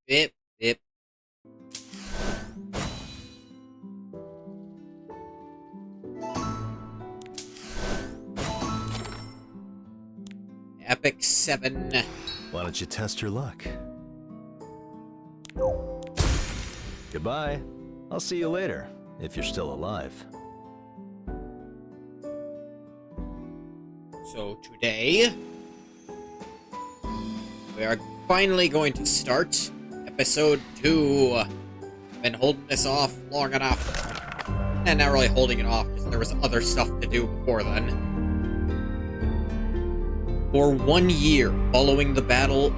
Bip, bip. Epic 7. Why don't you test your luck? Goodbye. I'll see you later, if you're still alive. So today, we are finally going to start episode 2. I've been holding this off long enough. And not really holding it off, because there was other stuff to do before then. For 1 year following the final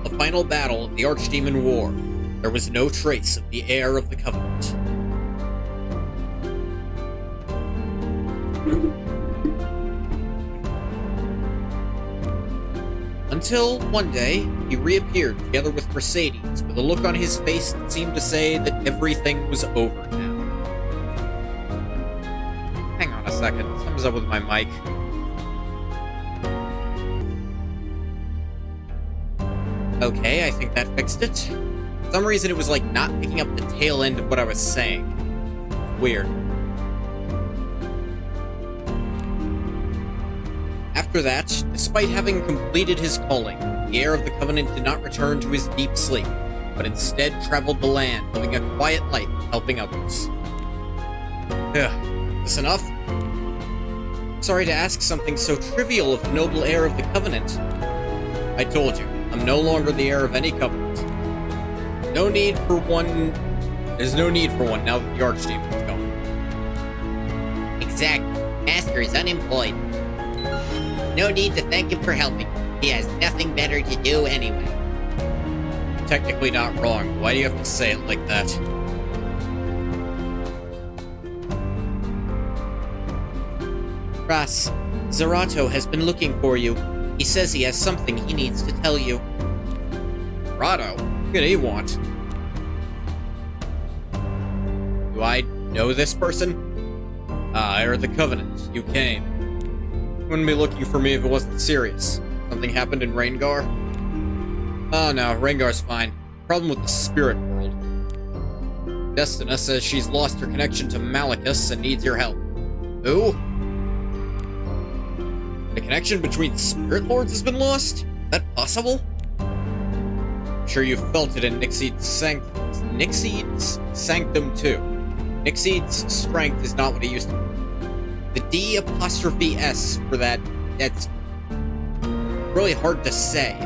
battle of the Archdemon War, there was no trace of the heir of the Covenant. Until one day, he reappeared together with Mercedes, with a look on his face that seemed to say that everything was over now. Hang on a second, something's up with my mic. Okay, I think that fixed it. For some reason it was like not picking up the tail end of what I was saying. Weird. After that, despite having completed his calling, the heir of the Covenant did not return to his deep sleep, but instead traveled the land, living a quiet life, helping others. Is this enough? Sorry to ask something so trivial of the noble heir of the Covenant. I told you, I'm no longer the heir of any Covenant. No need for one... There's no need for one now that the Archdemon is gone. Exactly. Master is unemployed. No need to thank him for helping. He has nothing better to do anyway. Technically not wrong. Why do you have to say it like that? Ras, Zerato has been looking for you. He says he has something he needs to tell you. Zerato? What did he want? Do I know this person? Heir of the Covenant. You came. You wouldn't be looking for me if it wasn't serious. Something happened in Raingar? Oh no, Raingar's fine. Problem with the spirit world. Destina says she's lost her connection to Malachus and needs your help. Who? The connection between spirit lords has been lost? Is that possible? I'm sure you felt it in Nixie's sanctum too. Nixie's strength is not what it used to be. The D''S for that's really hard to say.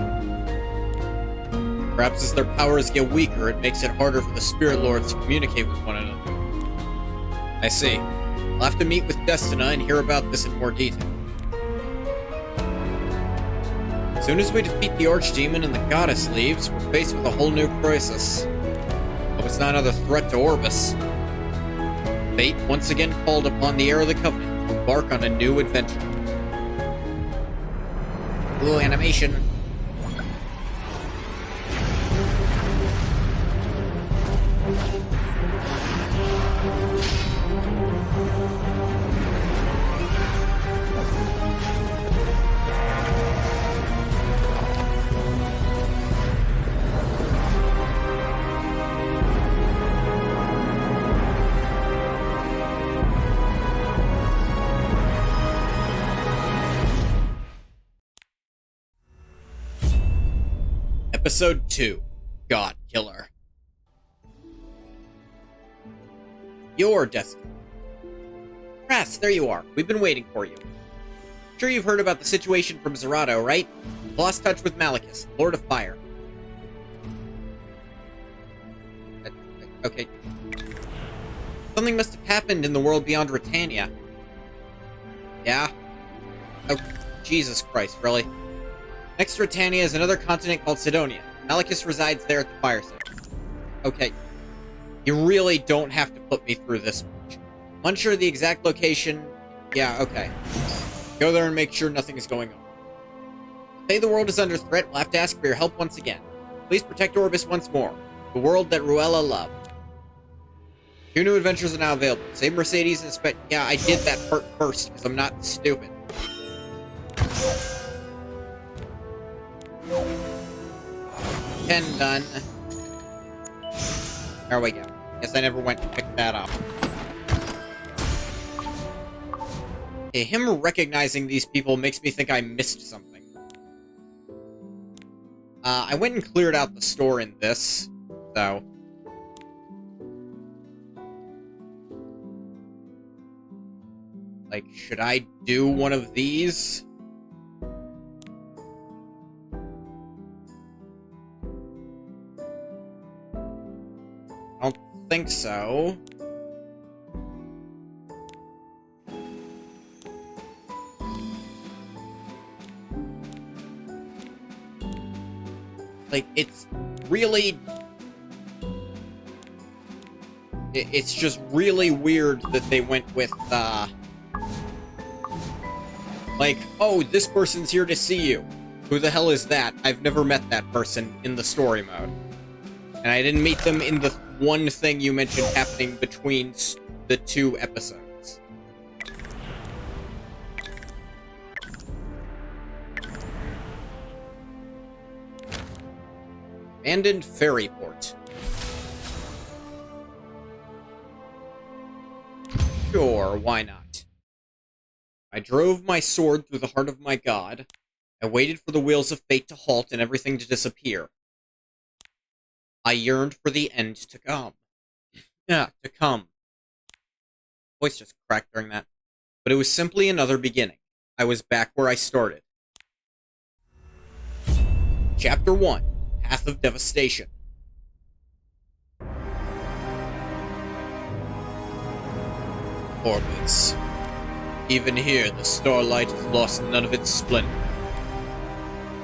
Perhaps as their powers get weaker, it makes it harder for the Spirit Lords to communicate with one another. I see. I'll have to meet with Destina and hear about this in more detail. As soon as we defeat the Archdemon and the Goddess leaves, we're faced with a whole new crisis. Hope it's not another threat to Orbis. Fate once again called upon the heir of the Covenant to embark on a new adventure. Ooh, animation. Episode 2, God Killer. Your destiny. Ras, there you are. We've been waiting for you. Sure you've heard about the situation from Zerato, right? Lost touch with Malachus, Lord of Fire. Okay. Something must have happened in the world beyond Britannia. Yeah? Oh, Jesus Christ, really? Next to Britannia is another continent called Sidonia. Malachus resides there at the fire center. Okay. You really don't have to put me through this much. I'm unsure of the exact location. Yeah, okay. Go there and make sure nothing is going on. Say the world is under threat, we'll have to ask for your help once again. Please protect Orbis once more. The world that Ruella loved. 2 new adventures are now available. Save Mercedes and yeah, I did that part first, because I'm not stupid. 10 done. There we go. Guess I never went to pick that up. Okay, him recognizing these people makes me think I missed something. I went and cleared out the store in this, so... Like, should I do one of these? I don't think so. Like, it's really... It's just really weird that they went with, like, oh, this person's here to see you. Who the hell is that? I've never met that person in the story mode. And I didn't meet them in the one thing you mentioned happening between the 2 episodes. Abandoned ferry port. Sure, why not? I drove my sword through the heart of my god. I waited for the wheels of fate to halt and everything to disappear. I yearned for the end to come. Yeah, to come. Voice just cracked during that. But it was simply another beginning. I was back where I started. Chapter 1. Path of Devastation. Orbits. Even here, the starlight has lost none of its splendor.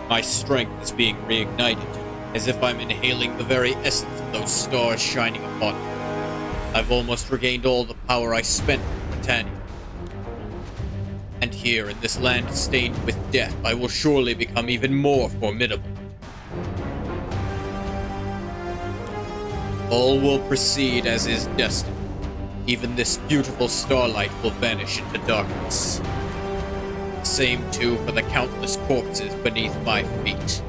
My strength is being reignited, as if I'm inhaling the very essence of those stars shining upon me. I've almost regained all the power I spent in Britannia. And here, in this land stained with death, I will surely become even more formidable. All will proceed as is destined. Even this beautiful starlight will vanish into darkness. The same too for the countless corpses beneath my feet.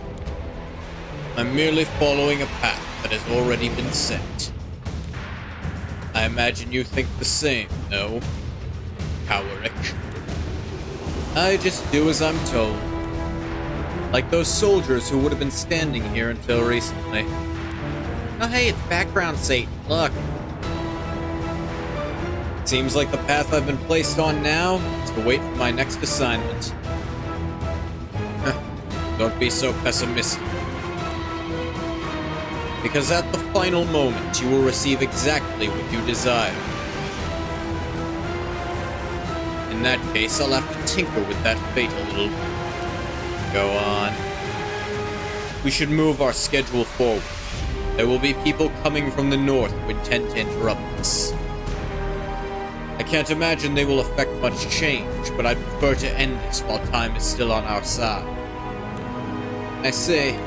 I'm merely following a path that has already been set. I imagine you think the same, no? Cowerick. I just do as I'm told. Like those soldiers who would have been standing here until recently. Oh hey, it's background Satan, look. Seems like the path I've been placed on now is to wait for my next assignment. Don't be so pessimistic. Because at the final moment, you will receive exactly what you desire. In that case, I'll have to tinker with that fate a little. Go on. We should move our schedule forward. There will be people coming from the north who intend to interrupt us. I can't imagine they will affect much change, but I'd prefer to end this while time is still on our side. I say,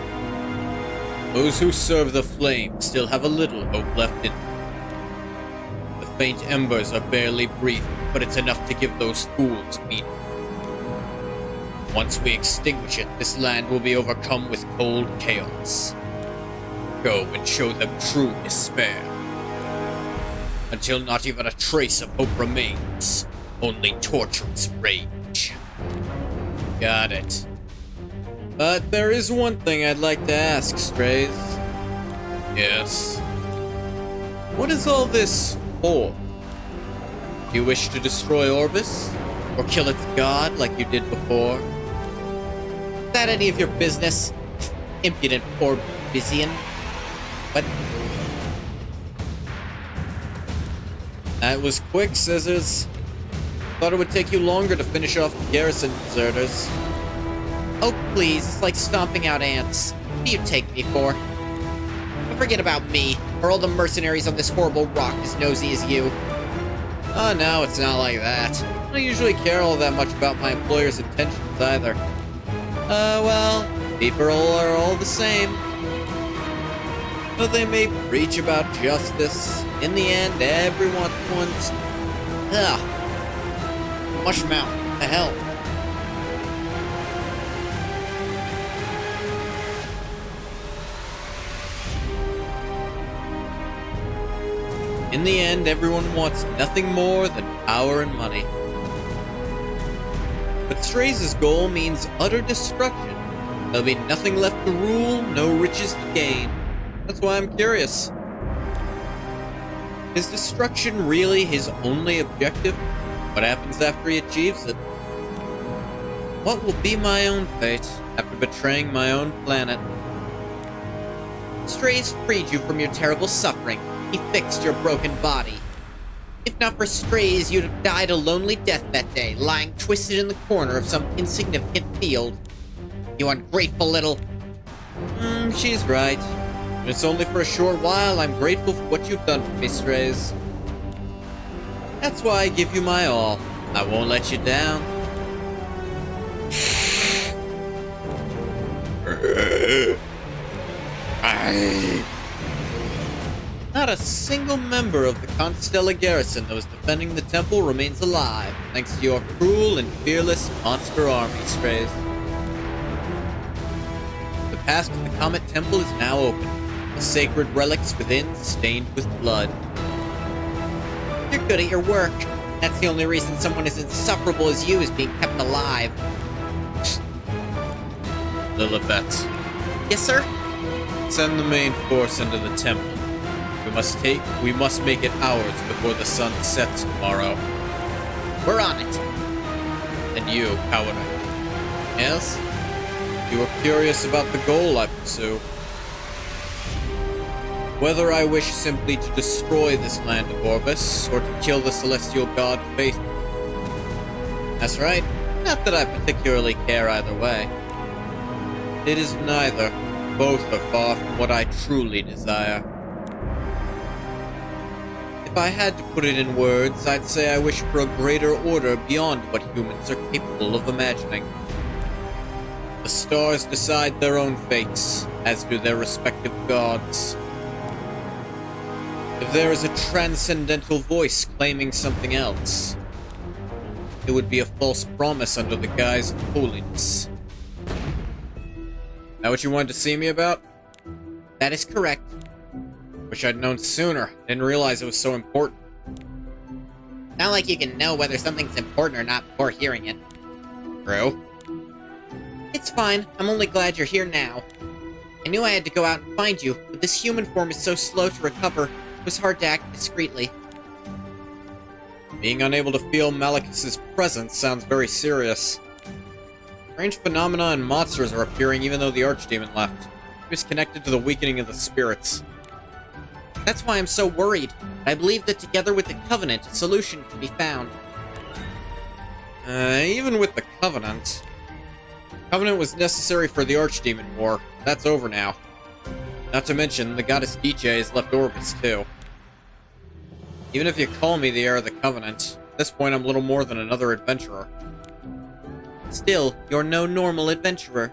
those who serve the flame still have a little hope left in them. The faint embers are barely breathing, but it's enough to give those fools meaning. Once we extinguish it, this land will be overcome with cold chaos. Go and show them true despair. Until not even a trace of hope remains, only torturous rage. Got it. But there is one thing I'd like to ask, Strays. Yes? What is all this for? Do you wish to destroy Orbis? Or kill its god like you did before? Is that any of your business? Impudent Orbisian. What? That was quick, Scissors. Thought it would take you longer to finish off the garrison deserters. Oh, please, it's like stomping out ants. What do you take me for? Don't forget about me. Are all the mercenaries on this horrible rock as nosy as you? Oh, no, it's not like that. I don't usually care all that much about my employer's intentions either. Well, people are all the same. Though they may preach about justice, in the end, everyone's... Ugh. Mushmouth. What the hell? In the end, everyone wants nothing more than power and money. But Strays' goal means utter destruction. There'll be nothing left to rule, no riches to gain. That's why I'm curious. Is destruction really his only objective? What happens after he achieves it? What will be my own fate after betraying my own planet? Strays freed you from your terrible suffering. He fixed your broken body. If not for Strays, you'd have died a lonely death that day, lying twisted in the corner of some insignificant field. You ungrateful little... She's right. But it's only for a short while. I'm grateful for what you've done for me, Strays. That's why I give you my all. I won't let you down. Not a single member of the Constella garrison that was defending the temple remains alive, thanks to your cruel and fearless monster army, Strays. The path to the Comet Temple is now open, the sacred relics within stained with blood. You're good at your work. That's the only reason someone as insufferable as you is being kept alive. Lilibet, Yes, sir? send the main force into the temple. We must make it ours before the sun sets tomorrow. We're on it. And you, Coward. Yes? You are curious about the goal I pursue. Whether I wish simply to destroy this land of Orbis, or to kill the celestial god Faith. That's right. Not that I particularly care either way. It is neither. Both are far from what I truly desire. If I had to put it in words, I'd say I wish for a greater order beyond what humans are capable of imagining. The stars decide their own fates, as do their respective gods. If there is a transcendental voice claiming something else, it would be a false promise under the guise of holiness. That what you wanted to see me about? That is correct. Wish I'd known sooner. Didn't realize it was so important. Not like you can know whether something's important or not before hearing it. True. It's fine. I'm only glad you're here now. I knew I had to go out and find you, but this human form is so slow to recover, it was hard to act discreetly. Being unable to feel Malicus's presence sounds very serious. Strange phenomena and monsters are appearing even though the Archdemon left. He was connected to the weakening of the spirits. That's why I'm so worried. I believe that together with the Covenant, a solution can be found. Even with the Covenant was necessary for the Archdemon War. That's over now. Not to mention, the goddess DJ has left Orbis too. Even if you call me the heir of the Covenant, at this point I'm little more than another adventurer. Still, you're no normal adventurer.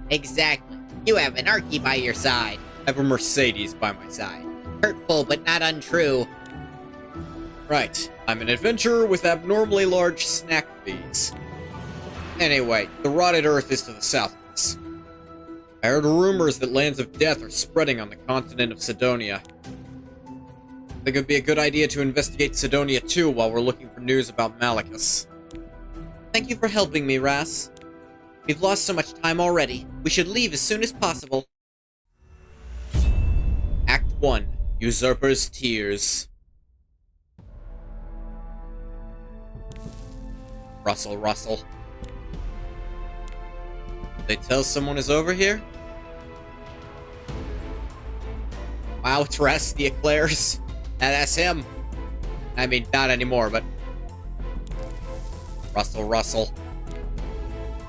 Exactly. You have an Archie by your side. I have a Mercedes by my side. Hurtful, but not untrue. Right. I'm an adventurer with abnormally large snack fees. Anyway, the rotted earth is to the south of us. I heard rumors that lands of death are spreading on the continent of Sidonia. I think it would be a good idea to investigate Sidonia too while we're looking for news about Malicus. Thank you for helping me, Ras. We've lost so much time already. We should leave as soon as possible. Act 1. Usurper's Tears. Rustle, rustle. They tell someone is over here? Wow, it's Ras the Eclairs. That's him. I mean, not anymore, but... Rustle, rustle.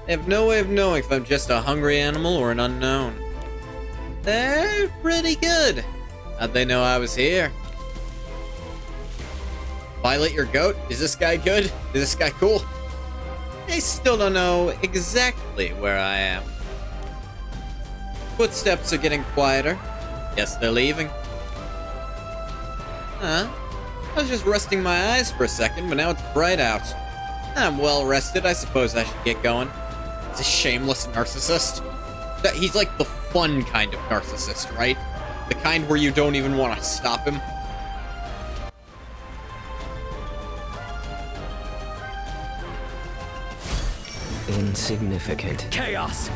They have no way of knowing if I'm just a hungry animal or an unknown. They're pretty good. How'd they know I was here? Violet, your goat? Is this guy good? Is this guy cool? I still don't know exactly where I am. Footsteps are getting quieter. Guess they're leaving. Huh? I was just resting my eyes for a second, but now it's bright out. I'm well rested. I suppose I should get going. He's a shameless narcissist. He's like the fun kind of narcissist, right? The kind where you don't even want to stop him. Insignificant. Chaos!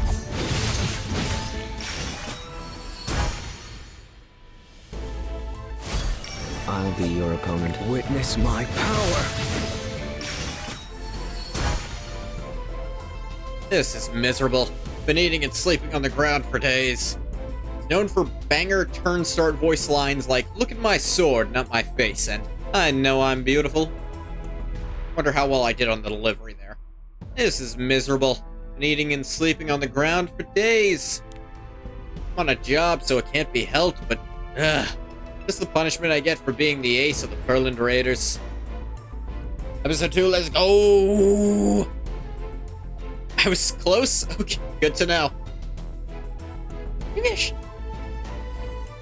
I'll be your opponent. Witness my power! This is miserable. Been eating and sleeping on the ground for days. It's known for banger turn start voice lines like, "Look at my sword, not my face," and "I know I'm beautiful." Wonder how well I did on the delivery there. This is miserable. Been eating and sleeping on the ground for days. I'm on a job, so it can't be helped, but ugh. This is the punishment I get for being the ace of the Perland Raiders. Episode 2, let's go! I was close? Okay, good to know. Maybe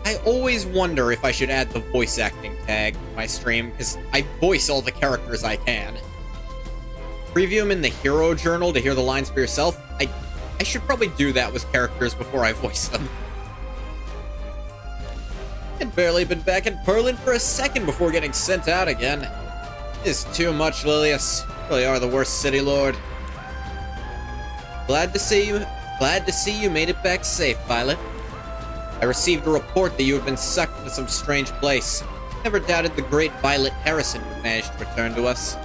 I always wonder if I should add the voice acting tag to my stream, because I voice all the characters I can. Preview them in the hero journal to hear the lines for yourself. I should probably do that with characters before I voice them. I'd barely been back in Perland for a second before getting sent out again. It's too much, Lilius. Really are the worst city lord. Glad to see you made it back safe, Violet. I received a report that you had been sucked into some strange place. Never doubted the great Violet Harrison would manage to return to us.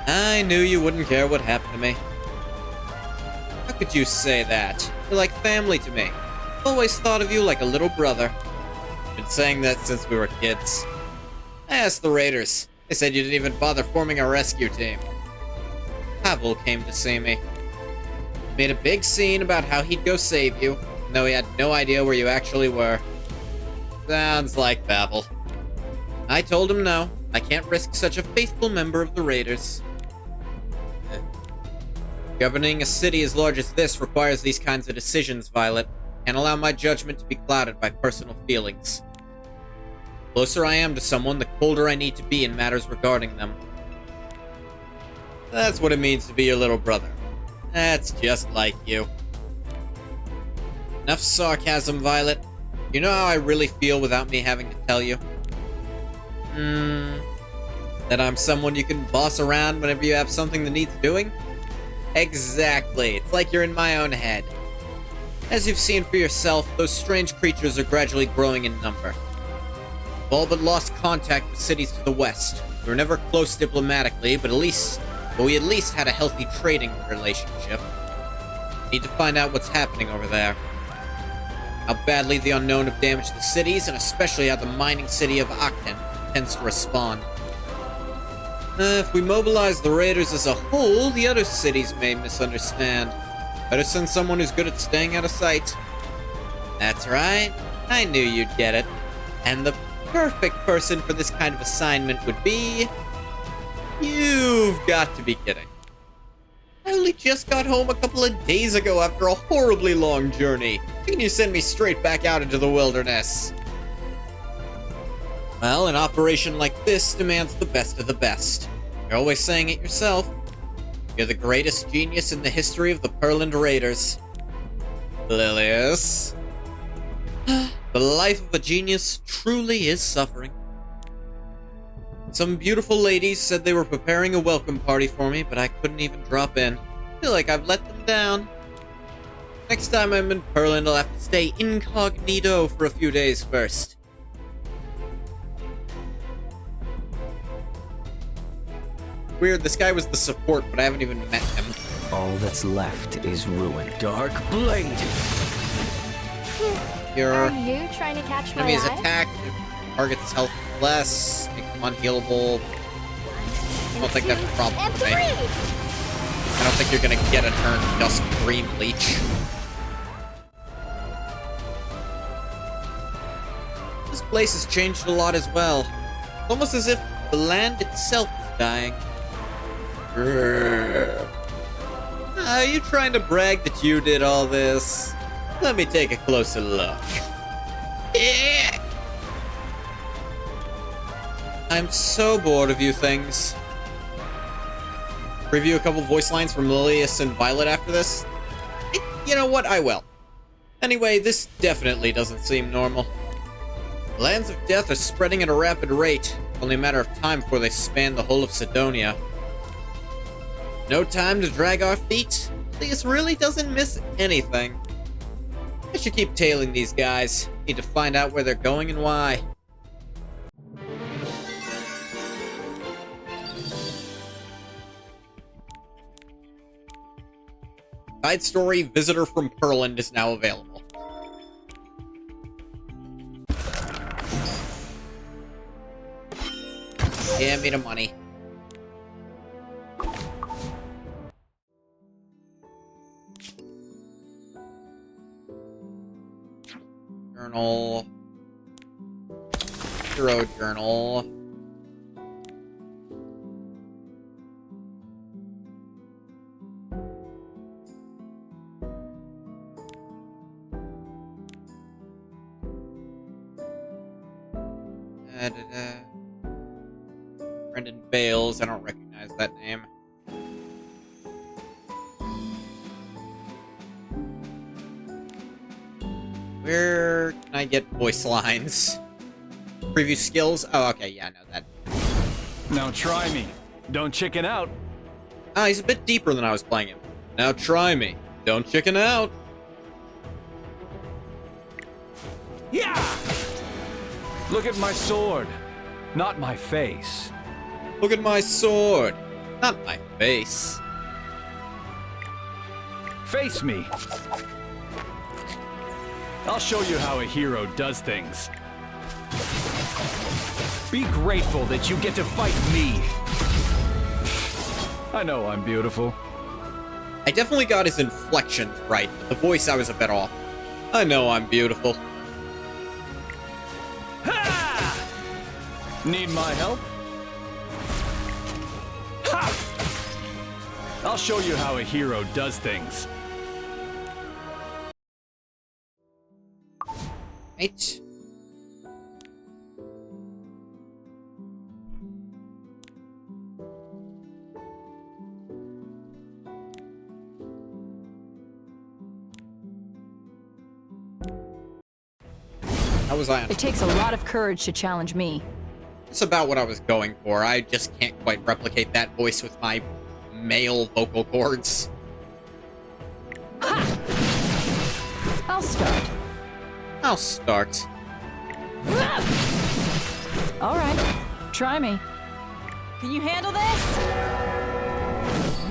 I knew you wouldn't care what happened to me. How could you say that? You're like family to me. I've always thought of you like a little brother. Been saying that since we were kids. I asked the Raiders. They said you didn't even bother forming a rescue team. Pavel came to see me. Made a big scene about how he'd go save you, even though he had no idea where you actually were. Sounds like Pavel. I told him no. I can't risk such a faithful member of the Raiders. Governing a city as large as this requires these kinds of decisions, Violet. Can't allow my judgment to be clouded by personal feelings. The closer I am to someone, the colder I need to be in matters regarding them. That's what it means to be your little brother. That's just like you. Enough sarcasm, Violet. You know how I really feel without me having to tell you? That I'm someone you can boss around whenever you have something that needs doing? Exactly. It's like you're in my own head. As you've seen for yourself, those strange creatures are gradually growing in number. We've all but lost contact with cities to the west. We were never close diplomatically, but we at least had a healthy trading relationship. Need to find out what's happening over there. How badly the unknown have damaged the cities, and especially how the mining city of Otta tends to respond. If we mobilize the Raiders as a whole, the other cities may misunderstand. Better send someone who's good at staying out of sight. That's right. I knew you'd get it. And the perfect person for this kind of assignment would be... You've got to be kidding. I only just got home a couple of days ago after a horribly long journey. How can you send me straight back out into the wilderness? Well, an operation like this demands the best of the best. You're always saying it yourself. You're the greatest genius in the history of the Perland Raiders. Lilius. The life of a genius truly is suffering. Some beautiful ladies said they were preparing a welcome party for me, but I couldn't even drop in. Feel like I've let them down. Next time I'm in Perland, I'll have to stay incognito for a few days first. Weird, this guy was the support, but I haven't even met him. All that's left is ruin. Dark Blade! Your Are you trying to catch my enemy's eye? attack targets health less, make them unhealable. I don't think that's a problem for me. I don't think you're gonna get a turn Dusk Green Leech. This place has changed a lot as well. It's almost as if the land itself is dying. Are you trying to brag that you did all this? Let me take a closer look. I'm so bored of you things. Review a couple voice lines from Lilius and Violet after this? You know what? I will. Anyway, this definitely doesn't seem normal. The lands of death are spreading at a rapid rate. Only a matter of time before they span the whole of Sidonia. No time to drag our feet. This really doesn't miss anything. I should keep tailing these guys. Need to find out where they're going and why. Side story, Visitor from Perland is now available. Yeah, me the money. Journal. Hero journal. Brendan Bales, I don't recognize that name. Where can I get voice lines? Preview skills? Oh, okay, yeah, I know that. Now try me. Don't chicken out. Ah, he's a bit deeper than I was playing him. Now try me. Don't chicken out. Yeah! Look at my sword, not my face. Look at my sword, not my face. Face me. I'll show you how a hero does things. Be grateful that you get to fight me. I know I'm beautiful. I definitely got his inflections right, but the voice I was a bit off. I know I'm beautiful. Ha! Need my help? Ha! I'll show you how a hero does things. Right. How was I on? It takes a lot of courage to challenge me. That's about what I was going for. I just can't quite replicate that voice with my male vocal cords. Ha! I'll start. I'll start. All right, try me. Can you handle this?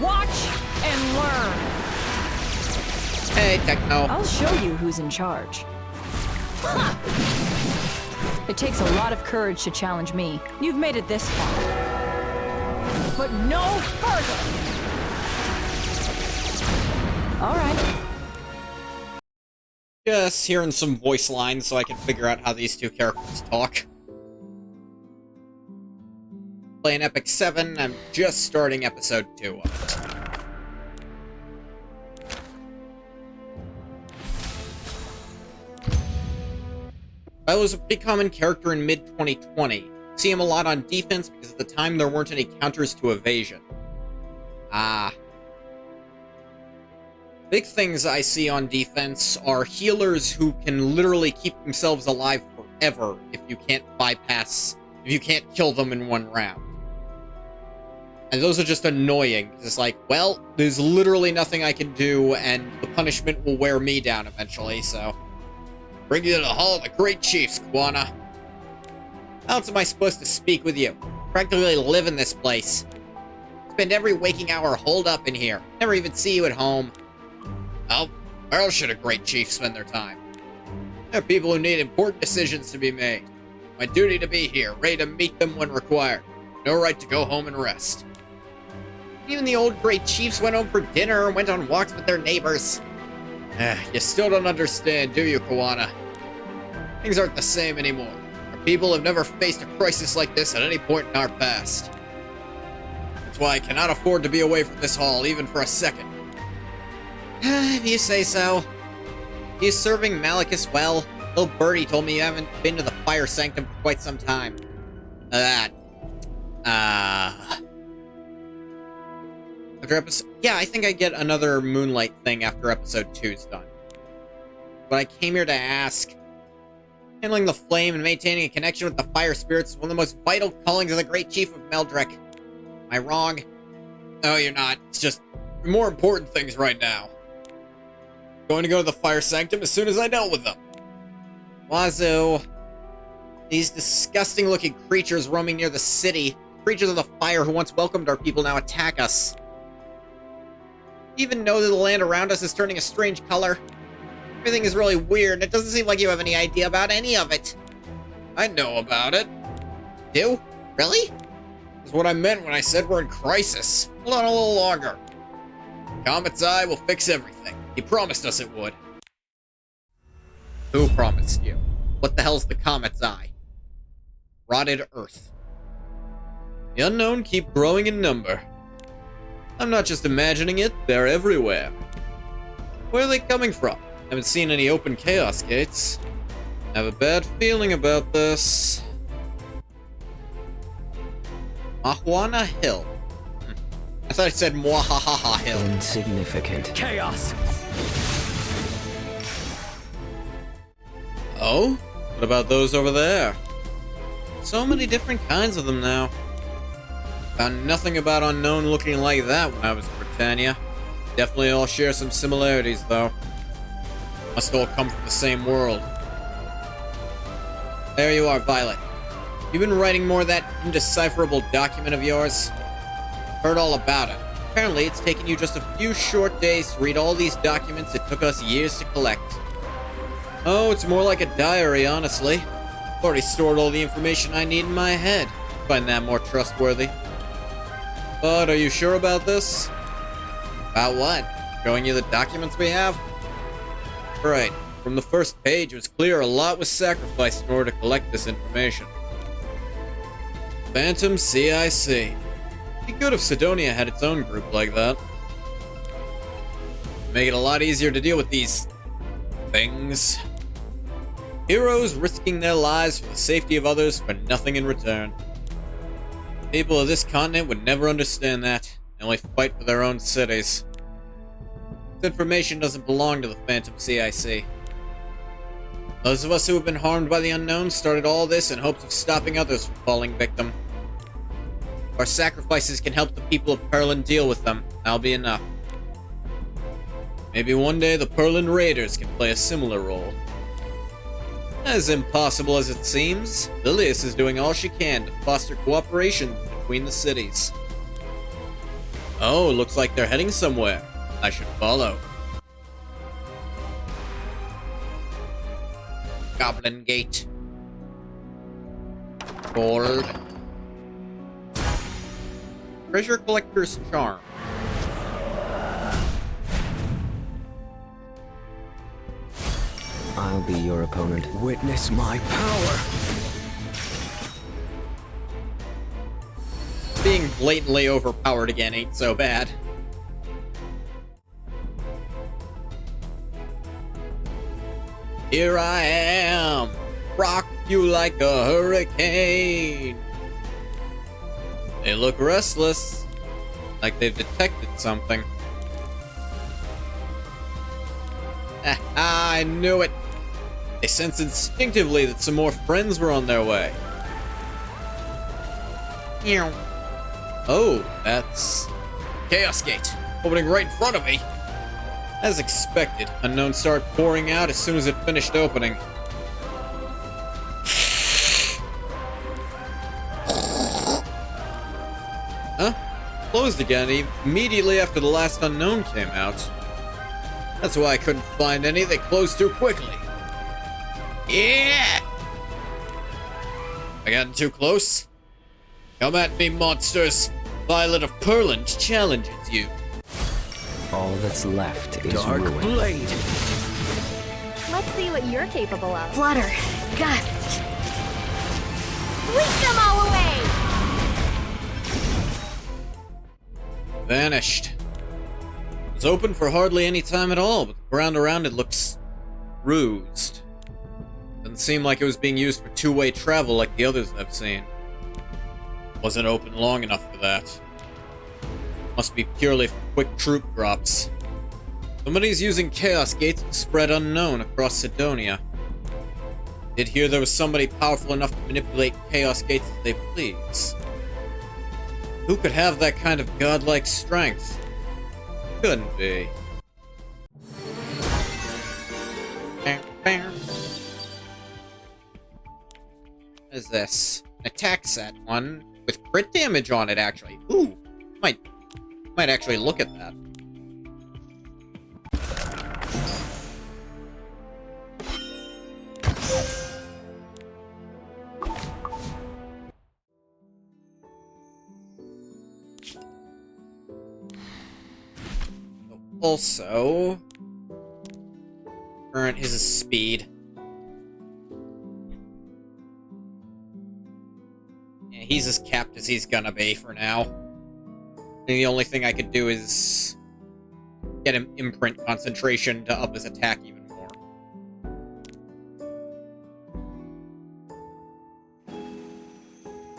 Watch and learn. Hey, Techno. I'll show you who's in charge. Ha! It takes a lot of courage to challenge me. You've made it this far. But no further! All right. Just hearing some voice lines so I can figure out how these two characters talk. Playing Epic 7, I'm just starting episode 2 of it. I was a pretty common character in mid-2020. See him a lot on defense because at the time there weren't any counters to evasion. Ah. Big things I see on defense are healers who can literally keep themselves alive forever if you can't kill them in one round. And those are just annoying. It's like, well, there's literally nothing I can do, and the punishment will wear me down eventually, so... Bring you to the Hall of the Great Chiefs, Kuwana. How else am I supposed to speak with you? Practically live in this place. Spend every waking hour holed up in here. Never even see you at home. Well, where else should a great chief spend their time? There are people who need important decisions to be made. My duty to be here, ready to meet them when required. No right to go home and rest. Even the old great chiefs went home for dinner and went on walks with their neighbors. You still don't understand, do you, Kuwana? Things aren't the same anymore. Our people have never faced a crisis like this at any point in our past. That's why I cannot afford to be away from this hall, even for a second. If you say so. You serving Malachus well? Little Birdie told me you haven't been to the Fire Sanctum for quite some time. After episode... Yeah, I think I get another Moonlight thing after episode 2's done. But I came here to ask. Handling the flame and maintaining a connection with the fire spirits is one of the most vital callings of the Great Chief of Meldrick. Am I wrong? No, you're not. It's just more important things right now. Going to go to the fire sanctum as soon as I dealt with them. Wazoo. These disgusting-looking creatures roaming near the city. Creatures of the fire who once welcomed our people now attack us. Even know that the land around us is turning a strange color. Everything is really weird, and it doesn't seem like you have any idea about any of it. I know about it. Do? Really? That's what I meant when I said we're in crisis. Hold on a little longer. Comet's Eye will fix everything. He promised us it would. Who promised you? What the hell's the Comet's Eye? Rotted Earth. The unknown keep growing in number. I'm not just imagining it, they're everywhere. Where are they coming from? Haven't seen any open chaos gates. I have a bad feeling about this. Mahuana Hill. I thought I said Mwahaha Hill. Insignificant. Chaos! Oh? What about those over there? So many different kinds of them now. Found nothing about unknown looking like that when I was in Britannia. Definitely all share some similarities, though. Must all come from the same world. There you are, Violet. You've been writing more of that indecipherable document of yours? Heard all about it. Apparently, it's taken you just a few short days to read all these documents it took us years to collect. Oh, it's more like a diary, honestly. I've already stored all the information I need in my head. Find that more trustworthy. But are you sure about this? About what? Showing you the documents we have? Right. From the first page, it was clear a lot was sacrificed in order to collect this information. Phantom CIC. It'd be good if Sidonia had its own group like that. Make it a lot easier to deal with these things. Heroes risking their lives for the safety of others for nothing in return. People of this continent would never understand that. They only fight for their own cities. This information doesn't belong to the Phantom CIC. Those of us who have been harmed by the unknown started all this in hopes of stopping others from falling victim. Our sacrifices can help the people of Perlin deal with them. That'll be enough. Maybe one day the Perlin Raiders can play a similar role. As impossible as it seems, Lilius is doing all she can to foster cooperation between the cities. Oh, looks like they're heading somewhere. I should follow. Goblin Gate. Gold. Treasure Collector's Charm. I'll be your opponent. Witness my power! Being blatantly overpowered again ain't so bad. Here I am, rock you like a hurricane. They look restless, like they've detected something. I knew it. They sensed instinctively that some more friends were on their way. Oh, that's Chaos Gate, opening right in front of me. As expected, unknown started pouring out as soon as it finished opening. Huh? Closed again immediately after the last unknown came out. That's why I couldn't find any. They closed too quickly. Yeah! I gotten too close? Come at me, monsters! Violet of Perlin challenges you. All that's left is Dark ruin. blade! Let's see what you're capable of. Flutter. Gust. Sweep them all away! Vanished. It was open for hardly any time at all, but the ground around it looks bruised. Doesn't seem like it was being used for two-way travel like the others I've seen. Wasn't open long enough for that. Must be purely for quick troop drops. Somebody's using Chaos Gates to spread unknown across Sidonia. Did hear there was somebody powerful enough to manipulate Chaos Gates as they please. Who could have that kind of godlike strength? Couldn't be. What is this? An attack set. One with crit damage on it, actually. Ooh. Might actually look at that. Also, current is his speed. Yeah, he's as capped as he's gonna be for now. And the only thing I could do is get him imprint concentration to up his attack even more.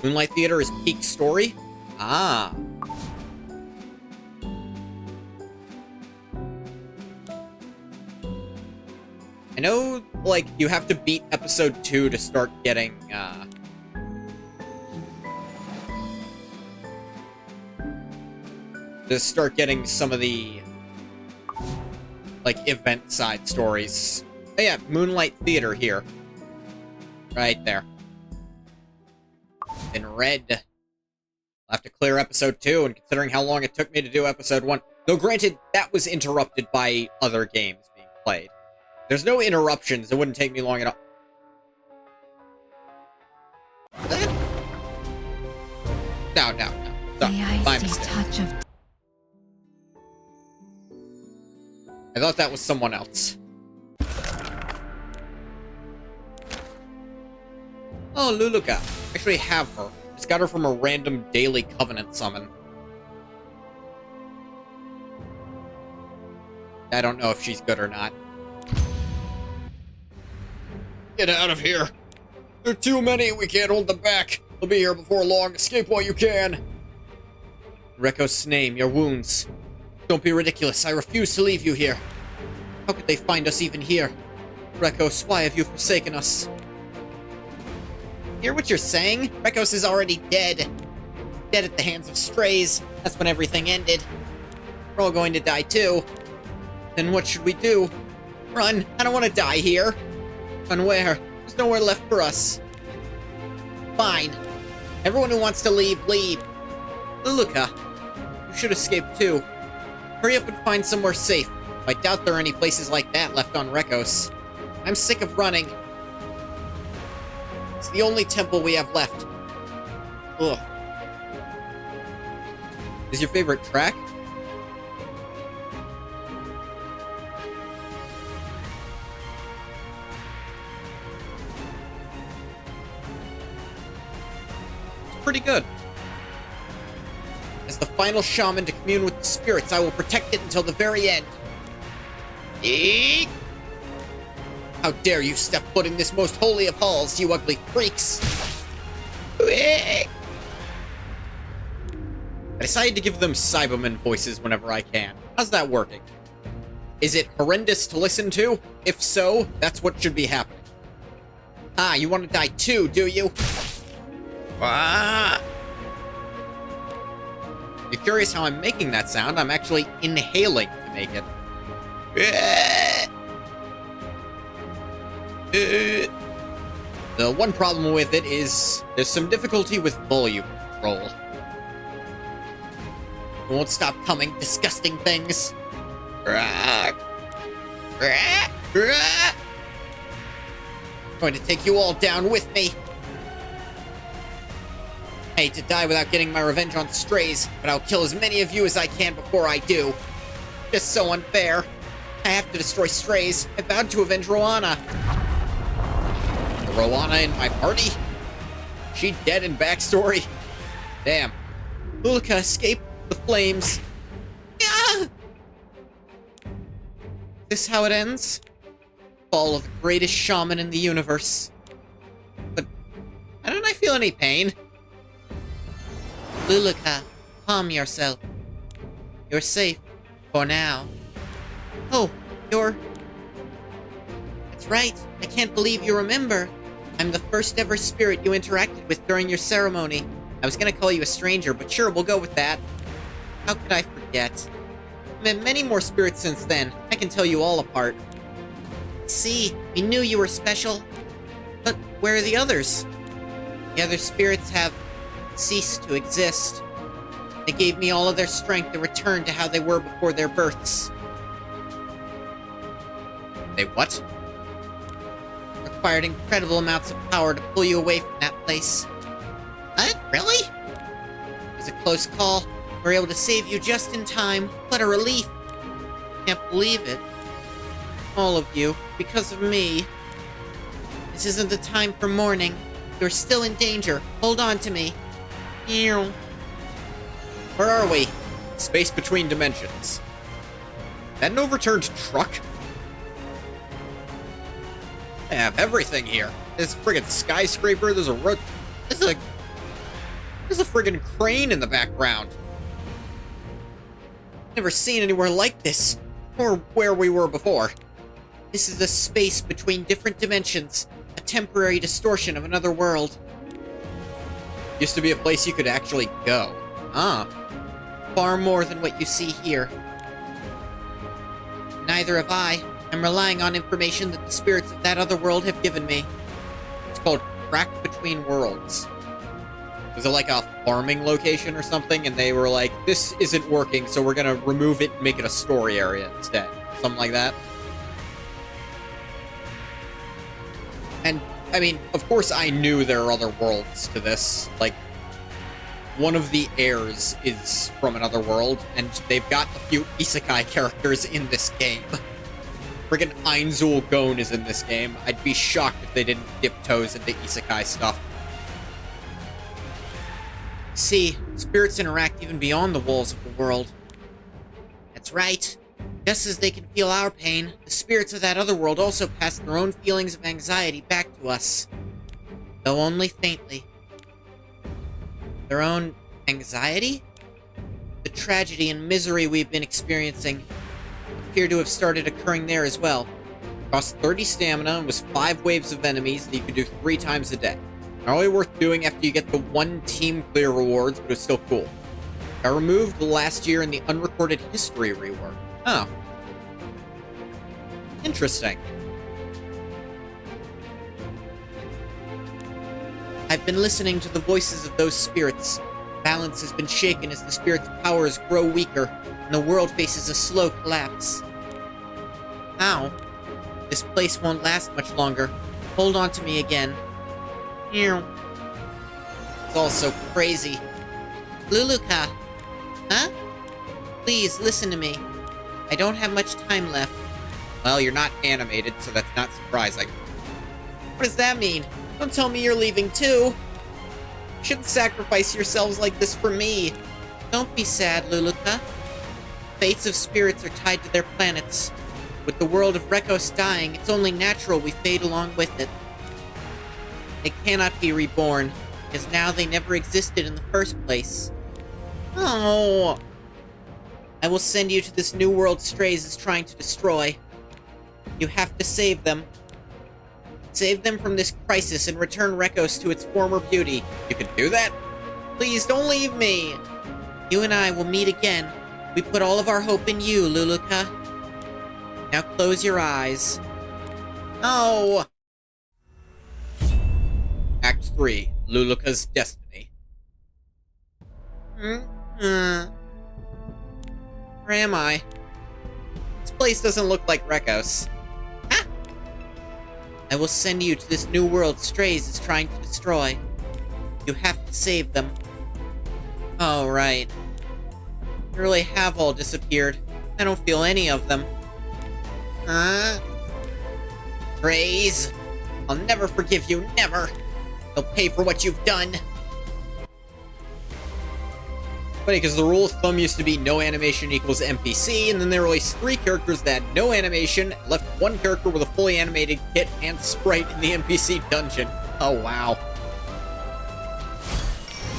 Moonlight Theater is peak story? Ah. I know, like, you have to beat episode 2 to start getting, some of the, like, event side stories. Oh yeah, Moonlight Theater here. Right there. In red. I'll have to clear episode 2, and considering how long it took me to do episode 1... Though granted, that was interrupted by other games being played. There's no interruptions, it wouldn't take me long at all. No. Sorry, my mistake. I thought that was someone else. Oh, Luluka. I actually have her. Just got her from a random daily Covenant summon. I don't know if she's good or not. Get out of here. There are too many, we can't hold them back. They'll be here before long. Escape while you can. Reko's name, your wounds. Don't be ridiculous. I refuse to leave you here. How could they find us even here? Rekos, why have you forsaken us? Hear what you're saying? Rekos is already dead. Dead at the hands of strays. That's when everything ended. We're all going to die too. Then what should we do? Run! I don't want to die here. Run where? There's nowhere left for us. Fine. Everyone who wants to leave, leave. Luluka, you should escape too. Hurry up and find somewhere safe. I doubt there are any places like that left on Rekos. I'm sick of running. It's the only temple we have left. Ugh. Is your favorite track? It's pretty good. As the final shaman to commune with the spirits, I will protect it until the very end. Eek! How dare you step foot in this most holy of halls, you ugly freaks! Eek! I decided to give them Cyberman voices whenever I can. How's that working? Is it horrendous to listen to? If so, that's what should be happening. Ah, you want to die too, do you? Ah! If you're curious how I'm making that sound, I'm actually inhaling to make it. The one problem with it is there's some difficulty with volume control. It won't stop coming, disgusting things. Going to take you all down with me. I hate to die without getting my revenge on strays, but I'll kill as many of you as I can before I do. Just so unfair. I have to destroy strays. I vowed to avenge Roanna. Roanna in my party? She dead in backstory? Damn. Luluka escaped the flames. Ah! Is this how it ends? Fall of the greatest shaman in the universe. But why don't I feel any pain? Luluka, calm yourself. You're safe. For now. Oh, you're... That's right. I can't believe you remember. I'm the first ever spirit you interacted with during your ceremony. I was gonna call you a stranger, but sure, we'll go with that. How could I forget? I've met many more spirits since then. I can tell you all apart. See, we knew you were special. But where are the others? The other spirits have ceased to exist. They gave me all of their strength to return to how they were before their births. They what? Required incredible amounts of power to pull you away from that place. What? Really? It was a close call. We were able to save you just in time. What a relief. Can't believe it. All of you, because of me. This isn't the time for mourning. You're still in danger. Hold on to me. Ew. Where are we? Space between dimensions. That an overturned truck? They have everything here. There's a friggin' skyscraper, there's a road... There's a friggin' crane in the background. Never seen anywhere like this. Or where we were before. This is a space between different dimensions. A temporary distortion of another world. Used to be a place you could actually go. Ah. Far more than what you see here. Neither have I. I'm relying on information that the spirits of that other world have given me. It's called Crack Between Worlds. Was it like a farming location or something? And they were like, this isn't working, so we're gonna remove it and make it a story area instead. Something like that. And, I mean, of course I knew there are other worlds to this. Like, one of the heirs is from another world, and they've got a few isekai characters in this game. Friggin' Ainzul Gon is in this game. I'd be shocked if they didn't dip toes into isekai stuff. See, spirits interact even beyond the walls of the world. That's right. Just as they can feel our pain, the spirits of that other world also pass their own feelings of anxiety back to us. Though only faintly. Their own anxiety? The tragedy and misery we've been experiencing appear to have started occurring there as well. Cost 30 stamina and was 5 waves of enemies that you could do 3 times a day. Not only worth doing after you get the 1 team clear rewards, but it's still cool. Got removed last year in the unrecorded history rework. Oh. Interesting. I've been listening to the voices of those spirits. Balance has been shaken as the spirits' powers grow weaker, and the world faces a slow collapse. How? This place won't last much longer. Hold on to me again. Ew. It's all so crazy. Luluka! Huh? Please, listen to me. I don't have much time left. Well, you're not animated, so that's not surprising. What does that mean? Don't tell me you're leaving too! You shouldn't sacrifice yourselves like this for me. Don't be sad, Luluka. Fates of spirits are tied to their planets. With the world of Rekos dying, it's only natural we fade along with it. They cannot be reborn, because now they never existed in the first place. Oh! I will send you to this new world Strays is trying to destroy. You have to save them. Save them from this crisis and return Rekos to its former beauty. You can do that? Please don't leave me! You and I will meet again. We put all of our hope in you, Luluka. Now close your eyes. Oh! Act 3, Luluka's Destiny. Where am I? This place doesn't look like Rekos. Ah! I will send you to this new world Strays is trying to destroy. You have to save them. Oh, right. They really have all disappeared. I don't feel any of them. Huh? Strays! I'll never forgive you, never! You'll pay for what you've done! Funny, because the rule of thumb used to be no animation equals NPC, and then they released 3 characters that had no animation, left 1 character with a fully animated kit and sprite in the NPC dungeon. Oh, wow.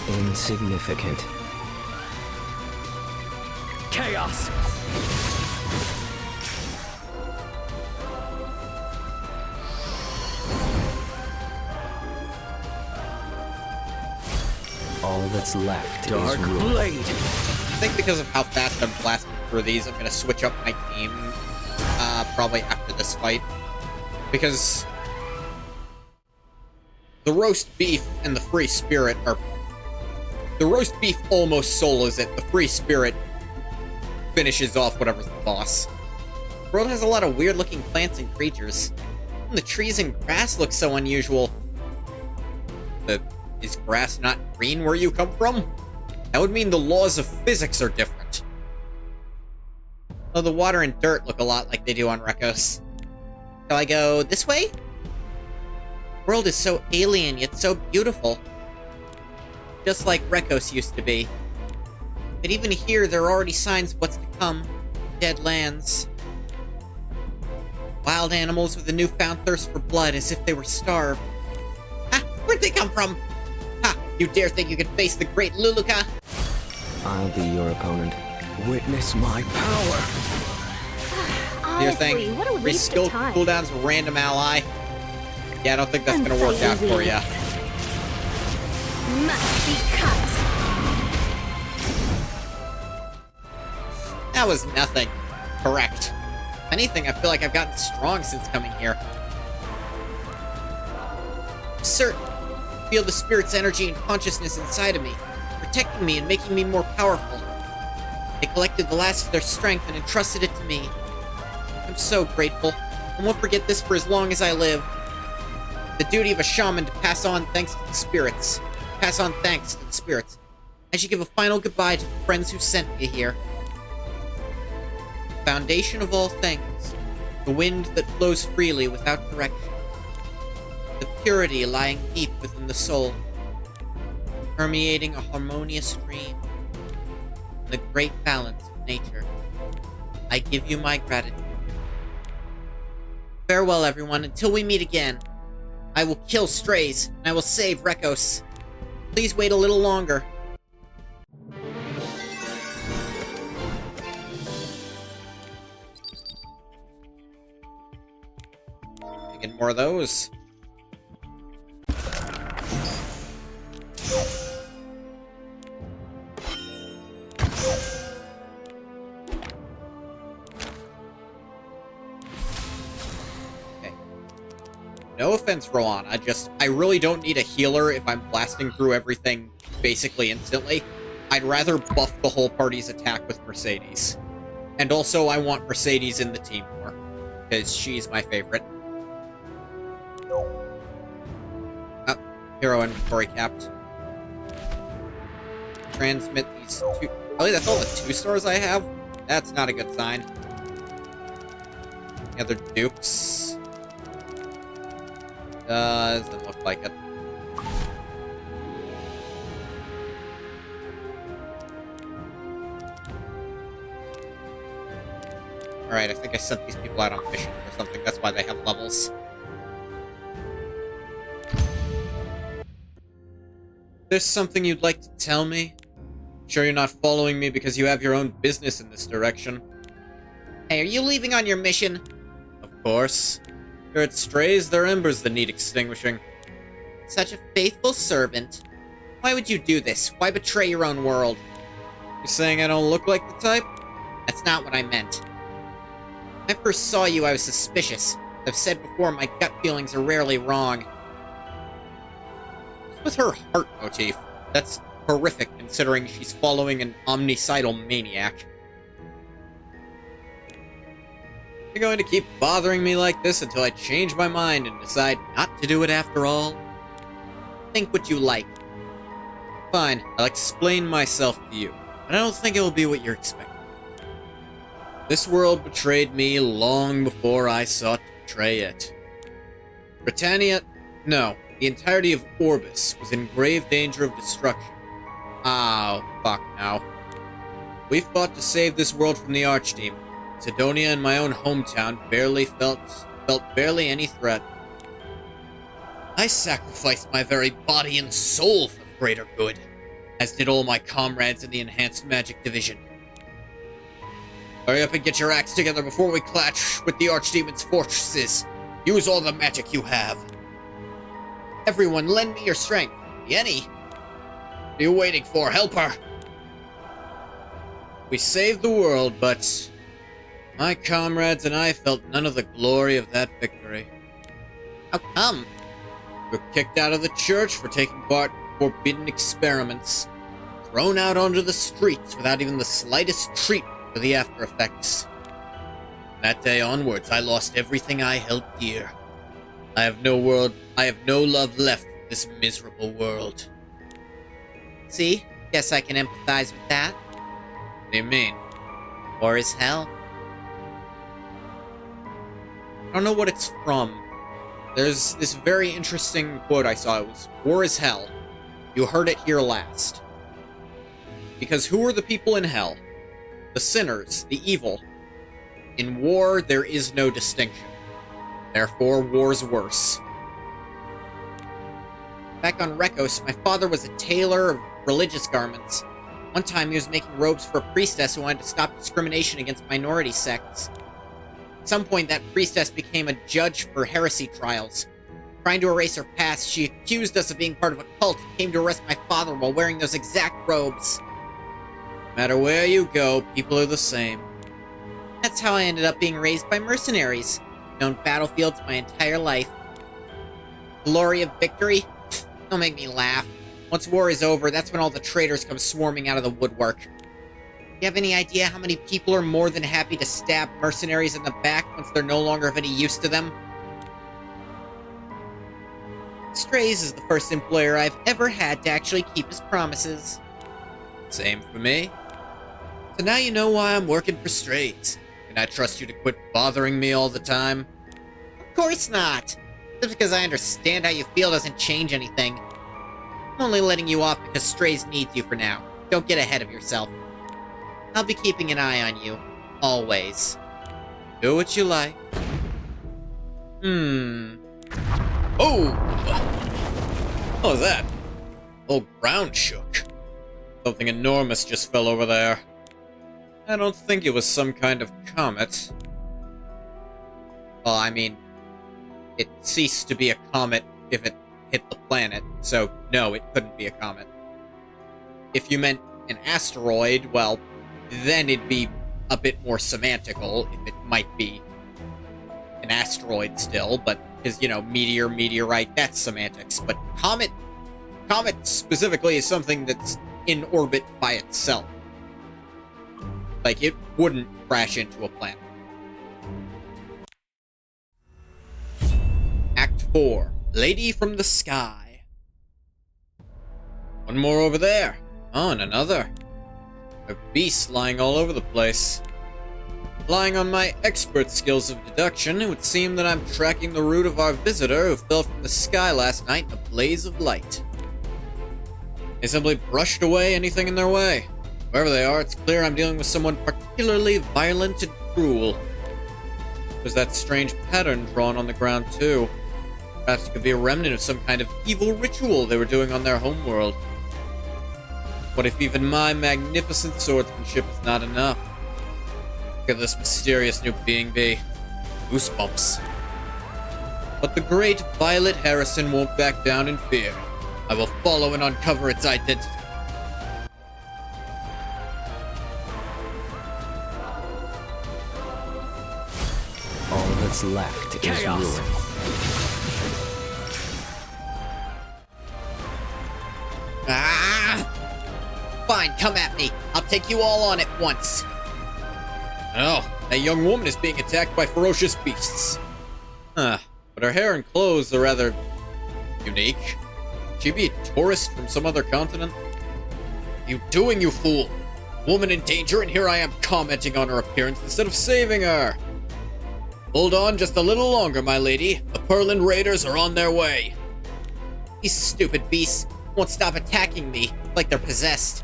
Insignificant. Chaos! All that's left Dark is ruin. blade. I think because of how fast I'm blasting through these, I'm gonna switch up my team, probably after this fight. Because the roast beef and the free spirit are... The roast beef almost solos it. The free spirit finishes off whatever's the boss. The world has a lot of weird-looking plants and creatures. And the trees and grass look so unusual. Is grass not green where you come from? That would mean the laws of physics are different. Oh, the water and dirt look a lot like they do on Rekos. Shall I go this way? The world is so alien, yet so beautiful. Just like Rekos used to be. But even here, there are already signs of what's to come. Dead lands. Wild animals with a newfound thirst for blood, as if they were starved. Ah, where'd they come from? Ha! You dare think you can face the great Luluka? I'll be your opponent. Witness my power. Your Honestly, thing. what a waste Skill of time. cooldowns with random ally. Yeah, I don't think that's I'm gonna so work out easy. for you. Must be cut. That was nothing. Correct. If anything, I feel like I've gotten strong since coming here. I'm certain. I feel the spirit's energy and consciousness inside of me, protecting me and making me more powerful. They collected the last of their strength and entrusted it to me. I'm so grateful. I won't forget this for as long as I live. The duty of a shaman to pass on thanks to the spirits. Pass on thanks to the spirits. I should give a final goodbye to the friends who sent me here. Foundation of all things, the wind that flows freely without direction, the purity lying deep within the soul, permeating a harmonious dream, the great balance of nature. I give you my gratitude. Farewell, everyone, until we meet again. I will kill strays, and I will save Rekos. Please wait a little longer. Get more of those. Okay. No offense, Rowan. I really don't need a healer if I'm blasting through everything basically instantly. I'd rather buff the whole party's attack with Mercedes. And also, I want Mercedes in the team more, because she's my favorite. Hero inventory capped. Transmit these two. Really, that's all the 2 stars I have? That's not a good sign. Any other dupes? Doesn't look like it. Alright, I think I sent these people out on mission or something. That's why they have levels. There's something you'd like to tell me? Sure you're not following me because you have your own business in this direction? Hey, are you leaving on your mission? Of course. Here at Strays, there are embers that need extinguishing. Such a faithful servant. Why would you do this? Why betray your own world? You're saying I don't look like the type? That's not what I meant. When I first saw you, I was suspicious. As I've said before, my gut feelings are rarely wrong. With her heart motif. That's horrific, considering she's following an omnicidal maniac. You're going to keep bothering me like this until I change my mind and decide not to do it after all? Think what you like. Fine, I'll explain myself to you, but I don't think it will be what you're expecting. This world betrayed me long before I sought to betray it. Britannia... No. The entirety of Orbis was in grave danger of destruction. Oh, fuck now. We fought to save this world from the Archdemon. Sidonia and my own hometown felt barely any threat. I sacrificed my very body and soul for the greater good, as did all my comrades in the Enhanced Magic Division. Hurry up and get your axe together before we clash with the Archdemon's fortresses. Use all the magic you have. Everyone, lend me your strength. Yenny! are you waiting for? Help her! We saved the world, but my comrades and I felt none of the glory of that victory. How come? We were kicked out of the church for taking part in forbidden experiments, thrown out onto the streets without even the slightest treatment for the after effects. From that day onwards, I lost everything I held dear. I have no love left for this miserable world. See? Guess I can empathize with that. What do you mean? War is hell. I don't know what it's from. There's this very interesting quote I saw. It was, "War is hell. You heard it here last." Because who are the people in hell? The sinners, the evil. In war, there is no distinction. Therefore, war's worse. Back on Rekos, my father was a tailor of religious garments. One time he was making robes for a priestess who wanted to stop discrimination against minority sects. At some point, that priestess became a judge for heresy trials. Trying to erase her past, she accused us of being part of a cult and came to arrest my father while wearing those exact robes. No matter where you go, people are the same. That's how I ended up being raised by mercenaries. Known battlefields my entire life. Glory of victory? Don't make me laugh. Once war is over, that's when all the traitors come swarming out of the woodwork. You have any idea how many people are more than happy to stab mercenaries in the back once they're no longer of any use to them? Strays is the first employer I've ever had to actually keep his promises. Same for me. So now you know why I'm working for Strays. Can I trust you to quit bothering me all the time? Of course not! Just because I understand how you feel doesn't change anything. I'm only letting you off because Strays needs you for now. Don't get ahead of yourself. I'll be keeping an eye on you. Always. Do what you like. Oh! What was that? The whole ground shook. Something enormous just fell over there. I don't think it was some kind of comet. Well, I mean, it ceased to be a comet if it hit the planet, so no, it couldn't be a comet. If you meant an asteroid, well, then it'd be a bit more semantical if it might be an asteroid still, but, because, you know, meteor, meteorite, that's semantics. But comet specifically is something that's in orbit by itself. Like, it wouldn't crash into a planet. Act 4. Lady from the Sky. One more over there. Oh, and another. There are beasts lying all over the place. Relying on my expert skills of deduction, it would seem that I'm tracking the route of our visitor who fell from the sky last night in a blaze of light. They simply brushed away anything in their way. Wherever they are, it's clear I'm dealing with someone particularly violent and cruel. There's that strange pattern drawn on the ground, too. Perhaps it could be a remnant of some kind of evil ritual they were doing on their homeworld. What if even my magnificent swordsmanship is not enough? Look at this mysterious new being be. Goosebumps. But the great Violet Harrison won't back down in fear. I will follow and uncover its identity. All that's left is ruin. Ah! Fine, come at me. I'll take you all on at once. Oh, that young woman is being attacked by ferocious beasts. Huh, but her hair and clothes are rather unique. Could she be a tourist from some other continent? What are you doing, you fool? Woman in danger, and here I am commenting on her appearance instead of saving her. Hold on just a little longer, my lady. The Perlin Raiders are on their way. These stupid beasts won't stop attacking me like they're possessed.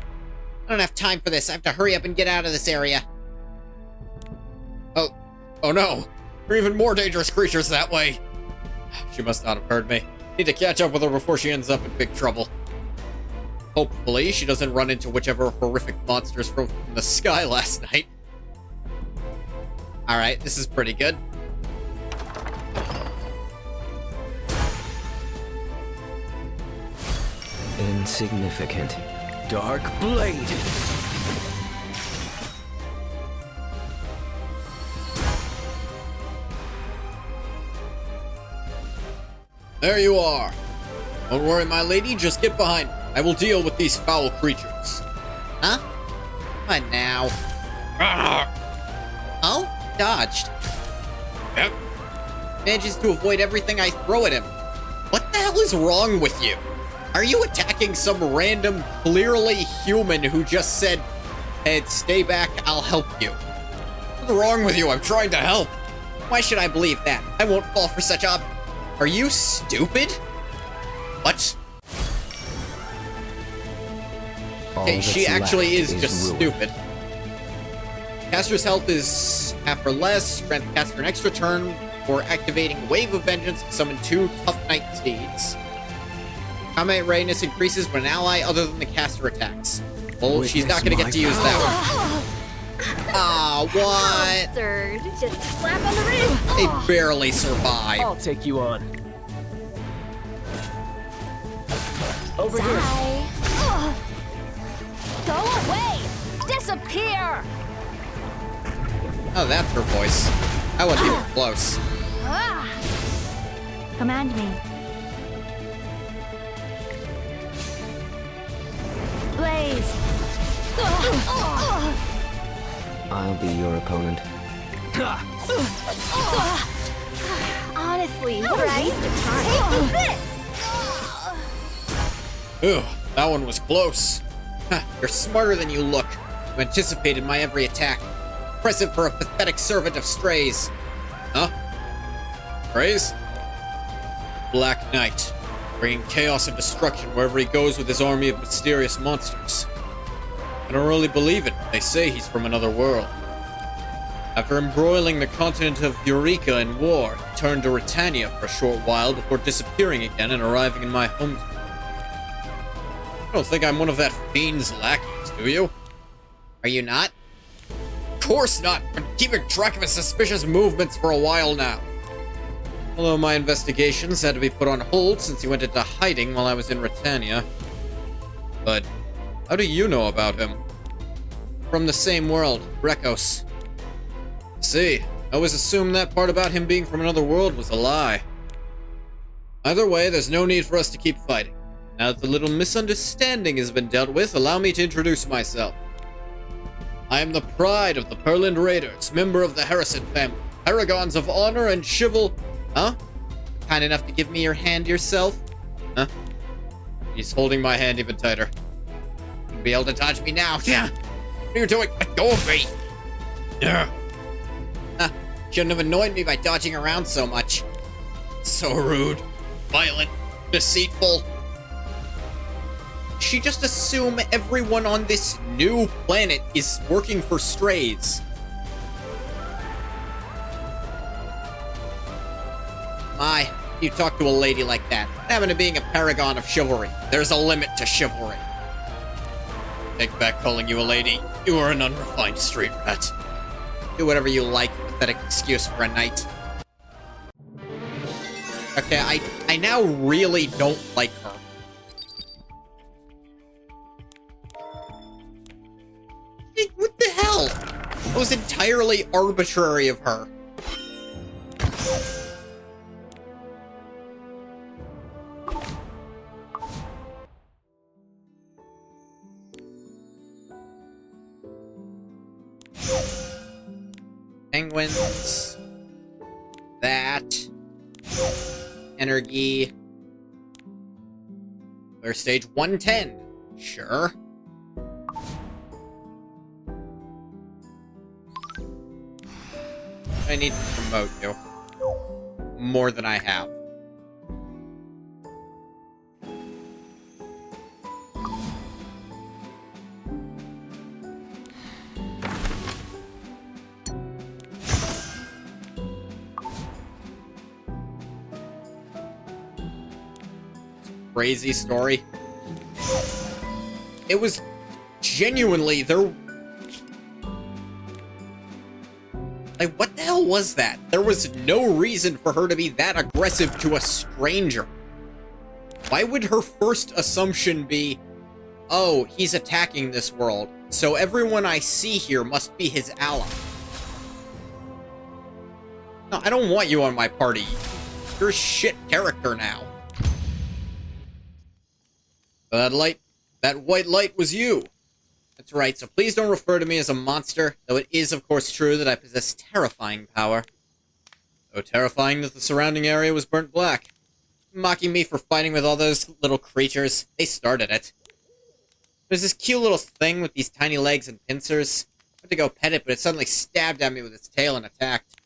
I don't have time for this. I have to hurry up and get out of this area. Oh no! There are even more dangerous creatures that way! She must not have heard me. Need to catch up with her before she ends up in big trouble. Hopefully, she doesn't run into whichever horrific monsters from the sky last night. Alright, this is pretty good. Insignificant. dark blade. There you are. Don't worry, my lady, just get behind me. I will deal with these foul creatures. Huh? What now? Oh? Dodged. Yep. Manages to avoid everything I throw at him. What the hell is wrong with you? Are you attacking some random, clearly human who just said, "Hey, stay back, I'll help you"? What's wrong with you? I'm trying to help. Why should I believe that? I won't fall for such Are you stupid? What? All Okay, that's she actually left is just ruin. stupid. Caster's health is half or less. Strength casts for an extra turn for activating Wave of Vengeance to summon 2 Tough Knight steeds. Combat readiness increases when an ally other than the caster attacks. Well, she's not going to get to use that one. Ah, what? Absurd. Just a slap on the wrist. They barely survive. I'll take you on. Over here. Sigh. Go away! Disappear! Oh, that's her voice. I wasn't even close. Command me. Blaze! I'll be your opponent. Honestly, right? Take this! Ugh, that one was close. Huh, you're smarter than you look. You anticipated my every attack. Impressive for a pathetic servant of strays. Huh? Strays? Black Knight, bringing chaos and destruction wherever he goes with his army of mysterious monsters. I don't really believe it. They say he's from another world. After embroiling the continent of Eureka in war, he turned to Britannia for a short while before disappearing again and arriving in my home. You don't think I'm one of that fiend's lackeys, do you? Are you not? Of course not! I've been keeping track of his suspicious movements for a while now. Although my investigations had to be put on hold since he went into hiding while I was in Britannia. But how do you know about him? From the same world, Brekos. See, I always assumed that part about him being from another world was a lie. Either way, there's no need for us to keep fighting. Now that the little misunderstanding has been dealt with, allow me to introduce myself. I am the pride of the Perland Raiders, member of the Harrison family, paragons of honor and chival... Huh? Kind enough to give me your hand yourself? Huh? He's holding my hand even tighter. You'll be able to dodge me now. Yeah! What are you doing? Let go of me! Yeah. Huh. Shouldn't have annoyed me by dodging around so much. So rude, violent, deceitful. She just assume everyone on this new planet is working for strays. My, you talk to a lady like that. What happened to being a paragon of chivalry? There's a limit to chivalry. Take back calling you a lady. You are an unrefined street rat. Do whatever you like, pathetic excuse for a knight. Okay, I now really don't like her. What the hell? That was entirely arbitrary of her. Penguins. That. Energy. Clear stage 110. Sure. I need to promote you. More than I have. Crazy story. It was genuinely there. Like, what the hell was that? There was no reason for her to be that aggressive to a stranger. Why would her first assumption be, Oh, he's attacking this world, so everyone I see here must be his ally. No, I don't want you on my party. You're a shit character now. That white light was you. That's right, so please don't refer to me as a monster, though it is of course true that I possess terrifying power. So terrifying that the surrounding area was burnt black. Mocking me for fighting with all those little creatures. They started it. There's this cute little thing with these tiny legs and pincers. I went to go pet it, but it suddenly stabbed at me with its tail and attacked.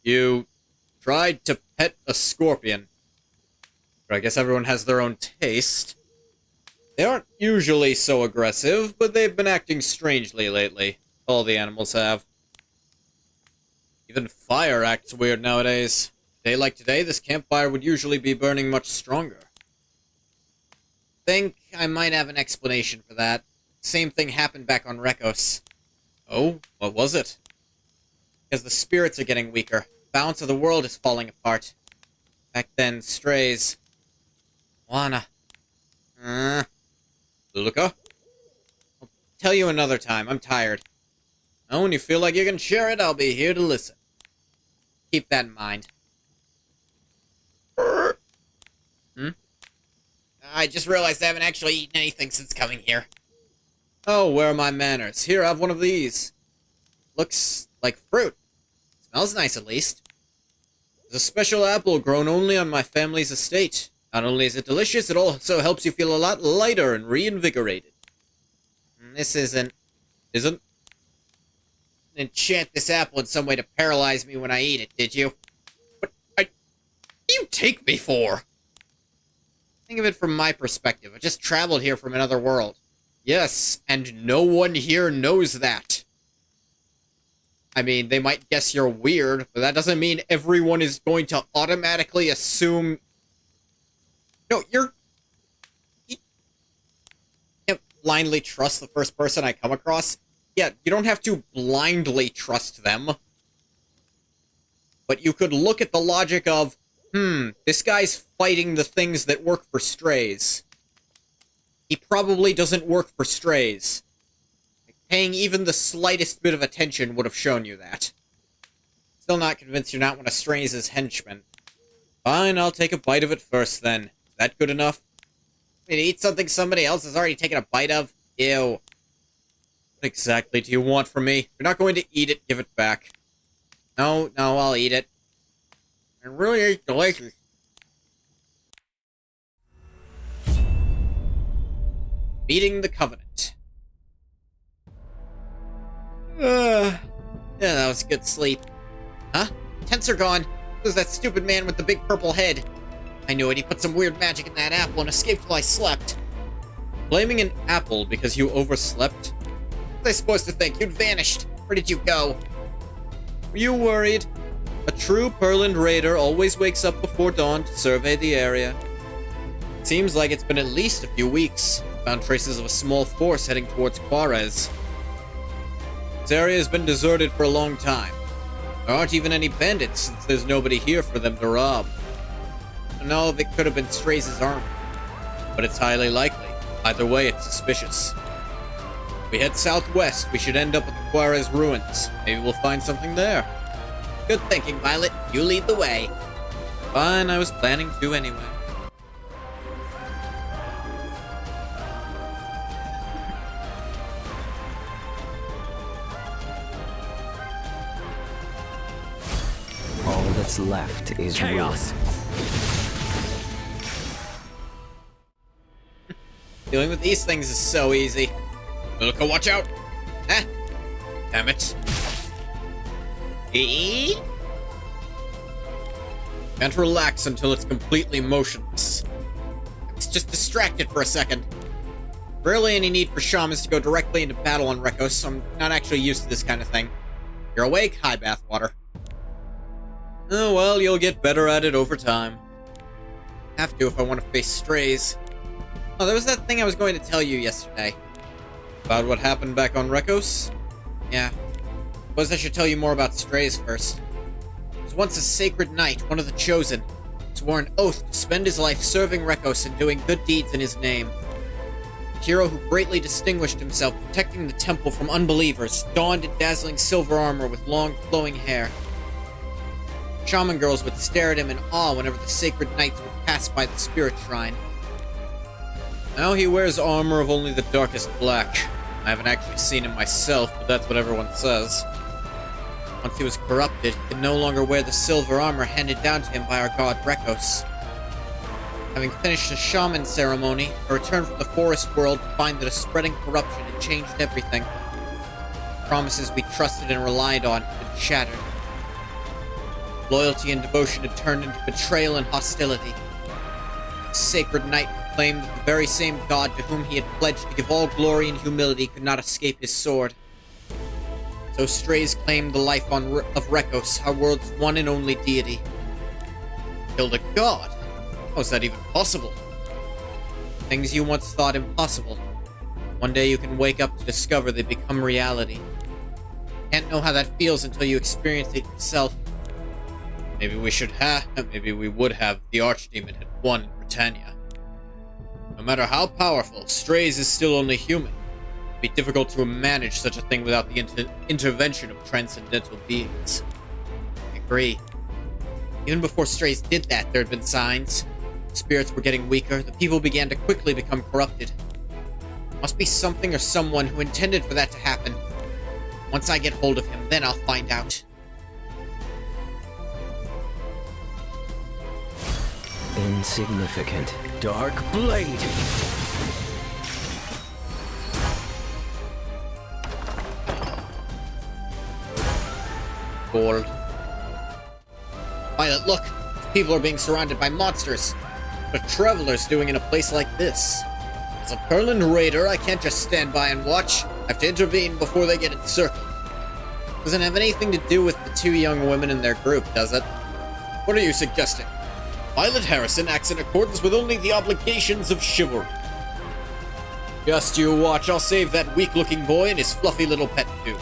You tried to pet a scorpion. But I guess everyone has their own taste. They aren't usually so aggressive, but they've been acting strangely lately. All the animals have. Even fire acts weird nowadays. A day like today, this campfire would usually be burning much stronger. Think I might have an explanation for that. Same thing happened back on Rekos. Oh, what was it? Because the spirits are getting weaker. The balance of the world is falling apart. Back then, strays. Juana. Luluka? I'll tell you another time. I'm tired. Now, when you feel like you can share it, I'll be here to listen. Keep that in mind. I just realized I haven't actually eaten anything since coming here. Oh, where are my manners? Here, have one of these. Looks like fruit. Smells nice, at least. It's a special apple grown only on my family's estate. Not only is it delicious, it also helps you feel a lot lighter and reinvigorated. This isn't... Enchant this apple in some way to paralyze me when I eat it, did you? What do you take me for? Think of it from my perspective. I just traveled here from another world. Yes, and no one here knows that. I mean, they might guess you're weird, but that doesn't mean everyone is going to automatically assume... No, you can't blindly trust the first person I come across. Yeah, you don't have to blindly trust them. But you could look at the logic of, this guy's fighting the things that work for strays. He probably doesn't work for strays. Like, paying even the slightest bit of attention would have shown you that. Still not convinced you're not one of Strays' henchmen. Fine, I'll take a bite of it first, then. Is that good enough? I mean, eat something somebody else has already taken a bite of? Ew. What exactly do you want from me? If you're not going to eat it, give it back. No, I'll eat it. It really is delicious. Meeting the Covenant. Yeah, that was good sleep. Huh? Tents are gone. Who's that stupid man with the big purple head? I knew it. He put some weird magic in that apple and escaped while I slept. Blaming an apple because you overslept? What was I supposed to think? You'd vanished. Where did you go? Were you worried? A true Perland raider always wakes up before dawn to survey the area. Seems like it's been at least a few weeks. Found traces of a small force heading towards Juarez. This area has been deserted for a long time. There aren't even any bandits since there's nobody here for them to rob. No, it could have been Strays' army. But it's highly likely. Either way, it's suspicious. If we head southwest, we should end up at the Juarez ruins. Maybe we'll find something there. Good thinking, Violet. You lead the way. Fine, I was planning to anyway. All that's left is Chaos. Dealing with these things is so easy. Look, watch out! Ah! Damn it. Can't relax until it's completely motionless. It's just distracted for a second. Rarely any need for shamans to go directly into battle on Rekos, so I'm not actually used to this kind of thing. You're awake? Hi, bathwater. Oh well, you'll get better at it over time. Have to if I want to face Strays. Oh, there was that thing I was going to tell you yesterday. About what happened back on Rekos? Yeah. Suppose I should tell you more about Strays first. It was once a sacred knight, one of the Chosen. Swore an oath to spend his life serving Rekos and doing good deeds in his name. He hero who greatly distinguished himself protecting the temple from unbelievers, donned in dazzling silver armor with long flowing hair. Shaman girls would stare at him in awe whenever the sacred knights would pass by the spirit shrine. Now he wears armor of only the darkest black. I haven't actually seen him myself, but that's what everyone says. Once he was corrupted, he could no longer wear the silver armor handed down to him by our god Rekos. Having finished the shaman ceremony, I returned from the forest world to find that a spreading corruption had changed everything. Promises we trusted and relied on had been shattered. Loyalty and devotion had turned into betrayal and hostility. The sacred knight proclaimed that the very same god to whom he had pledged to give all glory and humility could not escape his sword. So strays claimed the life of Rekos, our world's one and only deity. Killed a god? How is that even possible? Things you once thought impossible. One day you can wake up to discover they become reality. Can't know how that feels until you experience it yourself. Maybe we would have the Archdemon had won in Britannia. No matter how powerful, Strays is still only human. It'd be difficult to manage such a thing without the intervention of transcendental beings. I agree. Even before Strays did that, there had been signs. Spirits were getting weaker, the people began to quickly become corrupted. Must be something or someone who intended for that to happen. Once I get hold of him, then I'll find out. Insignificant. Dark Blade. Gold. Violet, look! People are being surrounded by monsters. What are travelers doing in a place like this? As a Perlin raider, I can't just stand by and watch. I have to intervene before they get encircled. Doesn't have anything to do with the two young women in their group, does it? What are you suggesting? Violet Harrison acts in accordance with only the obligations of chivalry. Just you watch, I'll save that weak-looking boy and his fluffy little pet too.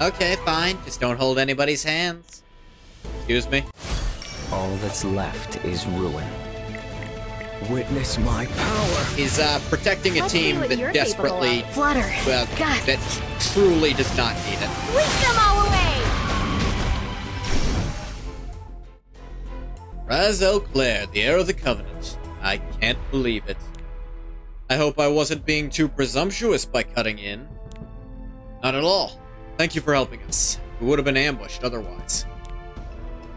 Okay, fine. Just don't hold anybody's hands. Excuse me? All that's left is ruin. Witness my power. He's protecting a Let's see team what that you're capable desperately, of. Flutter. well, Gust. that truly does not need it. Whisk them all away! Raz El Claire, the heir of the Covenant. I can't believe it. I hope I wasn't being too presumptuous by cutting in. Not at all. Thank you for helping us. We would have been ambushed otherwise.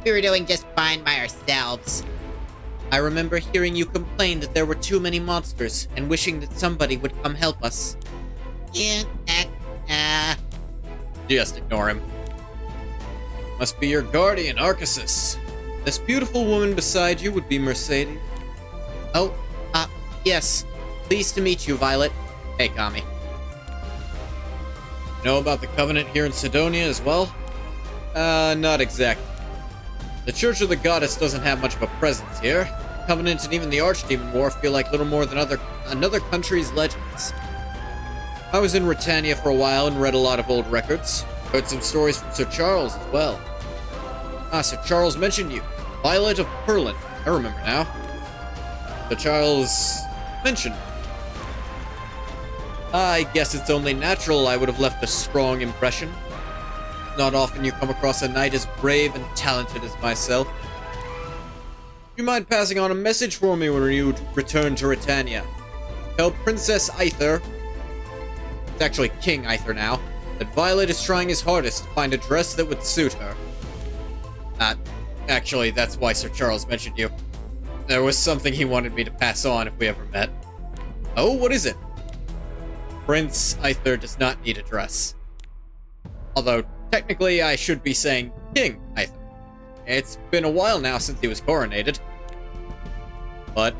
We were doing just fine by ourselves. I remember hearing you complain that there were too many monsters and wishing that somebody would come help us. Yeah, Just ignore him. Must be your guardian, Arceus. This beautiful woman beside you would be Mercedes. Oh, yes. Pleased to meet you, Violet. Hey, Kami. Know about the Covenant here in Sidonia as well? Not exactly. The Church of the Goddess doesn't have much of a presence here. Covenant and even the Archdemon War feel like little more than another country's legends. I was in Britannia for a while and read a lot of old records. Heard some stories from Sir Charles as well. Sir Charles mentioned you. Violet of Perlin. I remember now. Sir Charles mentioned. I guess it's only natural I would have left a strong impression. Not often you come across a knight as brave and talented as myself. Do you mind passing on a message for me when you return to Britannia? Tell Princess Aether, it's actually King Aether now, that Violet is trying his hardest to find a dress that would suit her. Actually, that's why Sir Charles mentioned you. There was something he wanted me to pass on if we ever met. Oh, what is it? Prince Aether does not need a dress. Although, technically, I should be saying King Aether. It's been a while now since he was coronated. But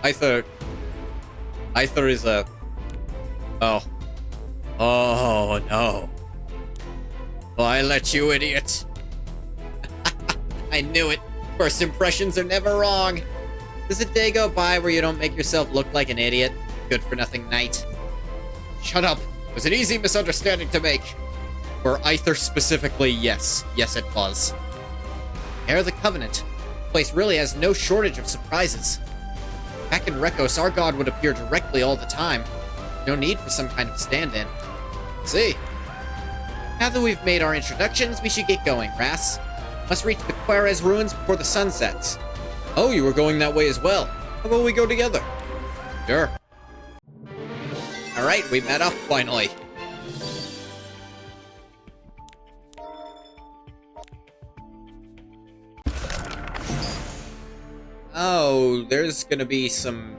Aether is a... Oh no. Violet, you idiot. I knew it. First impressions are never wrong. Does a day go by where you don't make yourself look like an idiot? Good-for-nothing knight. Shut up. It was an easy misunderstanding to make. For Aether specifically, yes. Yes, it was. Heir of the Covenant. The place really has no shortage of surprises. Back in Rekos, our god would appear directly all the time. No need for some kind of stand-in. See? Now that we've made our introductions, we should get going, Ras. Must reach the Quarez ruins before the sun sets. Oh, you were going that way as well. How about we go together? Sure. Alright, we met up finally. Oh, there's gonna be some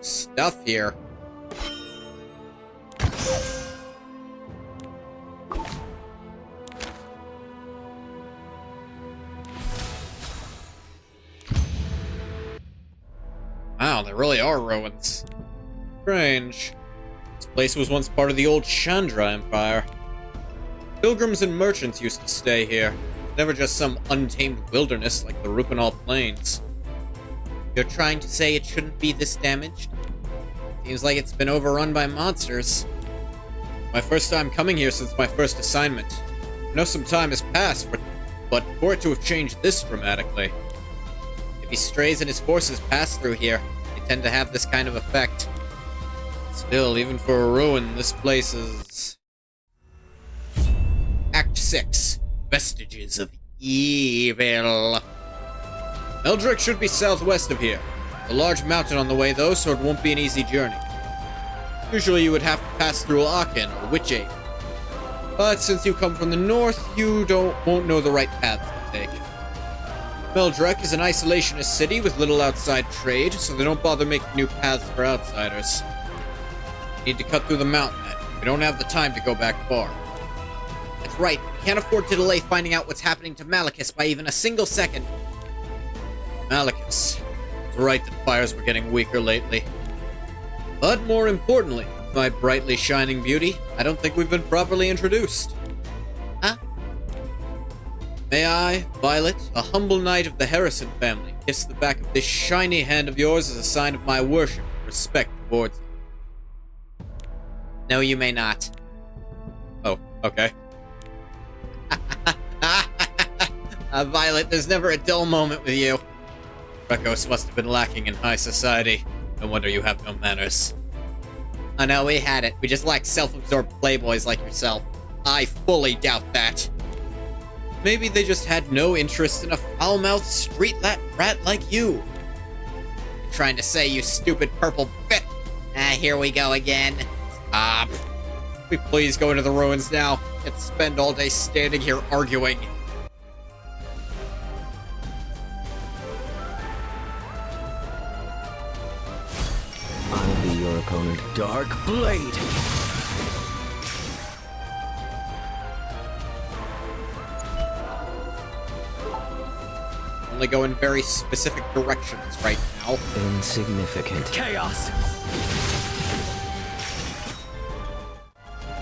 stuff here. Wow, there really are ruins. Strange. This place was once part of the old Chandra Empire. Pilgrims and merchants used to stay here. Never just some untamed wilderness like the Rupanal Plains. You're trying to say it shouldn't be this damaged? Seems like it's been overrun by monsters. My first time coming here since my first assignment. I know some time has passed, but for it to have changed this dramatically. If he strays and his forces pass through here, they tend to have this kind of effect. Still, even for a ruin, this place is... Act 6. Vestiges of evil. Eldrick should be southwest of here. A large mountain on the way, though, so it won't be an easy journey. Usually you would have to pass through Aachen or Witchade. But since you come from the north, you won't know the right path to take. Meldrek is an isolationist city with little outside trade, so they don't bother making new paths for outsiders. You need to cut through the mountain, then. We don't have the time to go back far. That's right. We can't afford to delay finding out what's happening to Malachus by even a single second. Malachus. It's right that fires were getting weaker lately. But more importantly, my brightly shining beauty, I don't think we've been properly introduced. Huh? May I, Violet, a humble knight of the Harrison family, kiss the back of this shiny hand of yours as a sign of my worship and respect towards you? No, you may not. Oh, okay. Violet, there's never a dull moment with you. Rekos must have been lacking in high society. No wonder you have no manners. Oh no, we had it. We just lack self-absorbed playboys like yourself. I fully doubt that. Maybe they just had no interest in a foul-mouthed street rat like you. You're trying to say, you stupid purple bit. Here we go again. Stop. We please go into the ruins now and spend all day standing here arguing. I'll be your opponent. Dark Blade. Only go in very specific directions right now. Insignificant. Chaos.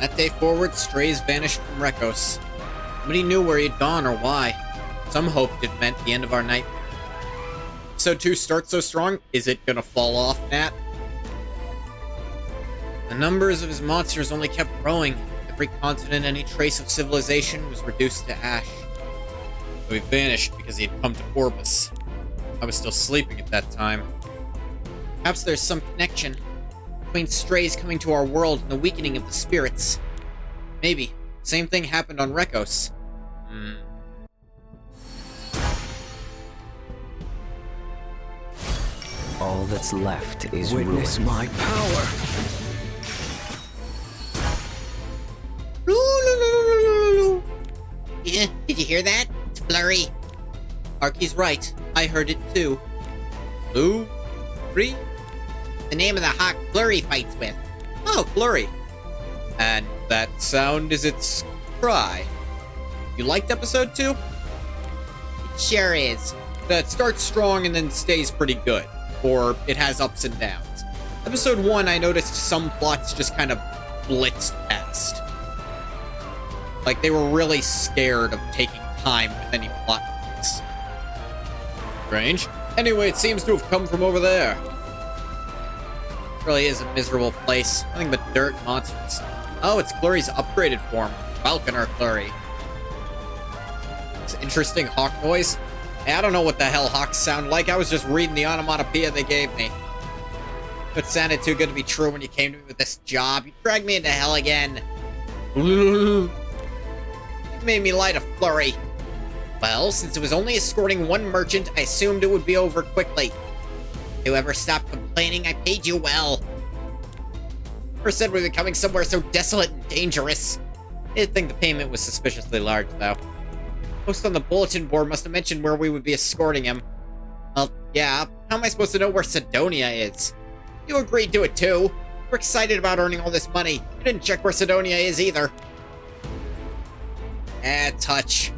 That day forward, strays vanished from Rekos. Nobody knew where he'd gone or why. Some hoped it meant the end of our nightmare. Episode 2 starts so strong, is it gonna fall off, Nat? The numbers of his monsters only kept growing. Every continent, any trace of civilization was reduced to ash. So he vanished because he had come to Orbis. I was still sleeping at that time. Perhaps there's some connection between strays coming to our world and the weakening of the spirits. Maybe. Same thing happened on Rekos. All that's left is Witness ruin. my power. Yeah, did you hear that? It's blurry. Arky's right. I heard it too. Blue? Free? The name of the hawk Blurry fights with. Oh, Blurry. And that sound is its cry. You liked episode 2? It sure is. That starts strong and then stays pretty good. Or it has ups and downs. Episode 1, I noticed some plots just kind of blitzed past. Like, they were really scared of taking time with any plot points. Strange. Anyway, it seems to have come from over there. It really is a miserable place. Nothing but dirt and monsters. Oh, it's Clurry's upgraded form. Falconer Clurry. It's interesting hawk noise. Hey, I don't know what the hell hawks sound like. I was just reading the onomatopoeia they gave me. It sounded too good to be true when you came to me with this job. You dragged me into hell again. You made me light a flurry. Well, since it was only escorting one merchant, I assumed it would be over quickly. Whoever stopped complaining, I paid you well. Never said we were coming somewhere so desolate and dangerous. I didn't think the payment was suspiciously large, though. Post on the bulletin board must have mentioned where we would be escorting him. Well, yeah, how am I supposed to know where Sidonia is? You agreed to it, too. We're excited about earning all this money. You didn't check where Sidonia is, either. Touch.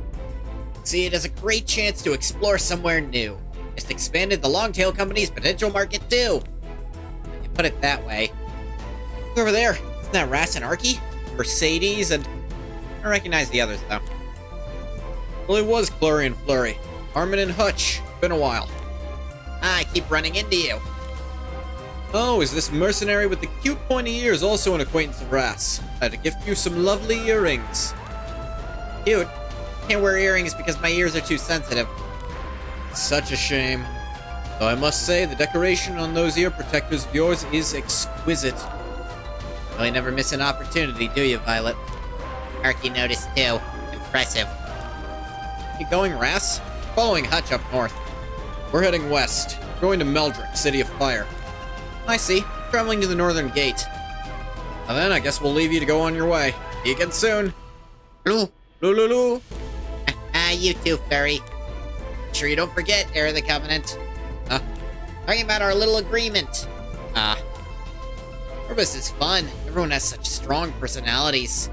See it as a great chance to explore somewhere new. Just expanded the Longtail Company's potential market, too. If you put it that way. Look over there. Isn't that Ras and Arky? Mercedes, and... I don't recognize the others, though. Well, it was Clury and Flurry. Harmon and Hutch. Been a while. I keep running into you. Oh, is this mercenary with the cute pointy ears also an acquaintance of Ras? I had to gift you some lovely earrings. Cute. Can't wear earrings because my ears are too sensitive. Such a shame. Though I must say, the decoration on those ear protectors of yours is exquisite. Really never miss an opportunity, do you, Violet? Arky noticed too. Impressive. You going, Ras? Following Hutch up north. We're heading west. Going to Meldrick, City of Fire. I see. Traveling to the northern gate. Now then, I guess we'll leave you to go on your way. See you again soon. Loo. Loo loo loo. You too, Fairy. Sure you don't forget, Heir of the Covenant. Talking about our little agreement. Orbis is fun. Everyone has such strong personalities.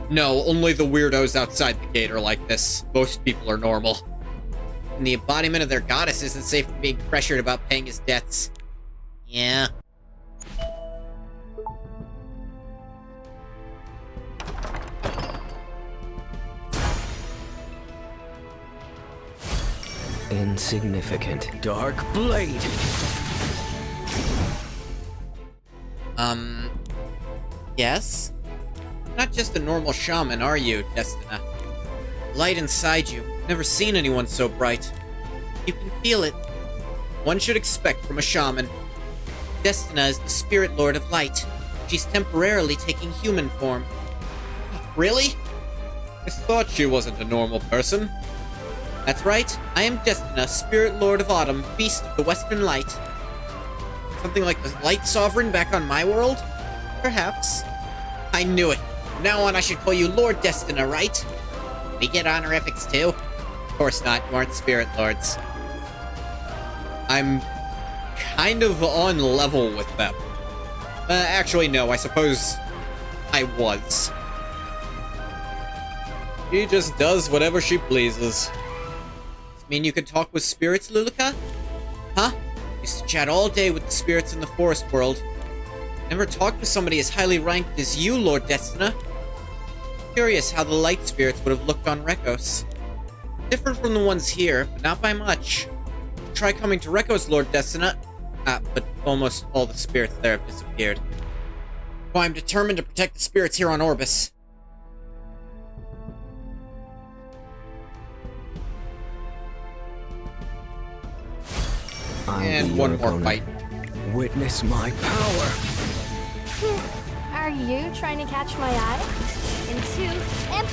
No, only the weirdos outside the gate are like this. Most people are normal. And the embodiment of their goddess isn't safe from being pressured about paying his debts. Yeah. Insignificant. Dark blade. Yes? Not just a normal shaman, are you, Destina? Light inside you. Never seen anyone so bright. You can feel it. One should expect from a shaman. Destina is the spirit lord of light. She's temporarily taking human form. Really? I thought she wasn't a normal person. That's right. I am Destina, spirit lord of autumn, beast of the western light. Something like the Light Sovereign back on my world? Perhaps. I knew it. From now on, I should call you Lord Destina, right? We get honorifics too? Of course not. You aren't spirit lords. I'm kind of on level with them. Actually, no, I suppose I was. She just does whatever she pleases. Does it mean you can talk with spirits, Luluka? Huh? Used to chat all day with the spirits in the forest world. Never talked with somebody as highly ranked as you, Lord Destina. Curious how the light spirits would have looked on Rekos. Different from the ones here, but not by much. Try coming to Rekos, Lord Destina. But almost all the spirits there have disappeared. Well, I'm determined to protect the spirits here on Orbis. And one more fight. Witness my power. Are you trying to catch my eye? In 2 and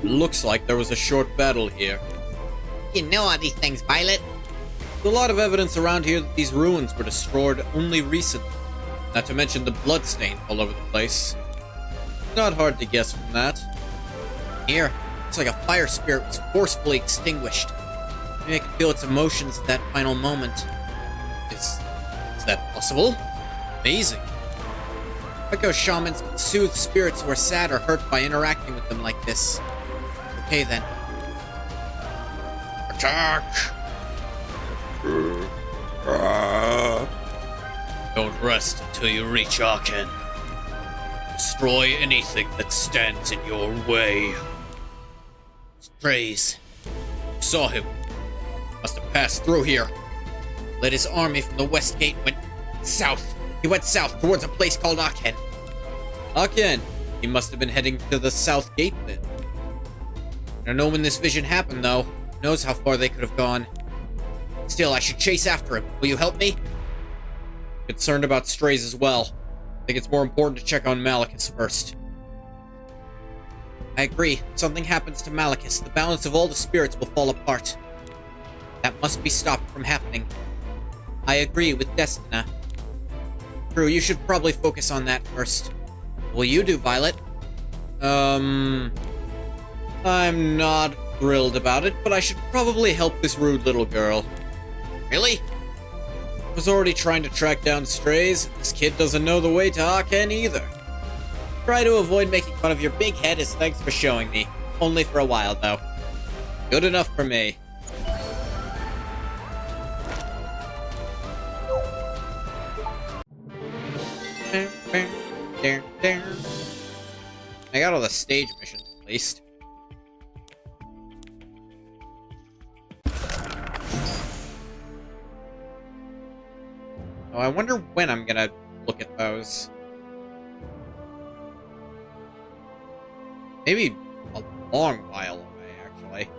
3! Looks like there was a short battle here. You know all these things, Violet. There's a lot of evidence around here that these ruins were destroyed only recently. Not to mention the bloodstains all over the place. Not hard to guess from that. Here, looks like a fire spirit was forcefully extinguished. Maybe I can feel its emotions at that final moment. Is that possible? Amazing. Echo shamans can soothe spirits who are sad or hurt by interacting with them like this. Okay then. Attack! Don't rest until you reach Arken. Destroy anything that stands in your way. Strays. Saw him. Must have passed through here. Led his army from the west gate, went south. He went south towards a place called Aachen. Again, he must have been heading to the south gate then. I don't know when this vision happened, though. Who knows how far they could have gone. Still, I should chase after him. Will you help me? Concerned about strays as well. I think it's more important to check on Malachus first. I agree. If something happens to Malachus, the balance of all the spirits will fall apart. That must be stopped from happening. I agree with Destina. True, you should probably focus on that first. Will you do, Violet? I'm not thrilled about it, but I should probably help this rude little girl. Really? I was already trying to track down strays. This kid doesn't know the way to Aachen either. Try to avoid making fun of your big head as thanks for showing me. Only for a while, though. Good enough for me. I got all the stage missions, at least. Oh, I wonder when I'm gonna look at those. Maybe a long while away, actually.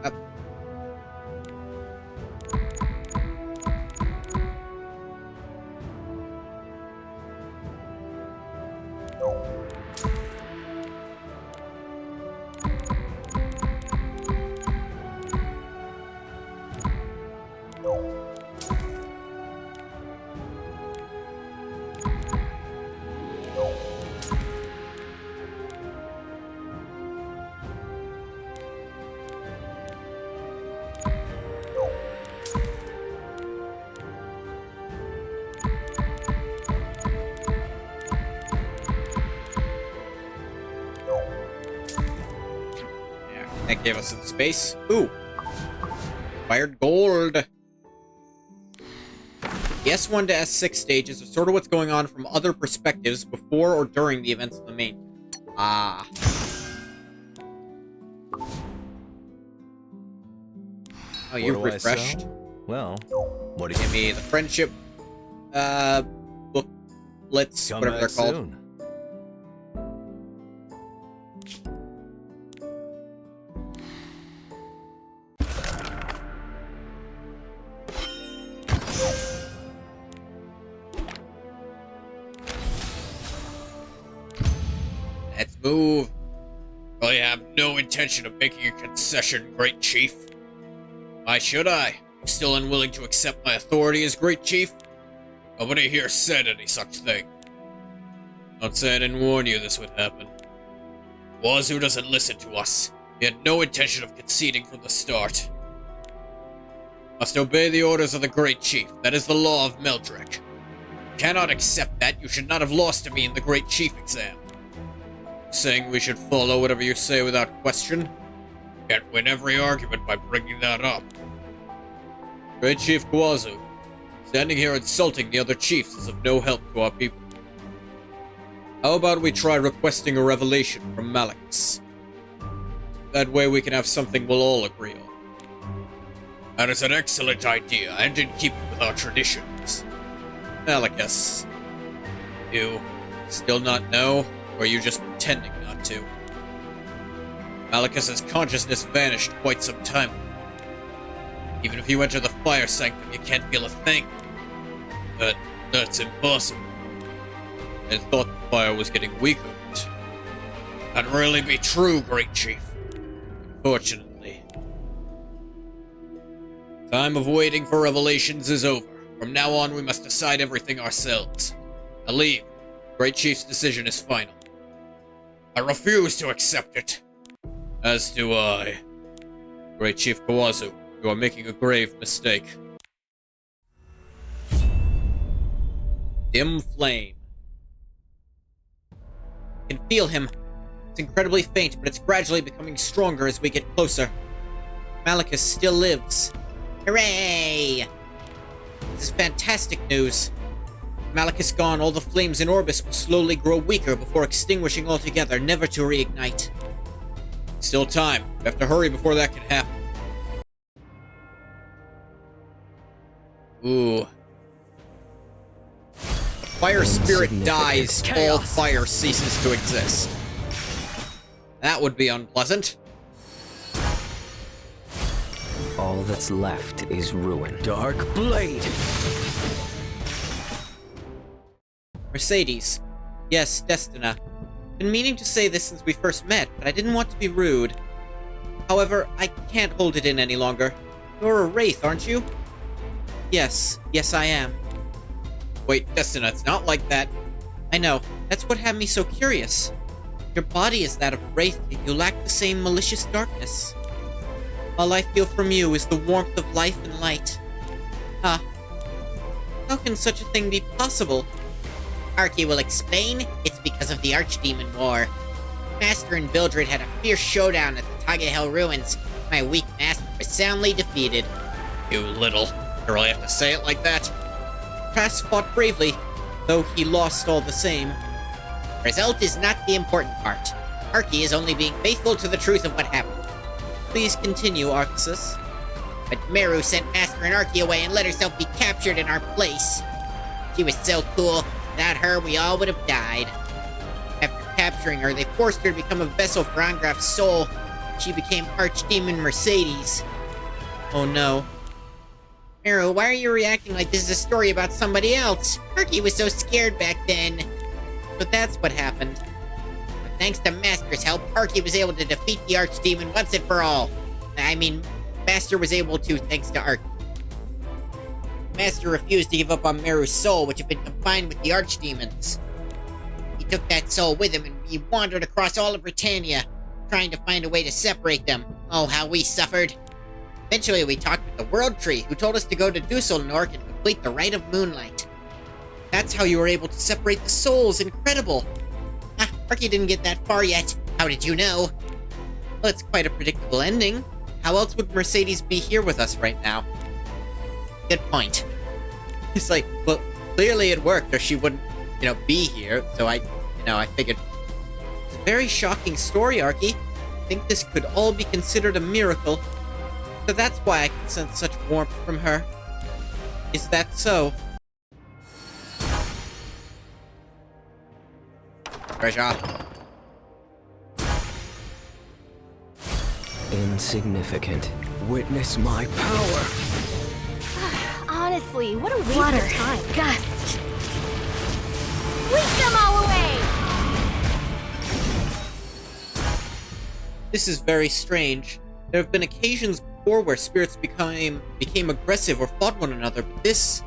Up. That gave us some space. Ooh. Fired gold. The S1 to S6 stages are sort of what's going on from other perspectives before or during the events of the main. Ah. Oh, you've refreshed. Well, what do you Give me the friendship booklets, come whatever they're back called. soon? Let's move. I have no intention of making a concession, Great Chief. Why should I? I'm still unwilling to accept my authority as Great Chief. Nobody here said any such thing. Don't say I didn't warn you this would happen. Wazoo doesn't listen to us. He had no intention of conceding from the start. Must obey the orders of the Great Chief. That is the law of Meldrek. Cannot accept that. You should not have lost to me in the Great Chief exam. Saying we should follow whatever you say without question? Can't win every argument by bringing that up. Great Chief Kawazu, standing here insulting the other chiefs is of no help to our people. How about we try requesting a revelation from Malachus? That way we can have something we'll all agree on. That is an excellent idea, and in keeping with our traditions. Malachus, you still not know, or are you just pretending not to? Malachus's consciousness vanished quite some time ago. Even if you enter the fire sanctum, you can't feel a thing. That's impossible. I thought the fire was getting weaker. That'd really be true, Great Chief. Unfortunately. Time of waiting for revelations is over. From now on, we must decide everything ourselves. I leave. Great Chief's decision is final. I refuse to accept it. As do I. Great Chief Kawazu, you are making a grave mistake. Dim flame. I can feel him. It's incredibly faint, but it's gradually becoming stronger as we get closer. Malachus still lives. Hooray! This is fantastic news. With Malachus gone, all the flames in Orbis will slowly grow weaker before extinguishing altogether, never to reignite. Still time. We have to hurry before that can happen. Ooh. Fire spirit dies, all fire ceases to exist. That would be unpleasant. All that's left is ruin. Dark blade. Mercedes. Yes, Destina. Been meaning to say this since we first met, but I didn't want to be rude. However, I can't hold it in any longer. You're a wraith, aren't you? Yes, I am. Wait, Destina, it's not like that. I know. That's what had me so curious. Your body is that of a wraith, yet you lack the same malicious darkness. All I feel from you is the warmth of life and light. Ah. How can such a thing be possible? Arky will explain. It's because of the Archdemon War. Master and Vildred had a fierce showdown at the Tagahel ruins. My weak master was soundly defeated. You little. You really have to say it like that? Trask fought bravely, though he lost all the same. Result is not the important part. Arky is only being faithful to the truth of what happened. Please continue, Arxus. But Meru sent Master and Arky away and let herself be captured in our place. She was so cool. Without her, we all would have died. After capturing her, they forced her to become a vessel for Angraf's soul. She became Archdemon Mercedes. Oh no. Meru, why are you reacting like this is a story about somebody else? Arky was so scared back then. But that's what happened. But thanks to Master's help, Arky was able to defeat the Archdemon once and for all. I mean, Master was able to thanks to Arky. Master refused to give up on Meru's soul, which had been confined with the Archdemons. He took that soul with him and he wandered across all of Britannia, trying to find a way to separate them. Oh, how we suffered. Eventually, we talked with the World Tree, who told us to go to Dusselnork and complete the Rite of Moonlight. That's how you were able to separate the souls. Incredible. Ah, Arky didn't get that far yet. How did you know? Well, it's quite a predictable ending. How else would Mercedes be here with us right now? Good point. It's like, well, clearly it worked, or she wouldn't, be here. So I figured. It's a very shocking story, Arky. I think this could all be considered a miracle. So that's why I can sense such warmth from her. Is that so? Treasure. Insignificant. Witness my power. Honestly, what a waste of time. Gust. Sweep them all away! This is very strange. There have been occasions before where spirits became aggressive or fought one another, but this...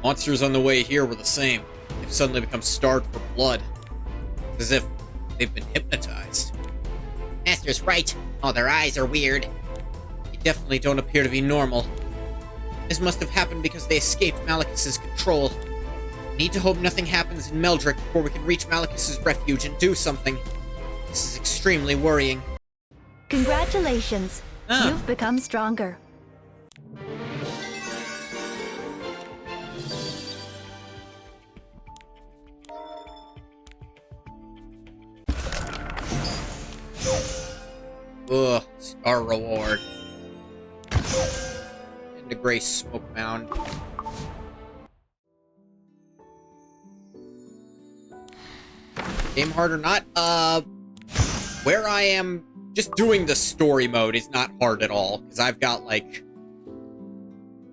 Monsters on the way here were the same. They've suddenly become starved for blood. As if they've been hypnotized. Master's right. All their eyes are weird. They definitely don't appear to be normal. This must have happened because they escaped Malicus's control. I need to hope nothing happens in Meldrick before we can reach Malicus's refuge and do something. This is extremely worrying. Congratulations. Ah. You've become stronger. Ugh, star reward. Into Gray Smoke Mound. Game hard or not? Where I am just doing the story mode is not hard at all, because I've got,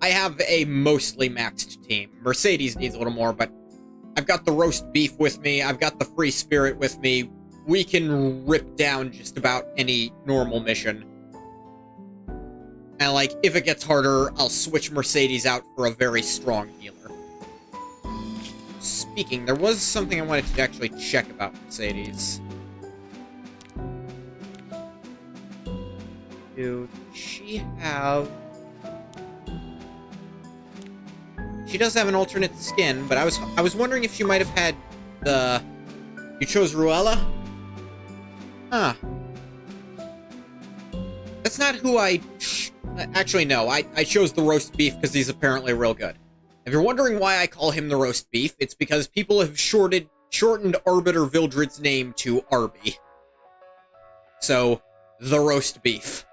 I have a mostly maxed team. Mercedes needs a little more, but I've got the roast beef with me, I've got the free spirit with me. We can rip down just about any normal mission. And, if it gets harder, I'll switch Mercedes out for a very strong healer. Speaking, there was something I wanted to actually check about Mercedes. Did she have... She does have an alternate skin, but I was wondering if she might have had the... You chose Ruella? Huh. That's not who I... Actually, no. I chose the roast beef because he's apparently real good. If you're wondering why I call him the roast beef, it's because people have shortened Arbiter Vildred's name to Arby. So, the roast beef.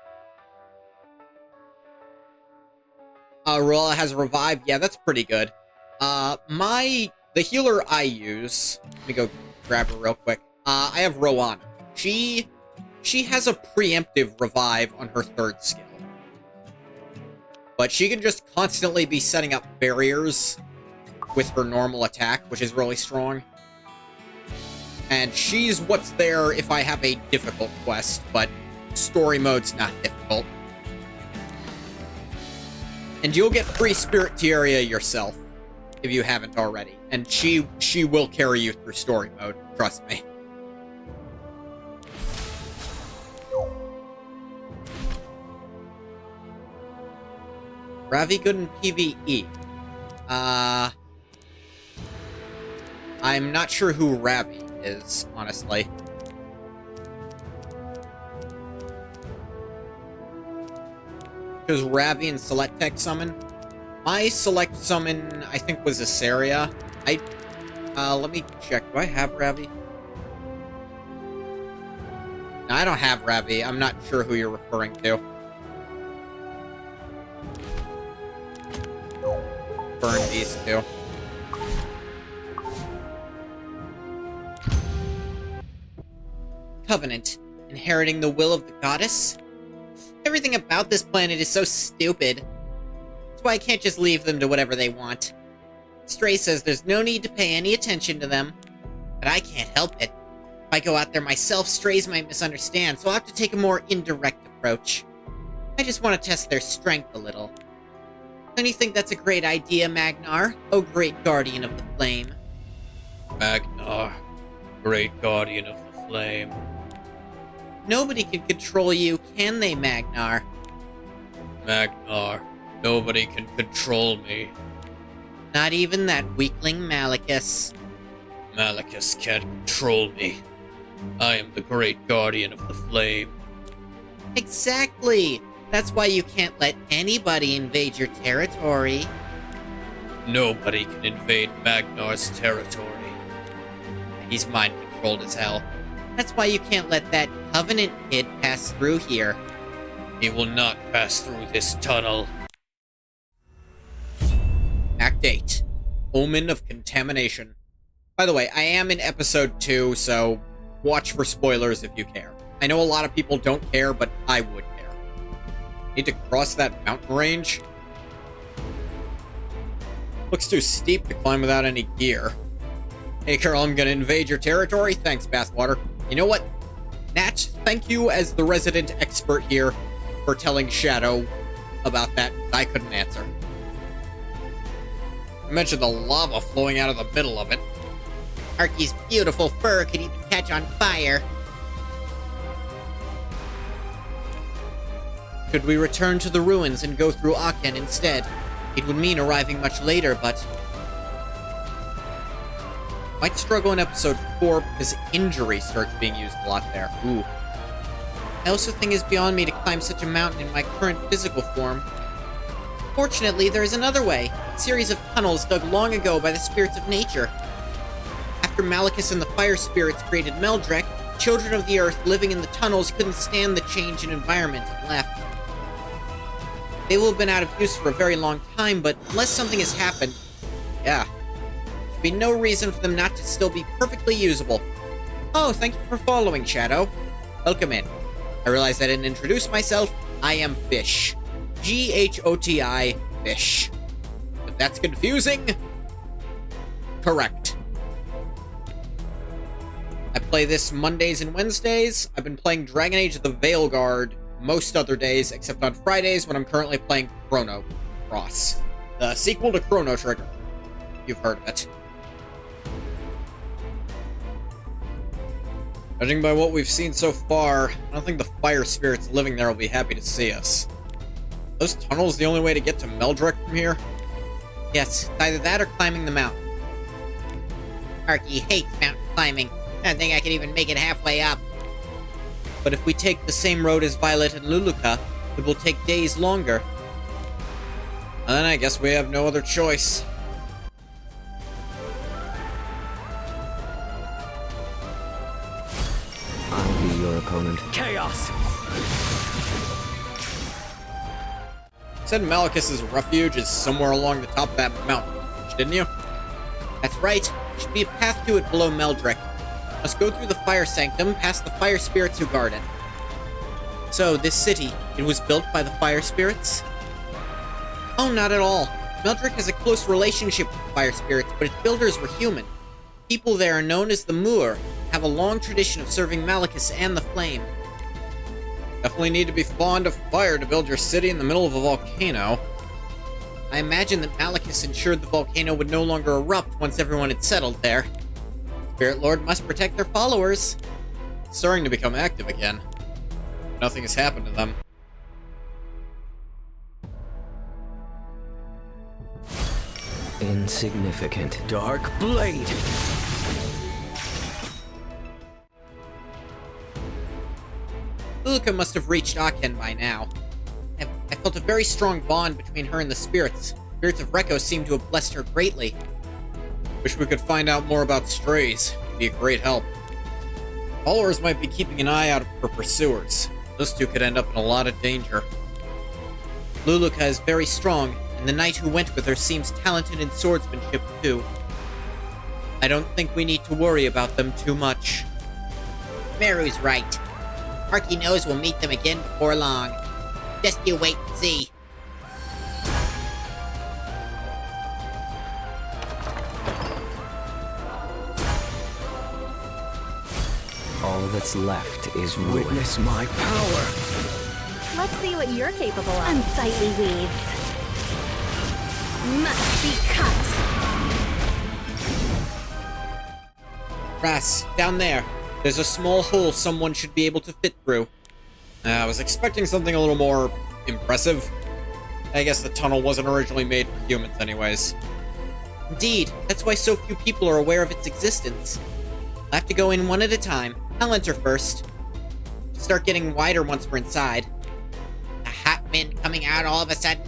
Rolla has Revive. Yeah, that's pretty good. The healer I use, let me go grab her real quick. I have Rowana. She has a preemptive revive on her 3rd skill. But she can just constantly be setting up barriers with her normal attack, which is really strong. And she's what's there if I have a difficult quest, but story mode's not difficult. And you'll get free Spirit Tieria yourself, if you haven't already. And she will carry you through story mode, trust me. Ravi good in PvE. I'm not sure who Ravi is, honestly. Because Ravi and Select Tech summon. My Select summon, I think, was Asaria. Let me check. Do I have Ravi? No, I don't have Ravi. I'm not sure who you're referring to. Burn these two. Covenant. Inheriting the will of the goddess? Everything about this planet is so stupid. That's why I can't just leave them to whatever they want. Stray says there's no need to pay any attention to them, but I can't help it. If I go out there myself, Strays might misunderstand, so I'll have to take a more indirect approach. I just want to test their strength a little. Don't you think that's a great idea, Magnar? Oh, great guardian of the flame. Magnar, great guardian of the flame. Nobody can control you, can they, Magnar? Magnar, nobody can control me. Not even that weakling Malicus. Malicus can't control me. I am the great guardian of the flame. Exactly! That's why you can't let anybody invade your territory. Nobody can invade Magnar's territory. He's mind-controlled as hell. That's why you can't let that Covenant kid pass through here. He will not pass through this tunnel. Act 8. Omen of Contamination. By the way, I am in episode 2, so watch for spoilers if you care. I know a lot of people don't care, but I would care. Need to cross that mountain range? Looks too steep to climb without any gear. Hey girl, I'm gonna invade your territory? Thanks, Bathwater. You know what? Nat, thank you as the resident expert here for telling Shadow about that. I couldn't answer. I mentioned the lava flowing out of the middle of it. Arky's beautiful fur could even catch on fire. Could we return to the ruins and go through Aachen instead? It would mean arriving much later, but... Might struggle in episode 4 because injury starts being used a lot there. Ooh. I also think it's beyond me to climb such a mountain in my current physical form. Fortunately, there is another way. A series of tunnels dug long ago by the spirits of nature. After Malicus and the fire spirits created Meldrek, children of the earth living in the tunnels couldn't stand the change in environment and left. They will have been out of use for a very long time, but unless something has happened, yeah, there'd be no reason for them not to still be perfectly usable. Oh, thank you for following, Shadow. Welcome in. I realize I didn't introduce myself. I am Fish. G-H-O-T-I, Fish. If that's confusing, correct. I play this Mondays and Wednesdays. I've been playing Dragon Age of the Veilguard most other days, except on Fridays when I'm currently playing Chrono Cross, the sequel to Chrono Trigger. You've heard of it. Judging by what we've seen so far, I don't think the fire spirits living there will be happy to see us. Those tunnels the only way to get to Meldrek from here? Yes, it's either that or climbing the mountain. Arky hates mountain climbing. I don't think I can even make it halfway up. But if we take the same road as Violet and Luluka, it will take days longer. And then I guess we have no other choice. I'll be your opponent. Chaos! Said Malicus's refuge is somewhere along the top of that mountain, didn't you? That's right. There should be a path to it below Meldrick. Must go through the Fire Sanctum, past the Fire Spirits who guard it. So, this city, it was built by the Fire Spirits? Oh, not at all. Meldrick has a close relationship with the Fire Spirits, but its builders were human. People there are known as the Moor, have a long tradition of serving Malicus and the Flame. Definitely need to be fond of fire to build your city in the middle of a volcano. I imagine that Malicus ensured the volcano would no longer erupt once everyone had settled there. Spirit Lord must protect their followers. It's starting to become active again. Nothing has happened to them. Insignificant. Dark Blade! Luluka must have reached Aachen by now. I felt a very strong bond between her and the spirits. Spirits of Rekko seem to have blessed her greatly. Wish we could find out more about strays. Be a great help. Followers might be keeping an eye out for pursuers. Those two could end up in a lot of danger. Luluka is very strong, and the knight who went with her seems talented in swordsmanship too. I don't think we need to worry about them too much. Meru's right. Arky knows we'll meet them again before long. Just you wait and see. All that's left is ruin. Witness my power! Let's see what you're capable of. Unsightly weeds. Must be cut. Ras, down there. There's a small hole someone should be able to fit through. I was expecting something a little more impressive. I guess the tunnel wasn't originally made for humans anyways. Indeed, that's why so few people are aware of its existence. I'll have to go in one at a time. I'll enter first. Start getting wider once we're inside. A hot wind coming out all of a sudden.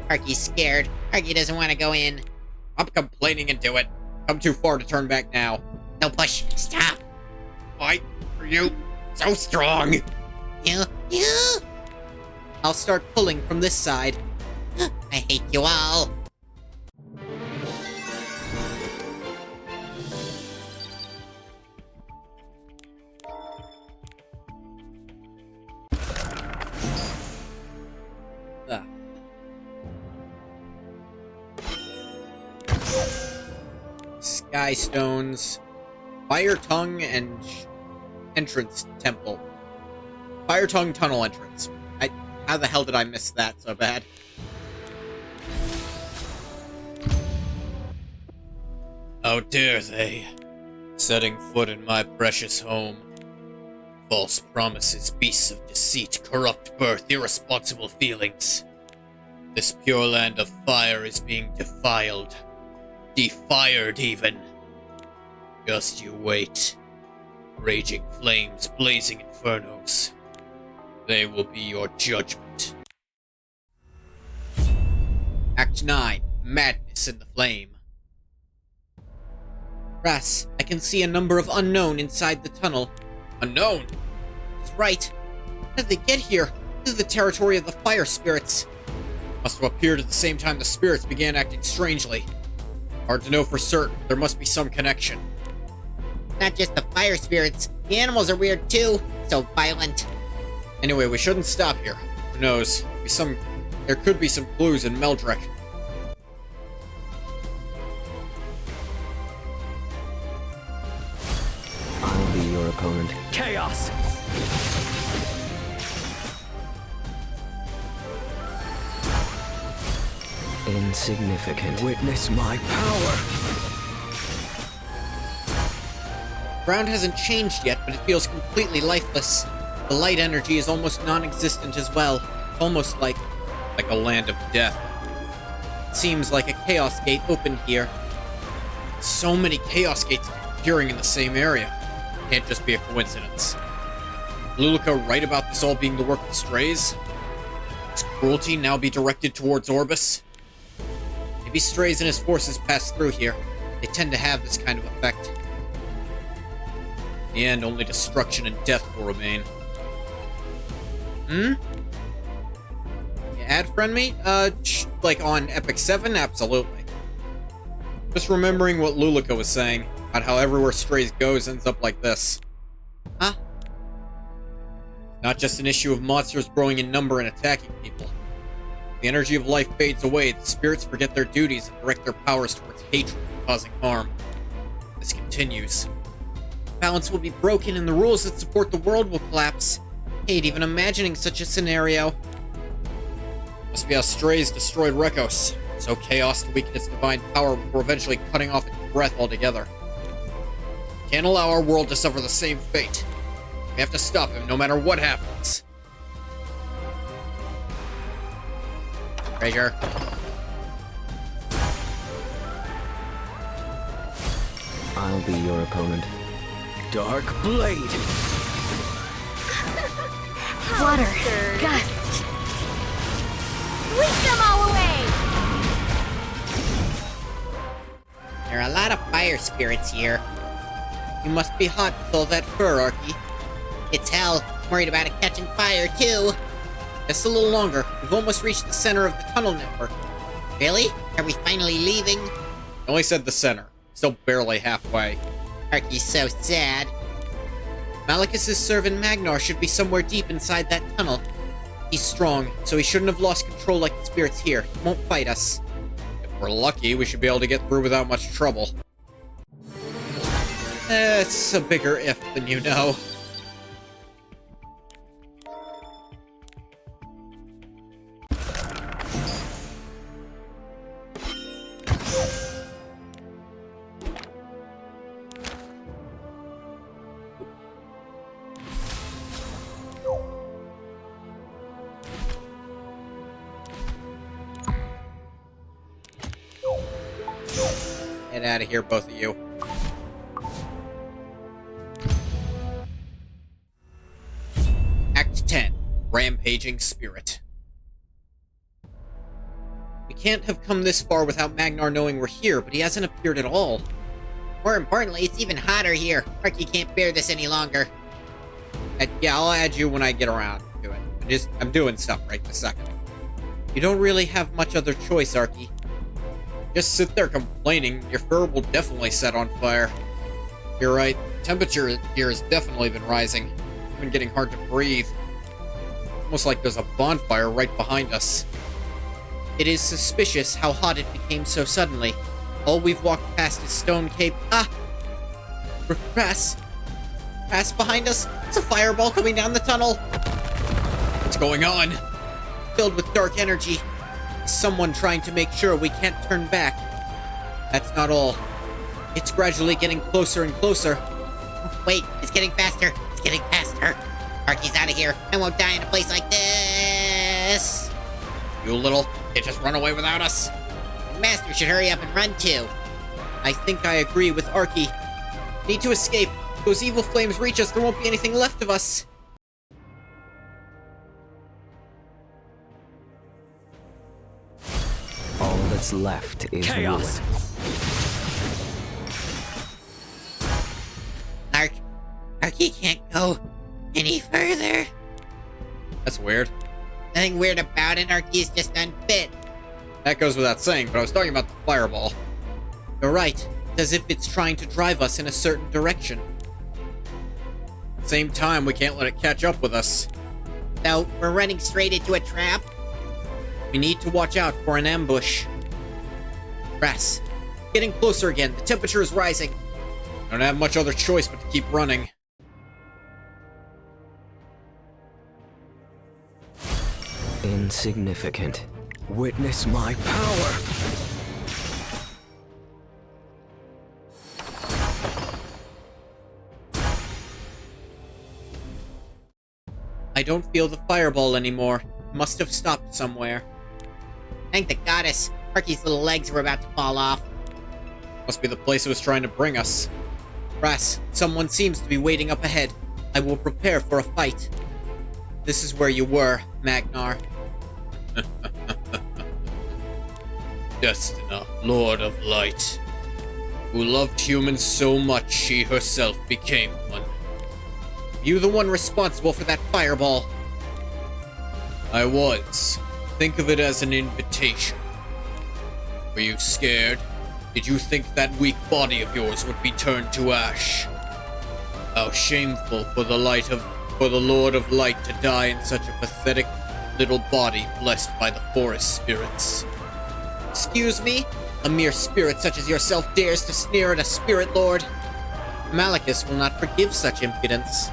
Arky's scared. Arky doesn't want to go in. I'm complaining into it. Come too far to turn back now. No push. Stop. Why are you so strong? You. I'll start pulling from this side. I hate you all. Sky stones, fire tongue, and entrance temple. Fire tongue tunnel entrance. How the hell did I miss that so bad? How dare they, setting foot in my precious home. False promises, beasts of deceit, corrupt birth, irresponsible feelings. This pure land of fire is being defiled. Defired, even. Just you wait. Raging flames, blazing infernos. They will be your judgment. Act 9. Madness in the Flame. Ras, I can see a number of unknown inside the tunnel. Unknown? That's right. How did they get here? This is the territory of the fire spirits. Must have appeared at the same time the spirits began acting strangely. Hard to know for certain, but there must be some connection. Not just the fire spirits. The animals are weird too. So violent. Anyway, we shouldn't stop here. Who knows? There could be some clues in Meldrick. I'll be your opponent. Chaos! Insignificant. Witness my power! Ground hasn't changed yet, but it feels completely lifeless. The light energy is almost non-existent as well. Almost like a land of death. it seems like a chaos gate opened here. So many chaos gates appearing in the same area. Can't just be a coincidence. Luluka right about this all being the work of strays? Does cruelty now be directed towards Orbis? Maybe strays and his forces pass through here. They tend to have this kind of effect. In the end, only destruction and death will remain. Yeah, add friend me? Like on Epic 7? Absolutely. Just remembering what Lulika was saying, about how everywhere Strays goes ends up like this. Huh? Not just an issue of monsters growing in number and attacking people. The energy of life fades away, the spirits forget their duties and direct their powers towards hatred and causing harm. This continues. Balance will be broken and the rules that support the world will collapse. Hate even imagining such a scenario. Must be how Strays destroyed Rekos. So chaos to weaken its divine power before eventually cutting off its breath altogether. Can't allow our world to suffer the same fate. We have to stop him no matter what happens. Treasure. I'll be your opponent. Dark Blade. Flutter. Gust. Sweep them all away! There are a lot of fire spirits here. You must be hot with all that fur, Arky. It's hell. I'm worried about it catching fire, too. Just a little longer. We've almost reached the center of the tunnel network. Really? Are we finally leaving? I only said the center. Still barely halfway. Arky's so sad. Malicus's servant Magnar should be somewhere deep inside that tunnel. He's strong, so he shouldn't have lost control like the spirits here. He won't fight us. If we're lucky, we should be able to get through without much trouble. It's a bigger if than you know. Get out of here, both of you. Act 10. Rampaging Spirit. We can't have come this far without Magnar knowing we're here, but he hasn't appeared at all. More importantly, it's even hotter here. Arky can't bear this any longer. Yeah, I'll add you when I get around to it. I'm doing stuff right this second. You don't really have much other choice, Arky. Just sit there complaining, your fur will definitely set on fire. You're right, temperature here has definitely been rising. It's been getting hard to breathe. Almost like there's a bonfire right behind us. It is suspicious how hot it became so suddenly. All we've walked past is Stone Cape. Brass behind us? It's a fireball coming down the tunnel! What's going on? Filled with dark energy. Someone trying to make sure we can't turn back. That's not all. It's gradually getting closer and closer. Wait, it's getting faster. It's getting faster. Arky's out of here. I won't die in a place like this. You little, can't just run away without us. Master should hurry up and run too. I think I agree with Arky. Need to escape. If those evil flames reach us, there won't be anything left of us. All that's left is Chaos. ruin. Arky can't go any further. That's weird. Nothing weird about it. Arky is just unfit. That goes without saying, but I was talking about the fireball. You're right. It's as if it's trying to drive us in a certain direction. At the same time, we can't let it catch up with us. So, we're running straight into a trap? We need to watch out for an ambush. Brass, getting closer again. The temperature is rising. Don't have much other choice but to keep running. Insignificant. Witness my power. I don't feel the fireball anymore. Must have stopped somewhere. Thank the goddess. Arky's little legs were about to fall off. Must be the place it was trying to bring us. Brass, someone seems to be waiting up ahead. I will prepare for a fight. This is where you were, Magnar. Destina, Lord of Light, who loved humans so much she herself became one. You the one responsible for that fireball. I was. Think of it as an invitation. Were you scared? Did you think that weak body of yours would be turned to ash? How shameful for the Lord of Light to die in such a pathetic little body blessed by the forest spirits. Excuse me? A mere spirit such as yourself dares to sneer at a spirit lord? Malachus will not forgive such impudence.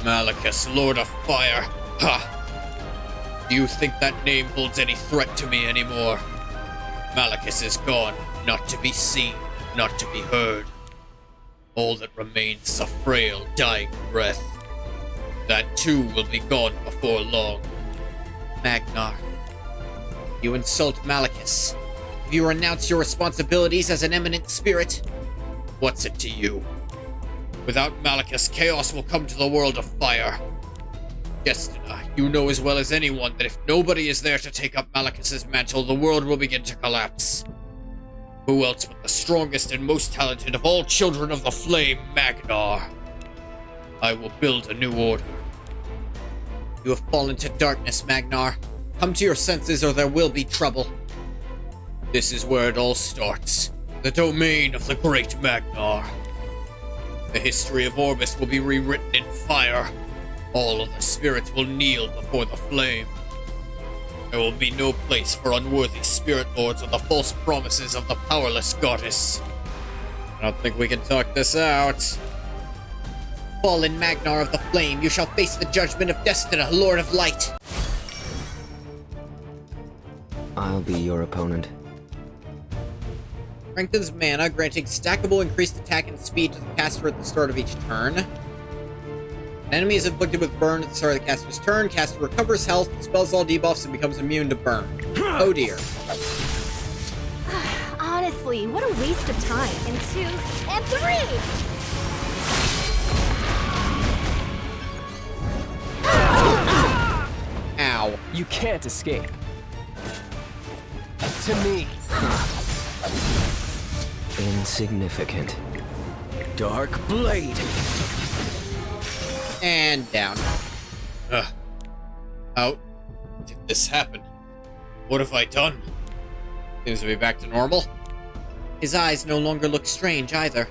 Malachus, Lord of Fire. Ha! Do you think that name holds any threat to me anymore? Malachus is gone, not to be seen, not to be heard. All that remains is a frail, dying breath. That too will be gone before long. Magnar, you insult Malachus. Have you renounced your responsibilities as an eminent spirit? What's it to you? Without Malachus, chaos will come to the world of fire. Destina, you know as well as anyone that if nobody is there to take up Malachus's mantle, the world will begin to collapse. Who else but the strongest and most talented of all children of the flame, Magnar? I will build a new order. You have fallen to darkness, Magnar. Come to your senses or there will be trouble. This is where it all starts. The domain of the great Magnar. The history of Orbis will be rewritten in fire. All of the spirits will kneel before the flame. There will be no place for unworthy spirit lords or the false promises of the powerless goddess. I don't think we can talk this out. Fallen Magnar of the Flame, you shall face the judgment of Destina, Lord of Light. I'll be your opponent. Strengthens mana, granting stackable increased attack and speed to the caster at the start of each turn. An enemy is inflicted with burn at the start of the caster's turn. Caster recovers health, dispels all debuffs, and becomes immune to burn. Oh dear. Honestly, what a waste of time. And 2, and 3! Ow. You can't escape. To me. Insignificant. Dark Blade. And down. How did this happen? What have I done? Seems to be back to normal. His eyes no longer look strange either.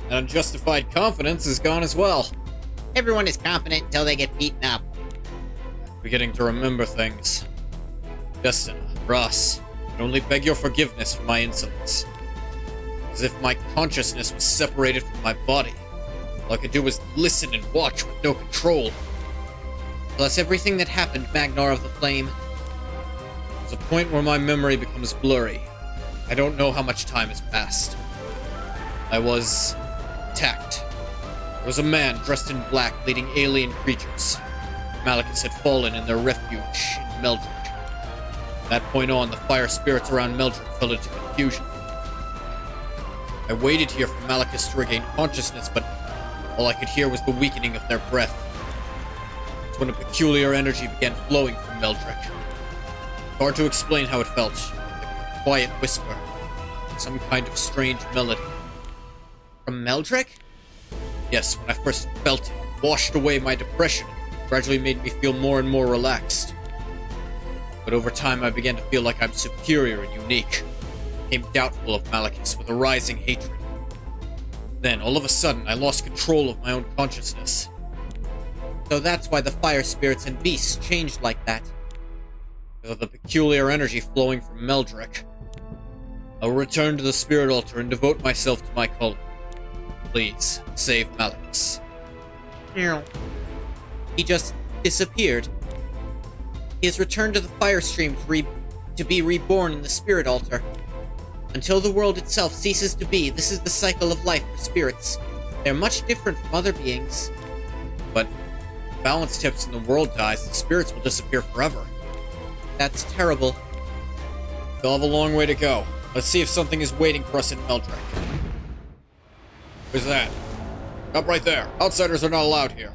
And unjustified confidence is gone as well. Everyone is confident until they get beaten up. Beginning to remember things. Destina, Ross, I only beg your forgiveness for my insolence. As if my consciousness was separated from my body. All I could do was listen and watch with no control. Plus everything that happened, Magnar of the Flame. There's a point where my memory becomes blurry. I don't know how much time has passed. I was attacked. There was a man dressed in black leading alien creatures. Malachus had fallen in their refuge in Meldrick. From that point on, the fire spirits around Meldrick fell into confusion. I waited here for Malachus to regain consciousness, but all I could hear was the weakening of their breath. It's when a peculiar energy began flowing from Meldrick. It's hard to explain how it felt. Like a quiet whisper. Some kind of strange melody. From Meldrick? Yes, when I first felt it, it washed away my depression and gradually made me feel more and more relaxed. But over time I began to feel like I'm superior and unique. I became doubtful of Malachus with a rising hatred. Then, all of a sudden, I lost control of my own consciousness. So that's why the fire spirits and beasts changed like that. Because of the peculiar energy flowing from Meldrick. I will return to the spirit altar and devote myself to my calling. Please, save Malachus. He just disappeared. He has returned to the fire stream to be reborn in the spirit altar. Until the world itself ceases to be, this is the cycle of life for spirits. They're much different from other beings. But if the balance tips and the world dies, the spirits will disappear forever. That's terrible. We'll have a long way to go. Let's see if something is waiting for us in Meldrick. Who's that? Up right there. Outsiders are not allowed here.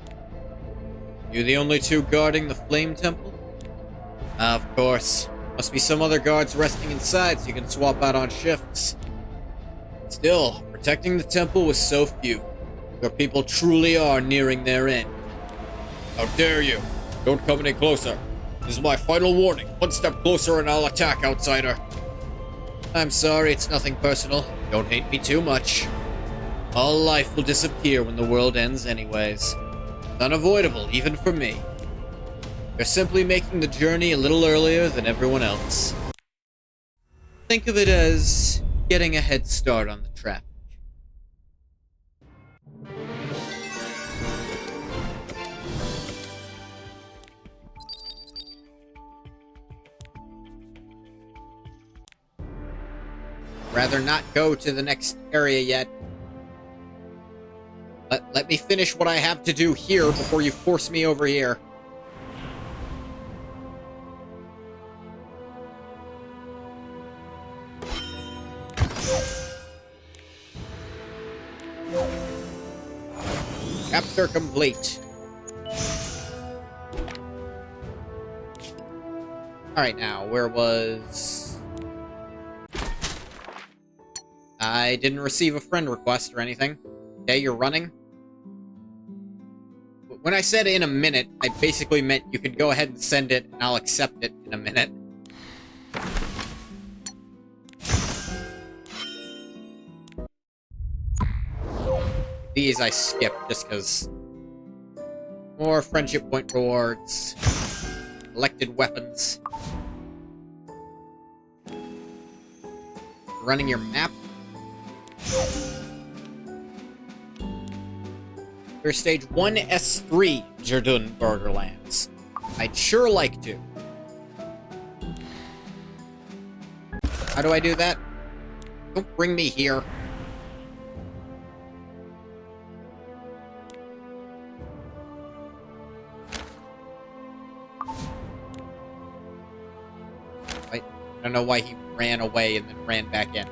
You the only two guarding the Flame Temple? Of course. Must be some other guards resting inside so you can swap out on shifts. Still, protecting the temple was so few. Your people truly are nearing their end. How dare you! Don't come any closer. This is my final warning. One step closer and I'll attack, outsider. I'm sorry, it's nothing personal. Don't hate me too much. All life will disappear when the world ends anyways. It's unavoidable, even for me. You're simply making the journey a little earlier than everyone else. Think of it as getting a head start on the traffic. Rather not go to the next area yet. Let me finish what I have to do here before you force me over here. Chapter complete. Alright, now, where was... I didn't receive a friend request or anything. Okay, you're running? When I said in a minute, I basically meant you could go ahead and send it, and I'll accept it in a minute. These I skipped just because... More friendship point rewards. Elected weapons. Running your map. For stage 1S3 Jerdun Borderlands. I'd sure like to. How do I do that? Don't bring me here. I don't know why he ran away and then ran back in.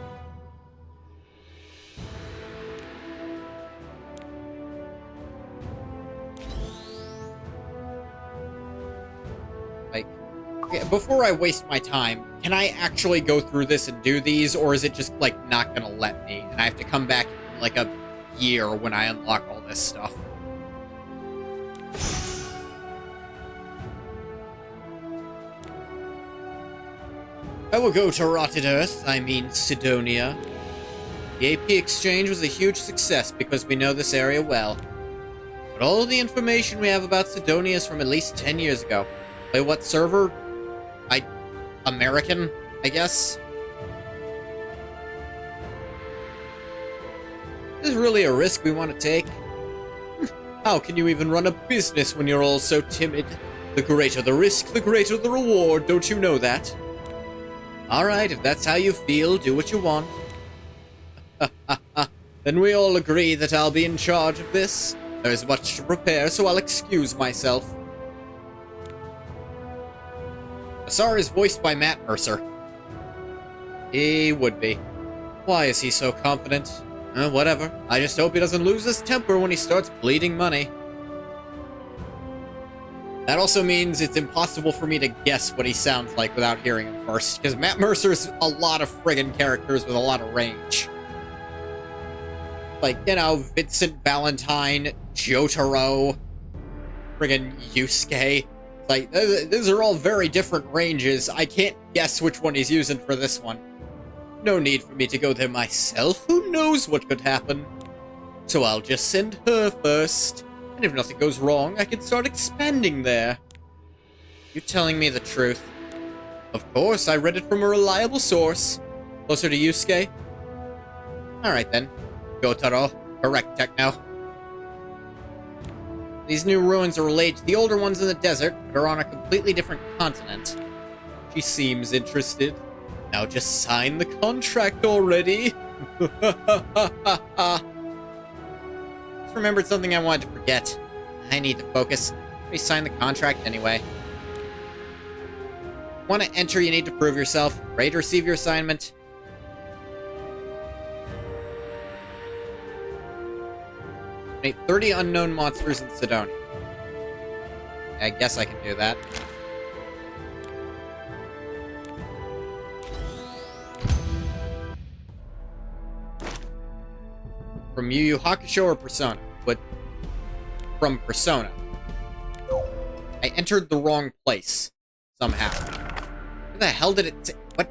Before I waste my time, can I actually go through this and do these, or is it just, like, not gonna let me, and I have to come back in, like, a year when I unlock all this stuff? I will go to Rotted Earth, I mean Sidonia. The AP exchange was a huge success because we know this area well. But all the information we have about Sidonia is from at least 10 years ago. Play what server? American, I guess? Is this really a risk we want to take? How can you even run a business when you're all so timid? The greater the risk, the greater the reward, don't you know that? Alright, if that's how you feel, do what you want. Then we all agree that I'll be in charge of this. There's much to prepare, so I'll excuse myself. Asar is voiced by Matt Mercer. He would be. Why is he so confident? Whatever. I just hope he doesn't lose his temper when he starts bleeding money. That also means it's impossible for me to guess what he sounds like without hearing him first, because Matt Mercer's a lot of friggin' characters with a lot of range. Like, you know, Vincent Valentine, Jotaro, friggin' Yusuke. Like, those are all very different ranges. I can't guess which one he's using for this one. No need for me to go there myself. Who knows what could happen? So I'll just send her first. And if nothing goes wrong, I can start expanding there. You telling me the truth? Of course, I read it from a reliable source. Closer to Yusuke? Alright then. Gotaro. Correct, Techno. These new ruins are related to the older ones in the desert, but are on a completely different continent. She seems interested. Now just sign the contract already. Just remembered something I wanted to forget. I need to focus. We signed the contract anyway. Want to enter, you need to prove yourself. Ready to receive your assignment? Make 30 unknown monsters in Sidonia. I guess I can do that. From Yu Yu Hakusho or Persona? from Persona. I entered the wrong place. Somehow. Where the hell did it... What?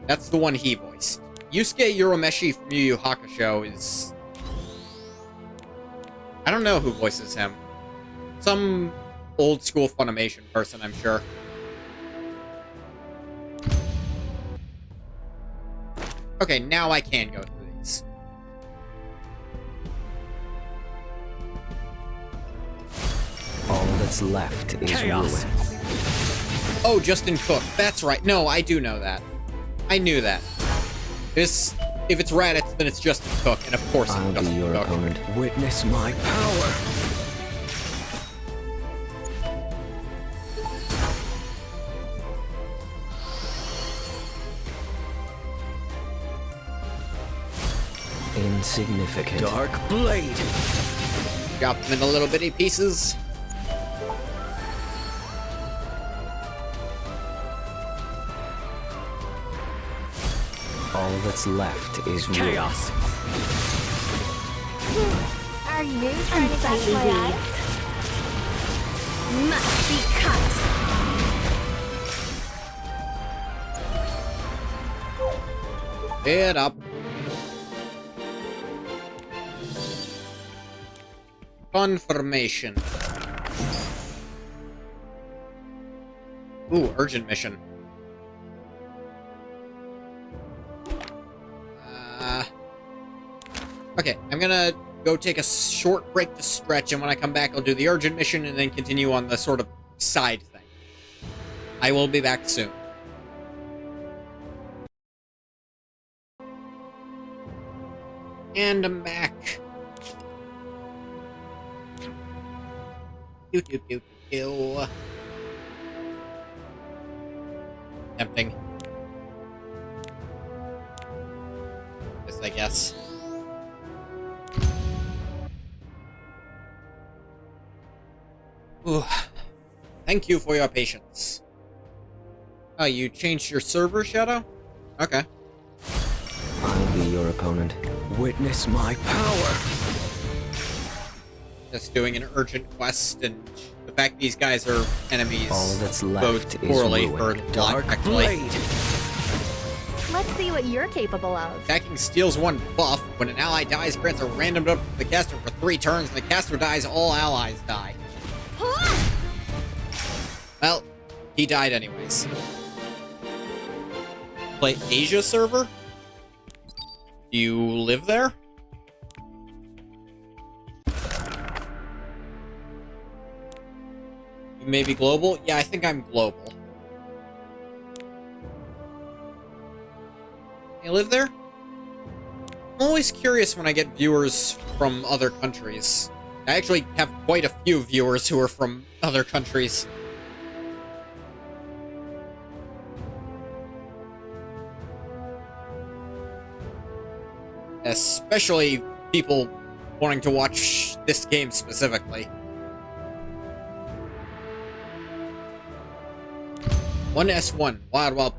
That's the one he voiced. Yusuke Urameshi from Yu Yu Hakusho is... I don't know who voices him. Some old-school Funimation person, I'm sure. Okay, now I can go through these. All that's left is Chaos. ruin. Oh, Justin Cook. That's right. No, I do know that. I knew that. If it's Raditz, then it's Justin Cook, and of course it's I'll be Justin your Cook. opponent. Witness my power. Insignificant. Dark blade. Chop them into little bitty pieces. All that's left is ruin. Chaos. Are you trying to catch my eyes? Must be cut. It up. Confirmation. Ooh, urgent mission. Okay, I'm gonna go take a short break to stretch, and when I come back, I'll do the urgent mission and then continue on the sort of side thing. I will be back soon. And I'm back. Pew. Tempting. This, I guess. Ooh. Thank you for your patience. Oh, you changed your server, Shadow? Okay. I'll be your opponent. Witness my power. Just doing an urgent quest, and the fact these guys are enemies All that's bodes left is poorly ruin. for Dark Black, actually. blade. Let's see what you're capable of. Attacking steals one buff. When an ally dies, grants a random buff to the caster for 3 turns, and the caster dies, all allies die. Well, he died anyways. Play Asia server? Do you live there? You may be global? Yeah, I think I'm global. You live there? I'm always curious when I get viewers from other countries. I actually have quite a few viewers who are from other countries. Especially people wanting to watch this game specifically. 1S1, Wild.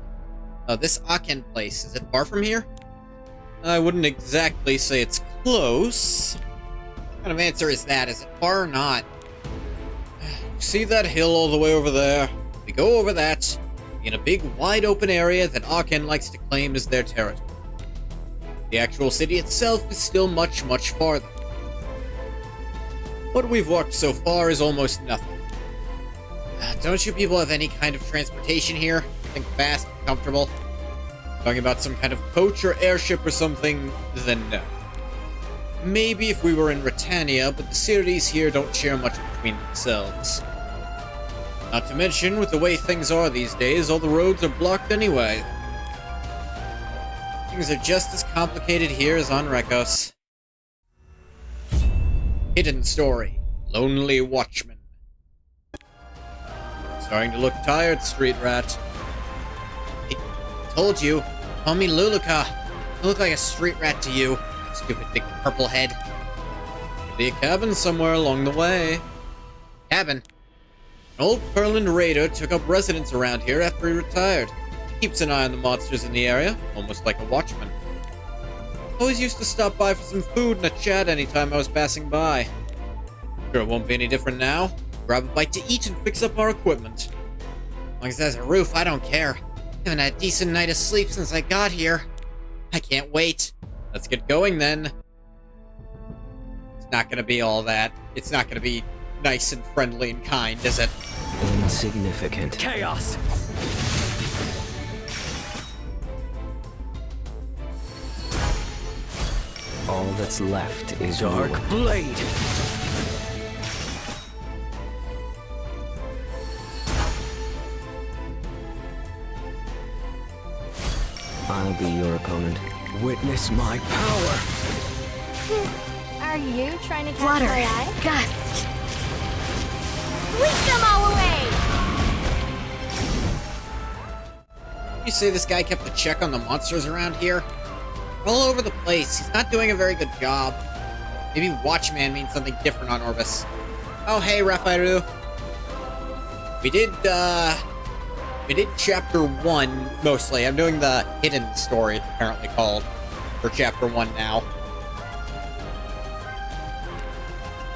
This Aken place, is it far from here? I wouldn't exactly say it's close. What kind of answer is that? Is it far or not? See that hill all the way over there? We go over that, in a big wide open area that Aken likes to claim as their territory. The actual city itself is still much farther. What we've walked so far is almost nothing. Don't you people have any kind of transportation here? Think fast and comfortable? Talking about some kind of coach or airship or something, then no. Maybe if we were in Britannia, but the cities here don't share much between themselves. Not to mention, with the way things are these days, all the roads are blocked anyway. Things are just as complicated here as on Rekos. Hidden story. Lonely Watchman. Starting to look tired, Street Rat. I told you. Call me Luluka. I look like a street rat to you. Stupid big purple head. There'll be a cabin somewhere along the way. Cabin? An old Perland raider took up residence around here after he retired. Keeps an eye on the monsters in the area, almost like a watchman. Always used to stop by for some food and a chat anytime I was passing by. Sure it won't be any different now. Grab a bite to eat and fix up our equipment. As long as there's a roof, I don't care. I haven't had a decent night of sleep since I got here. I can't wait. Let's get going then. It's not gonna be all that. It's not gonna be nice and friendly and kind, is it? Insignificant. Chaos! All that's left is Dark ruin. Blade! I'll be your opponent. Witness my power! Are you trying to catch Flutter. my eye? Gust. Weak them all away! You say this guy kept a check on the monsters around here? All over the place. He's not doing a very good job. Maybe Watchman means something different on Orbis. Oh, hey, Rafaru. We did chapter 1, mostly. I'm doing the hidden story, it's apparently called, for chapter 1 now.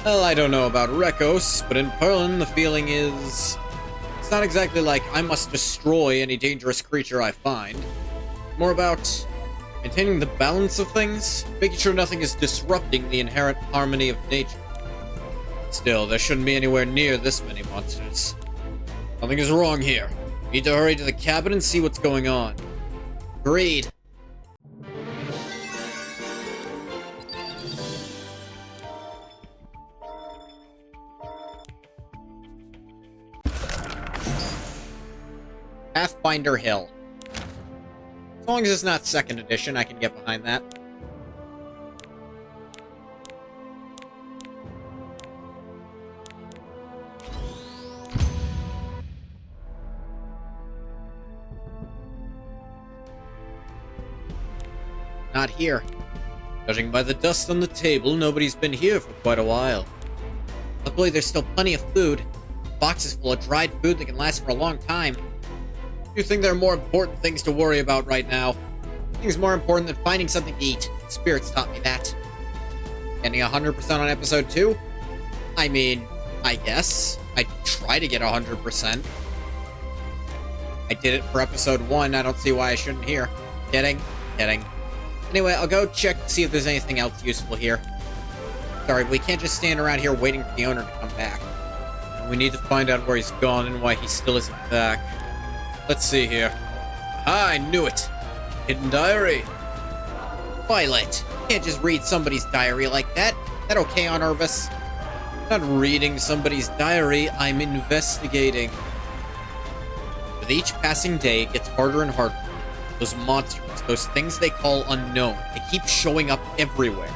Well, I don't know about Rekos, but in Perlin, the feeling is... It's not exactly like I must destroy any dangerous creature I find. More about maintaining the balance of things, making sure nothing is disrupting the inherent harmony of nature. Still, there shouldn't be anywhere near this many monsters. Something is wrong here. Need to hurry to the cabin and see what's going on. Agreed. Pathfinder Hill. As long as it's not 2nd edition, I can get behind that. Not here. Judging by the dust on the table, nobody's been here for quite a while. Luckily, there's still plenty of food. Boxes full of dried food that can last for a long time. You think there are more important things to worry about right now? Things more important than finding something to eat. Spirits taught me that. Getting 100% on episode 2? I mean, I guess. I try to get 100%. I did it for episode 1, I don't see why I shouldn't here. Kidding. Anyway, I'll go check to see if there's anything else useful here. Sorry, we can't just stand around here waiting for the owner to come back. We need to find out where he's gone and why he still isn't back. Let's see here. Ah, I knew it! Hidden diary. Violet, you can't just read somebody's diary like that. Is that okay on Orbis? I'm not reading somebody's diary, I'm investigating. With each passing day, it gets harder and harder. Those monsters, those things they call unknown, they keep showing up everywhere.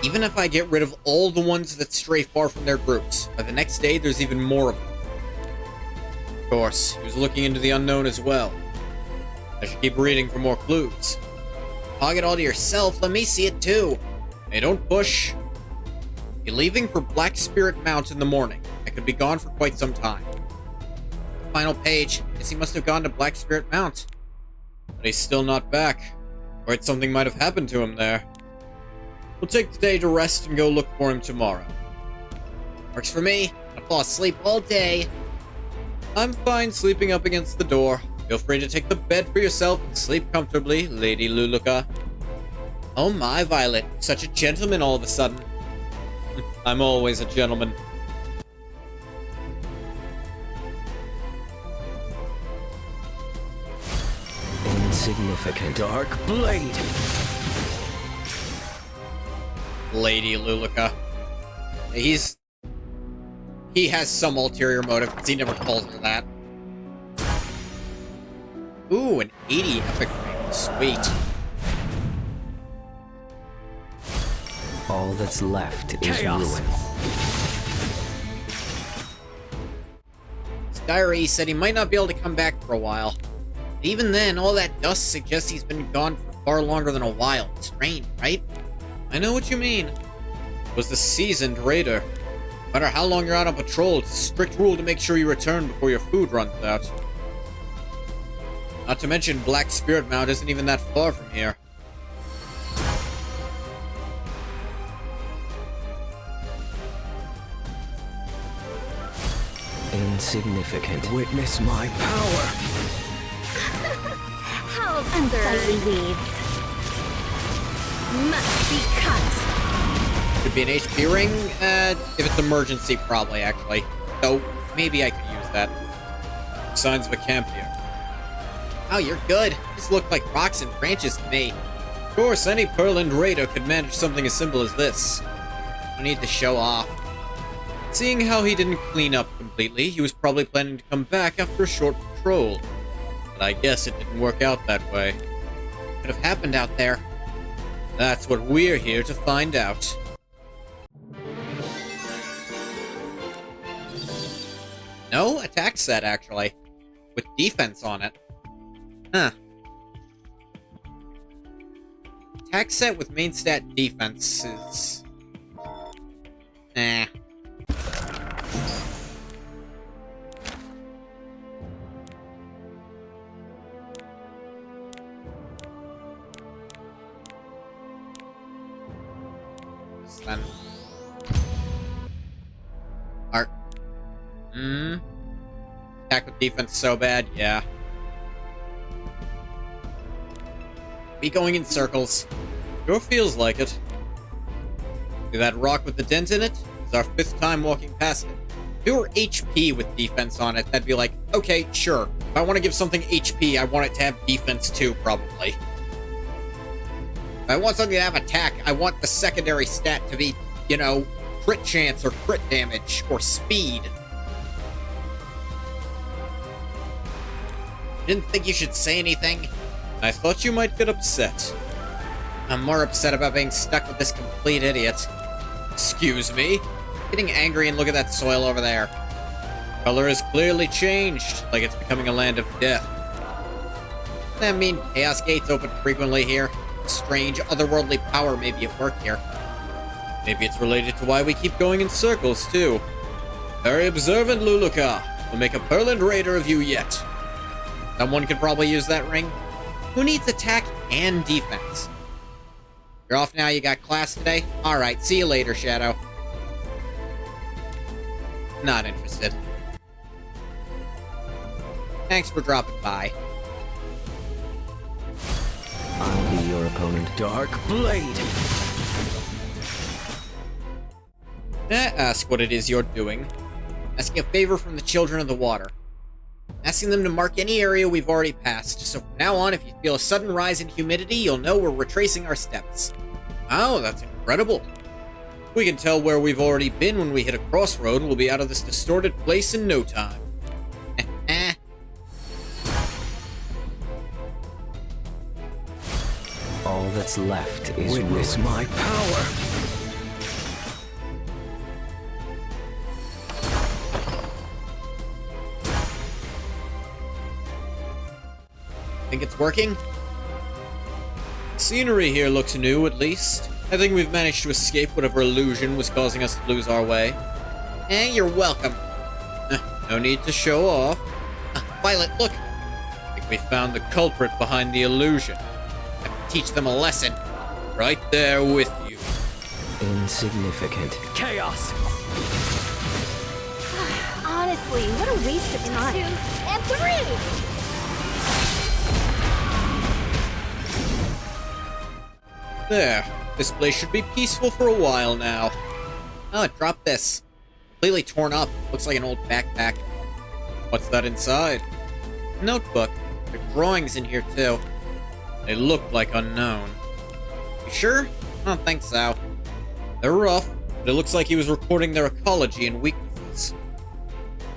Even if I get rid of all the ones that stray far from their groups, by the next day there's even more of them. Of course, he was looking into the unknown as well. I should keep reading for more clues. Hog it all to yourself, let me see it too. Hey, don't push. You're leaving for Black Spirit Mount in the morning. I could be gone for quite some time. Final page. Guess he must have gone to Black Spirit Mount. But he's still not back. Or something might have happened to him there. We'll take the day to rest and go look for him tomorrow. Works for me. I'll fall asleep all day. I'm fine sleeping up against the door. Feel free to take the bed for yourself and sleep comfortably, Lady Luluka. Oh my, Violet. Such a gentleman all of a sudden. I'm always a gentleman. Insignificant. Dark Blade! Lady Luluka. He has some ulterior motive, because he never calls her that. Ooh, an 80 epic ring. Sweet. All that's left is Chaos. ruin. His diary said he might not be able to come back for a while. But even then, all that dust suggests he's been gone for far longer than a while. Strange, right? I know what you mean. Was the seasoned raider. No matter how long you're out on patrol, it's a strict rule to make sure you return before your food runs out. Not to mention, Black Spirit Mount isn't even that far from here. Insignificant. Witness my power. How unsightly weeds. Must be cut. Could be an HP ring? If it's emergency, probably, actually. So, maybe I could use that. Signs of a camp here. Oh, you're good. These look like rocks and branches to me. Of course, any Pearland raider could manage something as simple as this. No need to show off. Seeing how he didn't clean up completely, he was probably planning to come back after a short patrol. But I guess it didn't work out that way. Could have happened out there. That's what we're here to find out. No attack set, actually. With defense on it. Huh. Attack set with main stat defense is... Nah. Then. Art. Attack with defense so bad, yeah. Be going in circles. Sure feels like it. See that rock with the dent in it? It's our 5th time walking past it. If it were HP with defense on it, that'd be like, okay, sure. If I want to give something HP, I want it to have defense too, probably. If I want something to have attack, I want the secondary stat to be, you know, crit chance or crit damage or speed. Didn't think you should say anything. I thought you might get upset. I'm more upset about being stuck with this complete idiot. Excuse me? Getting angry and look at that soil over there. Color has clearly changed, like it's becoming a land of death. Doesn't that mean Chaos Gates open frequently here? Strange, otherworldly power may be at work here. Maybe it's related to why we keep going in circles, too. Very observant, Luluka. We'll make a Pearland Raider of you yet. Someone could probably use that ring. Who needs attack and defense? You're off now, you got class today? Alright, see you later, Shadow. Not interested. Thanks for dropping by. I'll be your opponent. Dark Blade. May I ask what it is you're doing? Asking a favor from the Children of the Water. Asking them to mark any area we've already passed, so from now on, if you feel a sudden rise in humidity, you'll know we're retracing our steps. Oh, that's incredible. We can tell where we've already been when we hit a crossroad. We'll be out of this distorted place in no time. All that's left is Witness ruin. my power. Think it's working? Scenery here looks new, at least. I think we've managed to escape whatever illusion was causing us to lose our way. You're welcome. No need to show off. Violet, look! I think we found the culprit behind the illusion. Teach them a lesson. Right there with you. Insignificant. Chaos. Honestly, what a waste of time. 2 and 3! There. This place should be peaceful for a while now. Oh, it dropped this. Completely torn up. Looks like an old backpack. What's that inside? Notebook. There are drawings in here, too. They look like unknown. You sure? I don't think so. They're rough, but it looks like he was recording their ecology and weaknesses.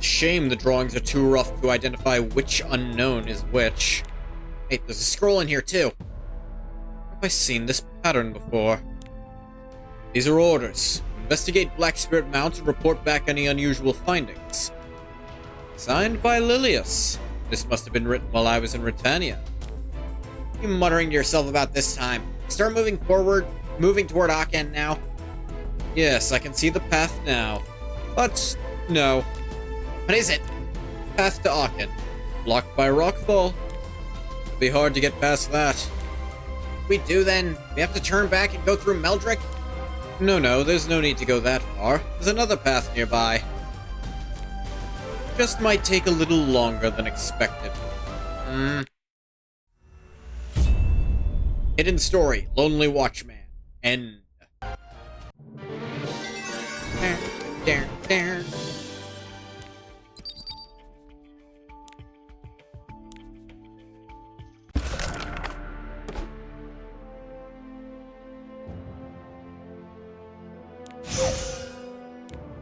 Shame the drawings are too rough to identify which unknown is which. Hey, there's a scroll in here, too. Have I seen this pattern before? These are orders. Investigate Black Spirit Mount and report back any unusual findings. Signed by Lilius. This must have been written while I was in Britannia. What are you muttering to yourself about this time? Start moving forward, moving toward Aachen now. Yes, I can see the path now. But, no. What is it? Path to Aachen. Blocked by rockfall. It'll be hard to get past that. What we do then? We have to turn back and go through Meldrick? No, there's no need to go that far. There's another path nearby. Just might take a little longer than expected. Hidden story, Lonely Watchman. End.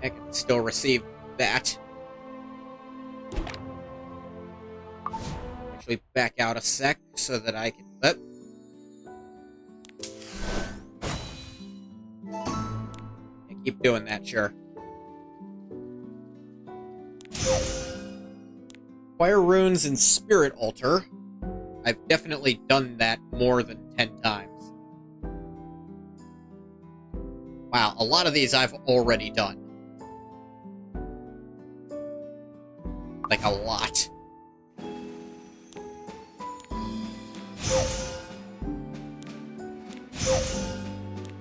I can still receive that. Actually, back out a sec so that I can. Yeah, keep doing that, sure. Acquire runes in Spirit Altar. I've definitely done that more than 10 times. Wow, a lot of these I've already done. Like, a lot.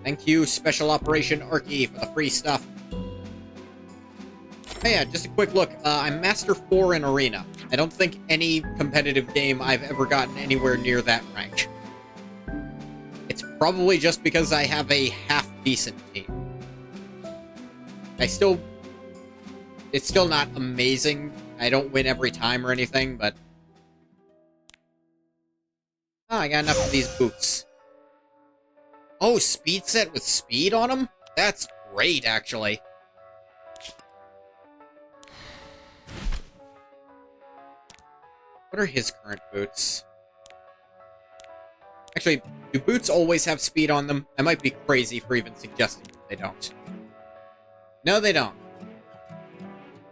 Thank you, Special Operation Arky, for the free stuff. Oh yeah, just a quick look. I'm Master 4 in Arena. I don't think any competitive game I've ever gotten anywhere near that rank. It's probably just because I have a half-decent team. It's still not amazing. I don't win every time or anything, but... Oh, I got enough of these boots. Oh, speed set with speed on them? That's great, actually. What are his current boots? Actually, do boots always have speed on them? I might be crazy for even suggesting that they don't. No, they don't.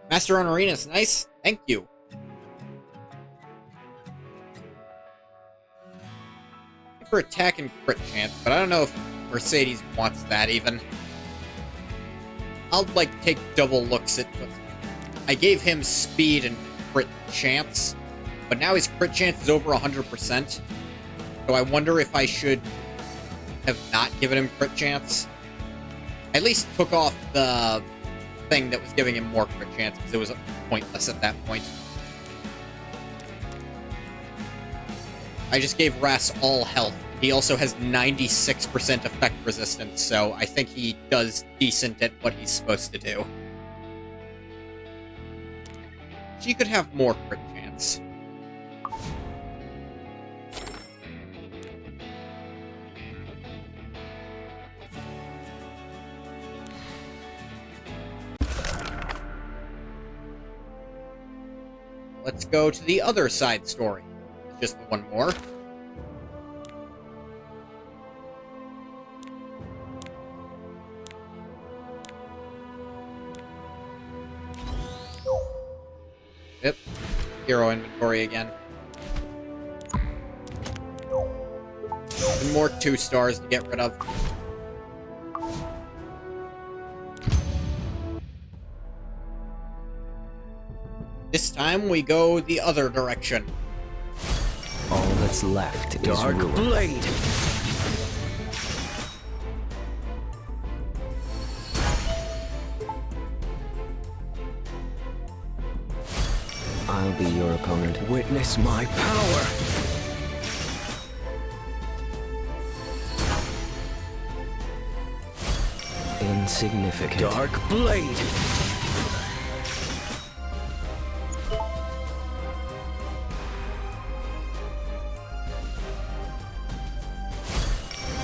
Master on Arena's nice. Thank you. For attack and crit chance, but I don't know if Mercedes wants that even. I'll, like, take double looks at... I gave him speed and crit chance, but now his crit chance is over 100%. So I wonder if I should have not given him crit chance. I at least took off the thing that was giving him more crit chance, because it was pointless at that point. I just gave Ras all health. He also has 96% effect resistance, so I think he does decent at what he's supposed to do. She could have more crit chance. Let's go to the other side story. Just one more. Yep. Hero inventory again. And more 2 stars to get rid of. This time we go the other direction. All that's left is Dark ruin. Blade. I'll be your opponent. Witness my power. Insignificant. Dark Blade.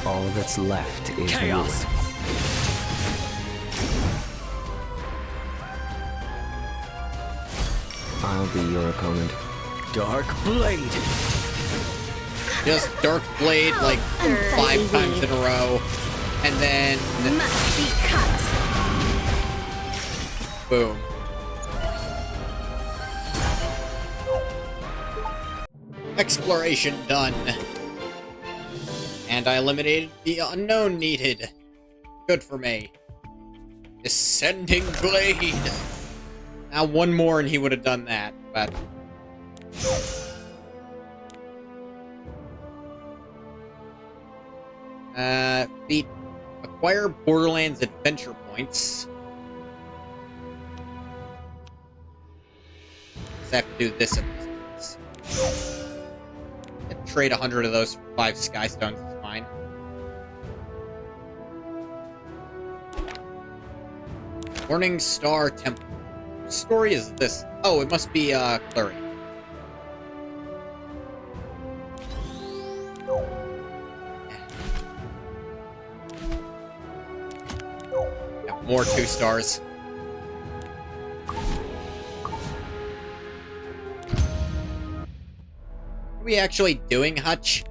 All that's left is Chaos. ruin. I'll be your opponent. Dark Blade. Just Dark Blade, like, 5 times in a row. And then... Must be cut. boom. Exploration done. And I eliminated the unknown needed. Good for me. Descending Blade. Now one more and he would have done that, but... feat. Acquire Borderlands adventure points. I have to do this at this place. I'd trade 100 of those for 5 Sky Stones is fine. Morning Star Temple. What story is this? Oh, it must be, Clary. Yeah, more 2 stars. What are we actually doing, Hutch?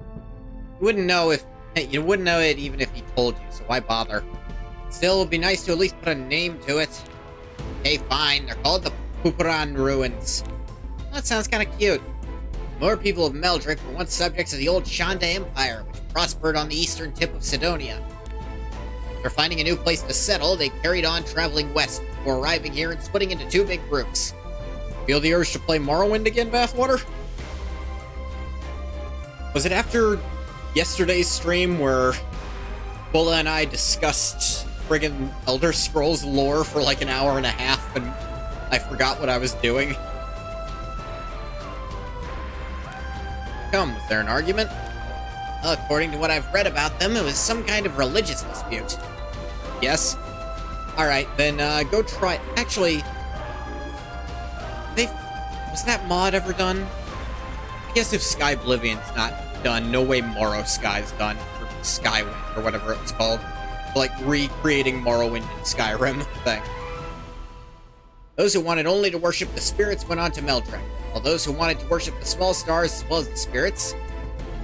You wouldn't know it even if he told you, so why bother? Still, it would be nice to at least put a name to it. Okay, fine. They're called the Pupuran Ruins. That sounds kind of cute. More people of Meldrick were once subjects of the old Shanda Empire, which prospered on the eastern tip of Sidonia. After finding a new place to settle, they carried on traveling west before arriving here and splitting into 2 big groups. Feel the urge to play Morrowind again, Bathwater? Was it after yesterday's stream where Bulla and I discussed friggin' Elder Scrolls lore for like an hour and a half and I forgot what I was doing? Come, was there an argument? Well, according to what I've read about them, it was some kind of religious dispute. Yes? Alright, then, go try... Actually... Was that mod ever done? I guess if Sky Oblivion's not done, no way Morrow Sky's done. Or Skywind, or whatever it was called. Like, recreating Morrowind in Skyrim thing. Those who wanted only to worship the spirits went on to Meldrick, while those who wanted to worship the small stars as well as the spirits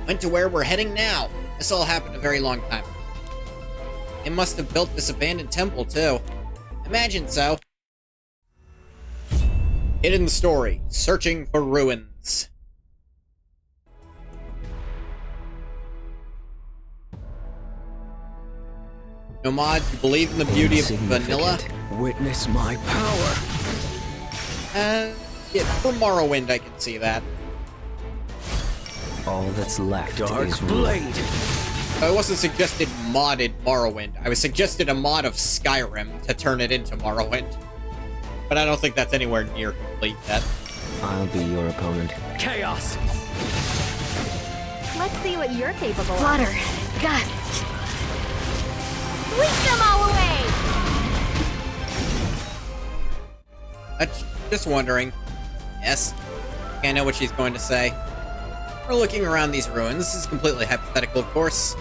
went to where we're heading now. This all happened a very long time ago. They must have built this abandoned temple, too. Imagine so. Hidden Story, Searching for Ruins. No mod, you believe in the beauty of vanilla? Witness my power. Yeah, for Morrowind, I can see that. All that's left Dark is Blade. I wasn't suggested modded Morrowind. I was suggested a mod of Skyrim to turn it into Morrowind. But I don't think that's anywhere near complete yet. I'll be your opponent. Chaos. Let's see what you're capable of. Flutter. Gust. Sweep them all away! Just wondering. Yes? I know what she's going to say. We're looking around these ruins. This is completely hypothetical, of course.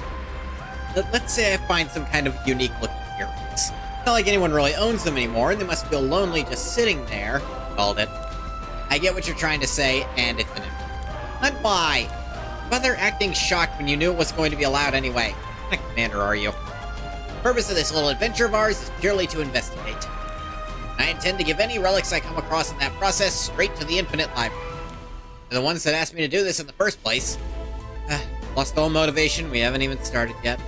Let's say I find some kind of unique-looking earrings. It's not like anyone really owns them anymore, and they must feel lonely just sitting there. Called it. I get what you're trying to say, and it's an But why? Bother acting shocked when you knew it was going to be allowed anyway. What kind of commander are you? The purpose of this little adventure of ours is purely to investigate. I intend to give any relics I come across in that process straight to the Infinite Library. They're the ones that asked me to do this in the first place. Lost all motivation, we haven't even started yet.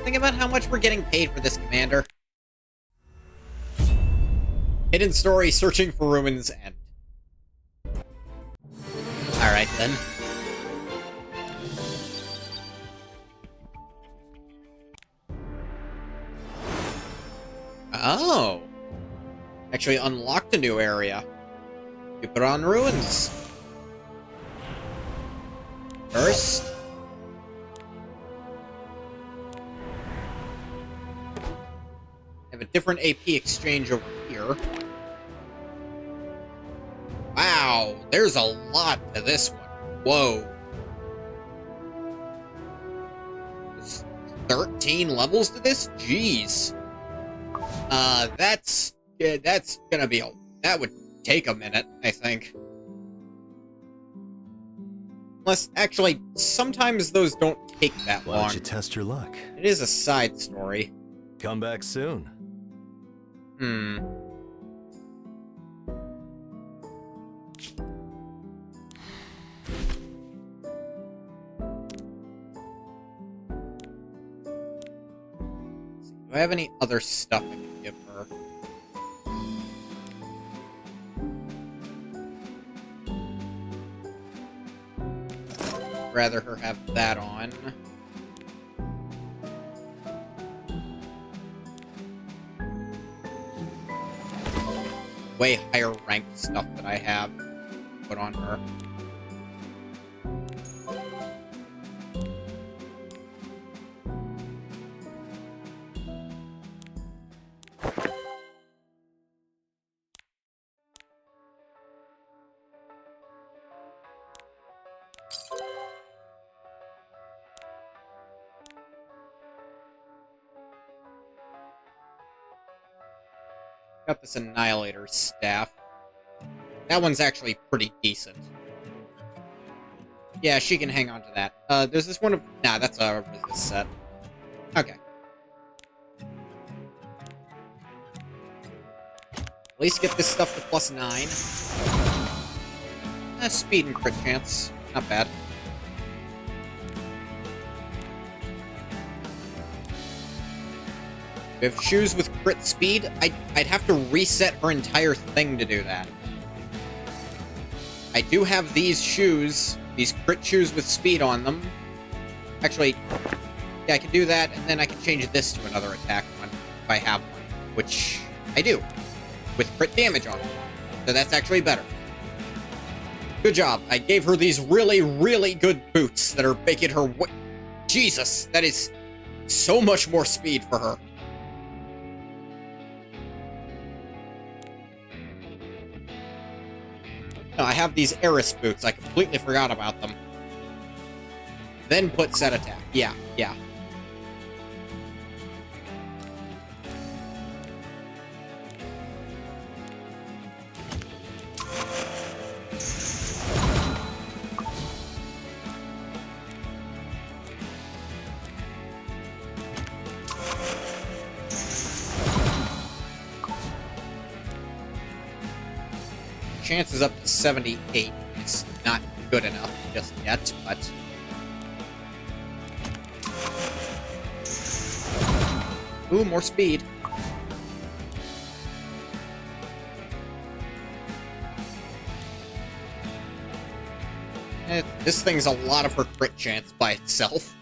Think about how much we're getting paid for this, Commander. Hidden Story, Searching for Ruins, End. Alright then. Oh! Actually unlocked a new area. Pupuran Ruins. First... have a different AP exchange over here. Wow, there's a lot to this one. Whoa. There's 13 levels to this? Jeez. That's gonna be that would take a minute, I think. Unless, actually, sometimes those don't take that Why long. don't you test your luck? It is a side story. Come back soon. Do I have any other stuff I can give her? I'd rather her have that on. Way higher ranked stuff that I have. put on her. Got this Annihilator staff. That one's actually pretty decent. Yeah, she can hang on to that. There's this one of... Nah, that's a resist set. Okay. At least get this stuff to +9. Speed and crit chance. Not bad. We have shoes with crit speed. I'd have to reset her entire thing to do that. I do have these shoes, these crit shoes with speed on them. Actually, yeah, I can do that, and then I can change this to another attack one if I have one, which I do, with crit damage on them. So that's actually better. Good job. I gave her these really, really good boots that are making her... Jesus, that is so much more speed for her. No, I have these Eris boots. I completely forgot about them. Then put set attack. Yeah, yeah. Chances up to 78. It's not good enough just yet, but... Ooh, more speed. This thing's a lot of her crit chance by itself.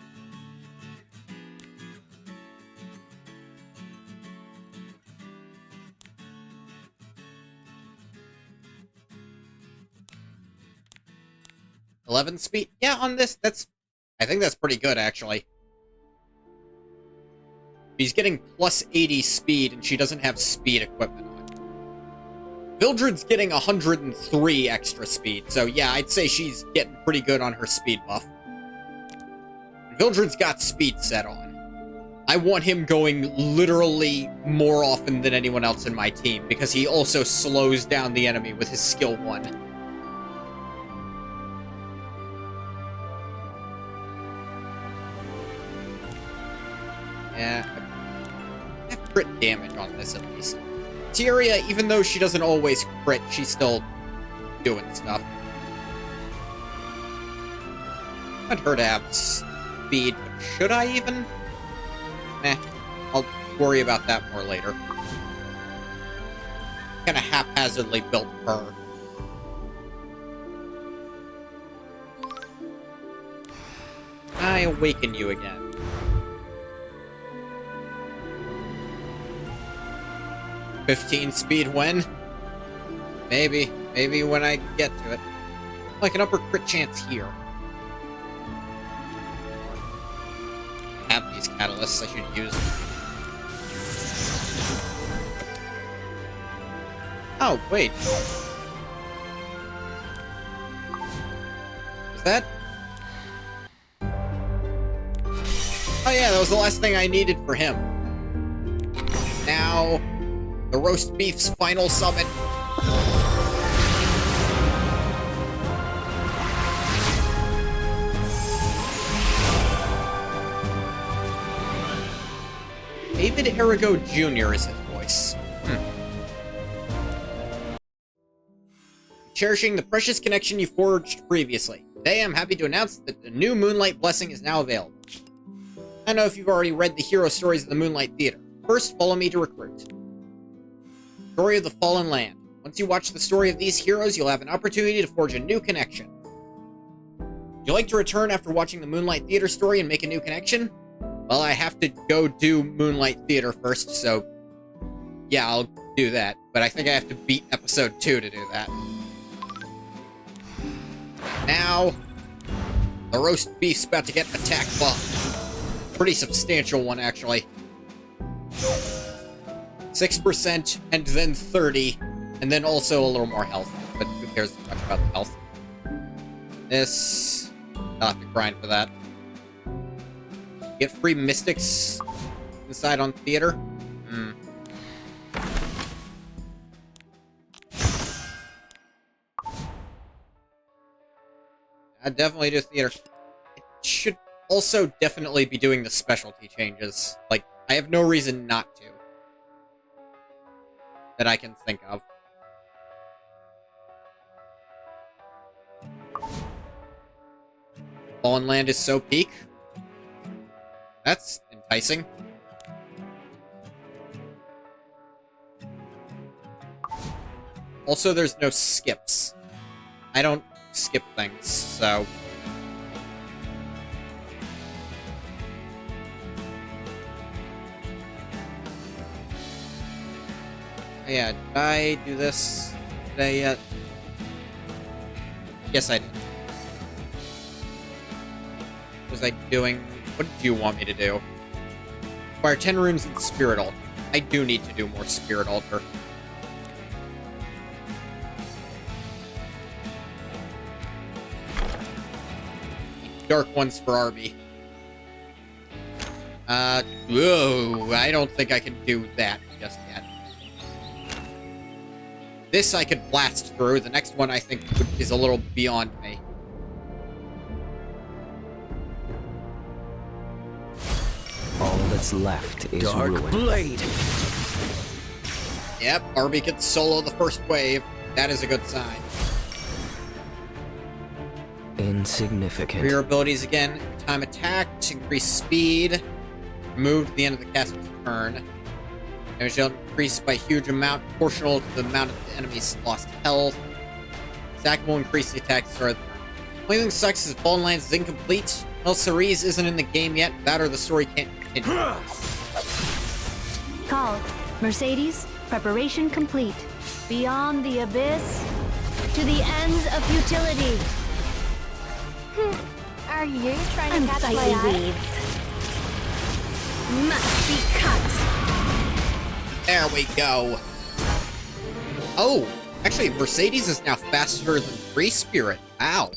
.11 speed? Yeah, on this, I think that's pretty good, actually. She's getting +80 speed, and she doesn't have speed equipment on. Vildred's getting 103 extra speed, so yeah, I'd say she's getting pretty good on her speed buff. Vildred's got speed set on. I want him going literally more often than anyone else in my team, because he also slows down the enemy with his skill 1. Yeah, I have crit damage on this at least. Tyria, even though she doesn't always crit, she's still doing stuff. I'd her to have speed, but should I even? Meh, I'll worry about that more later. Kinda haphazardly built her. I awaken you again. 15 speed when? Maybe when I get to it. Like an upper crit chance here. Have these catalysts, I should use them. Oh, wait. Is that? Oh yeah, that was the last thing I needed for him. Now... the roast beef's final summon. David Arago Jr. is his voice. Cherishing the precious connection you forged previously. Today I'm happy to announce that the new Moonlight Blessing is now available. I don't know if you've already read the hero stories of the Moonlight Theater. First, follow me to recruit. Story of the Fallen Land. Once you watch the story of these heroes, you'll have an opportunity to forge a new connection. Would you like to return after watching the Moonlight Theater story and make a new connection? Well, I have to go do Moonlight Theater first, so... yeah, I'll do that. But I think I have to beat episode 2 to do that. Now, the roast beef's about to get an attack buff. Pretty substantial one, actually. 6%, and then 30, and then also a little more health. But who cares much about the health? This... I'll have to grind for that. Get free mystics inside on theater? I'd definitely do theater. It should also definitely be doing the specialty changes. Like, I have no reason not to. That I can think of. Fallen Land is so peak. That's enticing. Also, there's no skips. I don't skip things, so... Yeah, did I do this today yet? Yes, I did. What was I doing? What did you want me to do? Acquire 10 runes in Spirit Altar. I do need to do more Spirit Altar. Dark ones for Arby. Whoa, I don't think I can do that just yet. This I could blast through. The next one I think is a little beyond me. All that's left is Dark ruin. Blade. Yep, Arby could solo the first wave. That is a good sign. Insignificant. For your abilities again, time attacked, increase speed, moved at the end of the caster's turn. Damage dealt increased by a huge amount, proportional to the amount of the enemy's lost health. Stack will increase the attack to start. Only thing that sucks is Fallen Lands is incomplete. Well, Cerise isn't in the game yet. Without her, the story can't continue. Call. Mercedes, preparation complete. Beyond the abyss, to the ends of futility. Are you trying to catch my Unsightly eye? weeds. Must be cut. There we go. Oh, actually, Mercedes is now faster than Free Spirit. Wow.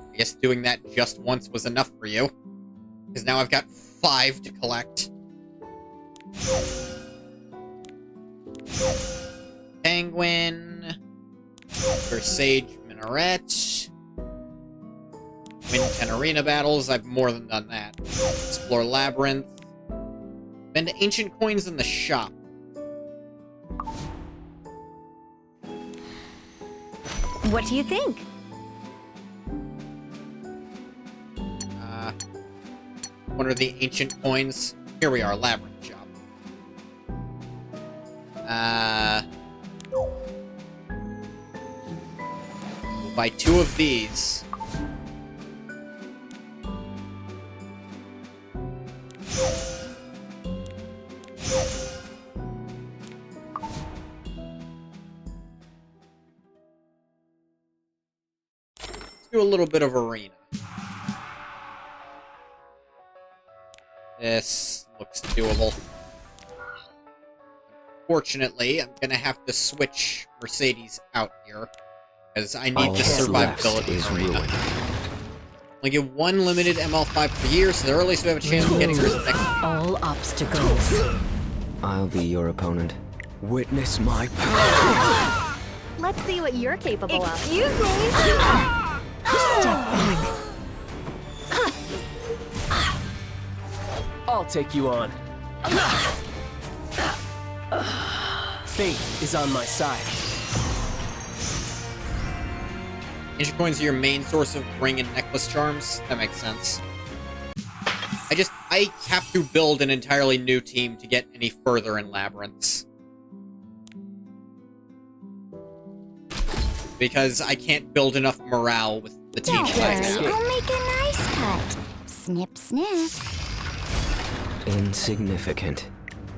I guess doing that just once was enough for you. Because now I've got 5 to collect. Penguin. Sage Minaret. Win 10 arena battles. I've more than done that. Explore Labyrinth. Spend ancient coins in the shop. What do you think? What are the ancient coins? Here we are, Labyrinth shop. We'll buy 2 of these. Let's do a little bit of arena. This looks doable. Fortunately, I'm gonna have to switch Mercedes out here, because I need All the that's left survivability is arena. ruin. Only get 1 limited ML5 per year, so the earliest we have a chance of getting her is next. All obstacles. I'll be your opponent. Witness my power. Let's see what you're capable of. Excuse me. Step back. I'll take you on. Fate is on my side. Ancient coins are your main source of ring and necklace charms? That makes sense. I have to build an entirely new team to get any further in Labyrinths. Because I can't build enough morale with the team Don't that I worry, have. I'll make a nice cut. Snip, snip. Insignificant.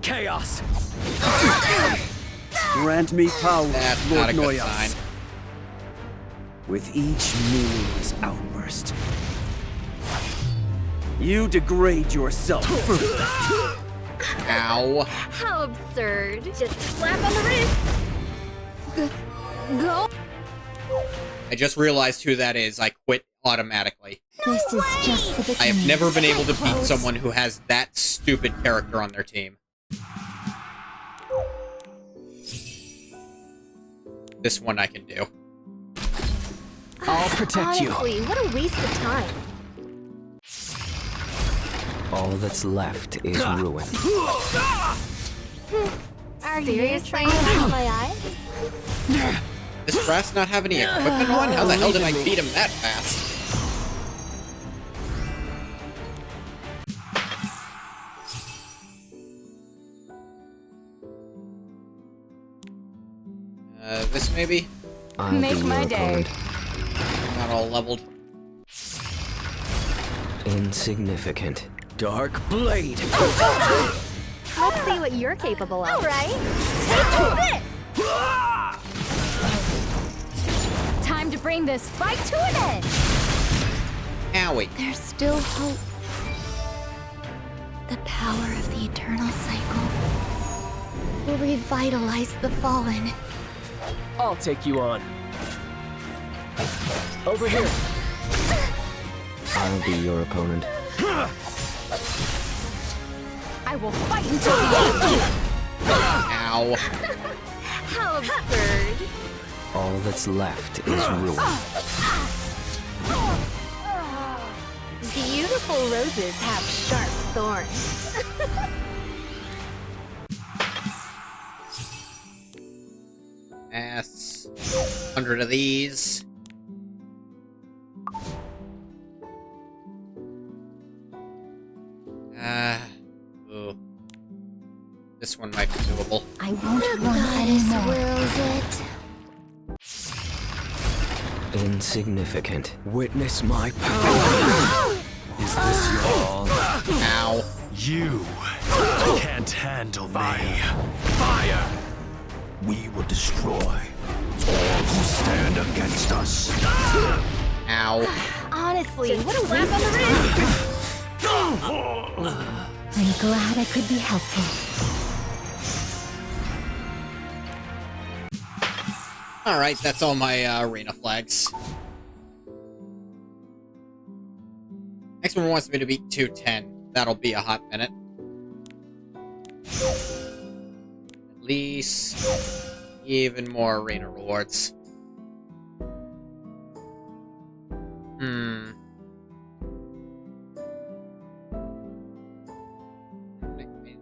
Chaos! Grant me power, That's Lord not a good Noyas. sign. With each meaningless outburst, you degrade yourself further. Ow. How absurd. Just a slap on the wrist. Go. I just realized who that is. I quit automatically. This is just the beginning. I have never been able to beat someone who has that stupid character on their team. This one I can do. I'll protect you. Honestly, what a waste of time. All that's left is ruin. Are you trying to hurt my eye? This brass not have any equipment on? How the hell did I beat him that fast? This maybe? Make my day. Not all leveled. Insignificant. Dark blade. Let's see what you're capable of. All right. Take this. Time to bring this fight to an end. Owie. There's still hope. The power of the eternal cycle will revitalize the fallen. I'll take you on. Over here. I'll be your opponent. I will fight until the end. Ow. How absurd. All that's left is ruin. Beautiful roses have sharp thorns. Ass. 100 of these. Ooh. This one might be doable. I won't The run goddess anymore. wills it. Insignificant. Witness my power. Is this your all? Ow. You can't handle me. Fire! We will destroy all who stand against us. Ow. Honestly, what a slap on the wrist. I'm glad I could be helpful. Alright, that's all my arena flags. Next one wants me to beat 210. That'll be a hot minute. At least even more arena rewards.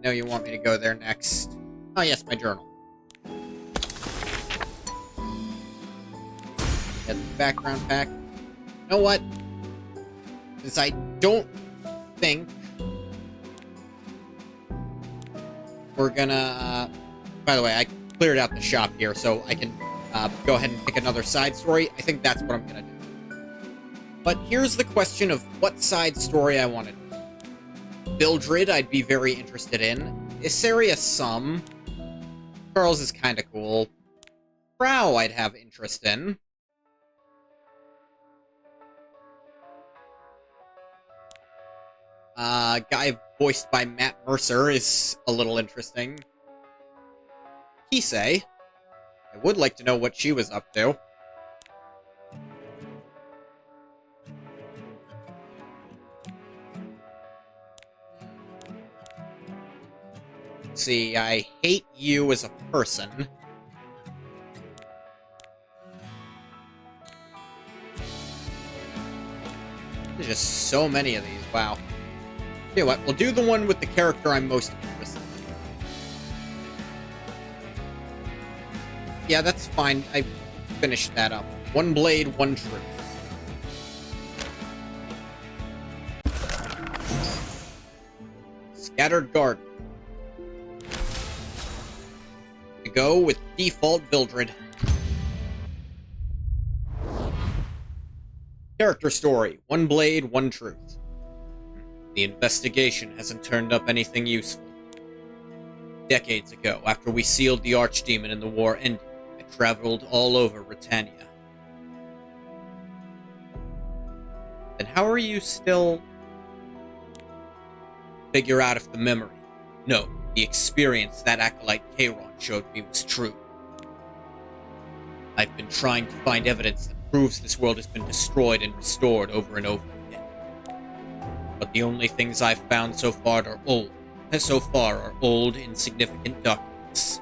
I know you want me to go there next. Oh yes, my journal. Get the background pack. You know what? Since I don't think we're gonna... by the way, I cleared out the shop here, so I can go ahead and pick another side story. I think that's what I'm gonna do. But here's the question of what side story I want to do. Bildred, I'd be very interested in. Issaria, some. Charles is kind of cool. Frau, I'd have interest in. Guy voiced by Matt Mercer is a little interesting. Kisei. I would like to know what she was up to. Let's see, I hate you as a person. There's just so many of these, wow. You know what, we'll do the one with the character I'm most interested in. Yeah, that's fine, I finished that up. One blade, one truth. Scattered Garden. To go with default Vildred. Character story. One blade, one truth. The investigation hasn't turned up anything useful. Decades ago, after we sealed the Archdemon and the war ended, I traveled all over Britannia. Then how are you still... Figure out if the memory, no, the experience that Acolyte Kayron showed me was true. I've been trying to find evidence that proves this world has been destroyed and restored over and over again. But the only things I've found so far are old, insignificant documents.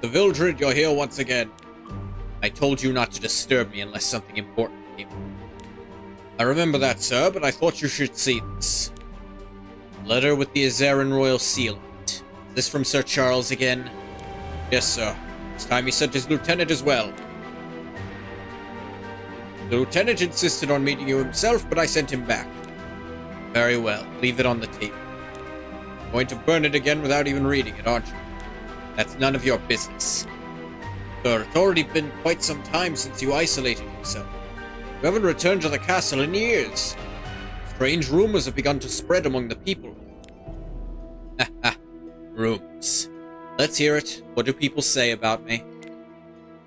The Vildred, you're here once again. I told you not to disturb me unless something important came up. I remember that, sir, but I thought you should see this. Letter with the Azaran royal seal on it. Is this from Sir Charles again? Yes, sir. This time he sent his lieutenant as well. The lieutenant insisted on meeting you himself, but I sent him back. Very well. Leave it on the table. Going to burn it again without even reading it, aren't you? That's none of your business. Sir, it's already been quite some time since you isolated yourself. You haven't returned to the castle in years. Strange rumors have begun to spread among the people. Haha, rumors. Let's hear it. What do people say about me?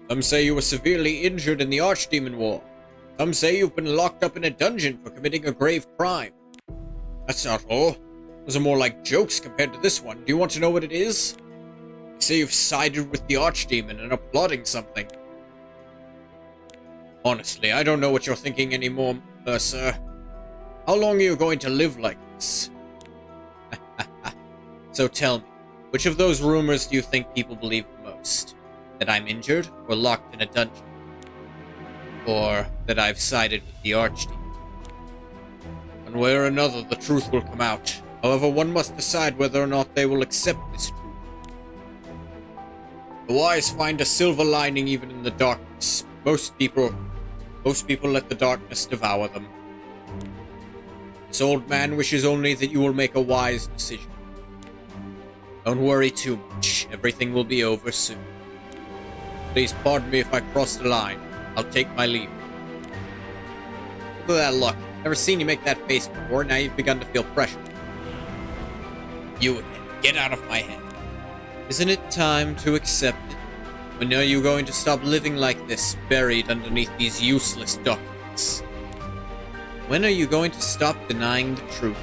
Some say you were severely injured in the Archdemon War. Some say you've been locked up in a dungeon for committing a grave crime. That's not all. Those are more like jokes compared to this one. Do you want to know what it is? They say you've sided with the Archdemon and are plotting something. Honestly, I don't know what you're thinking anymore, sir. How long are you going to live like this? So tell me, which of those rumors do you think people believe the most? That I'm injured or locked in a dungeon? Or that I've sided with the Archdemon? One way or another, the truth will come out. However, one must decide whether or not they will accept this truth. The wise find a silver lining even in the darkness. Most people let the darkness devour them. This old man wishes only that you will make a wise decision. Don't worry too much. Everything will be over soon. Please pardon me if I cross the line. I'll take my leave. Look at that look. Never seen you make that face before. Now you've begun to feel pressure. You again. Get out of my head. Isn't it time to accept it? When are you going to stop living like this, buried underneath these useless documents? When are you going to stop denying the truth?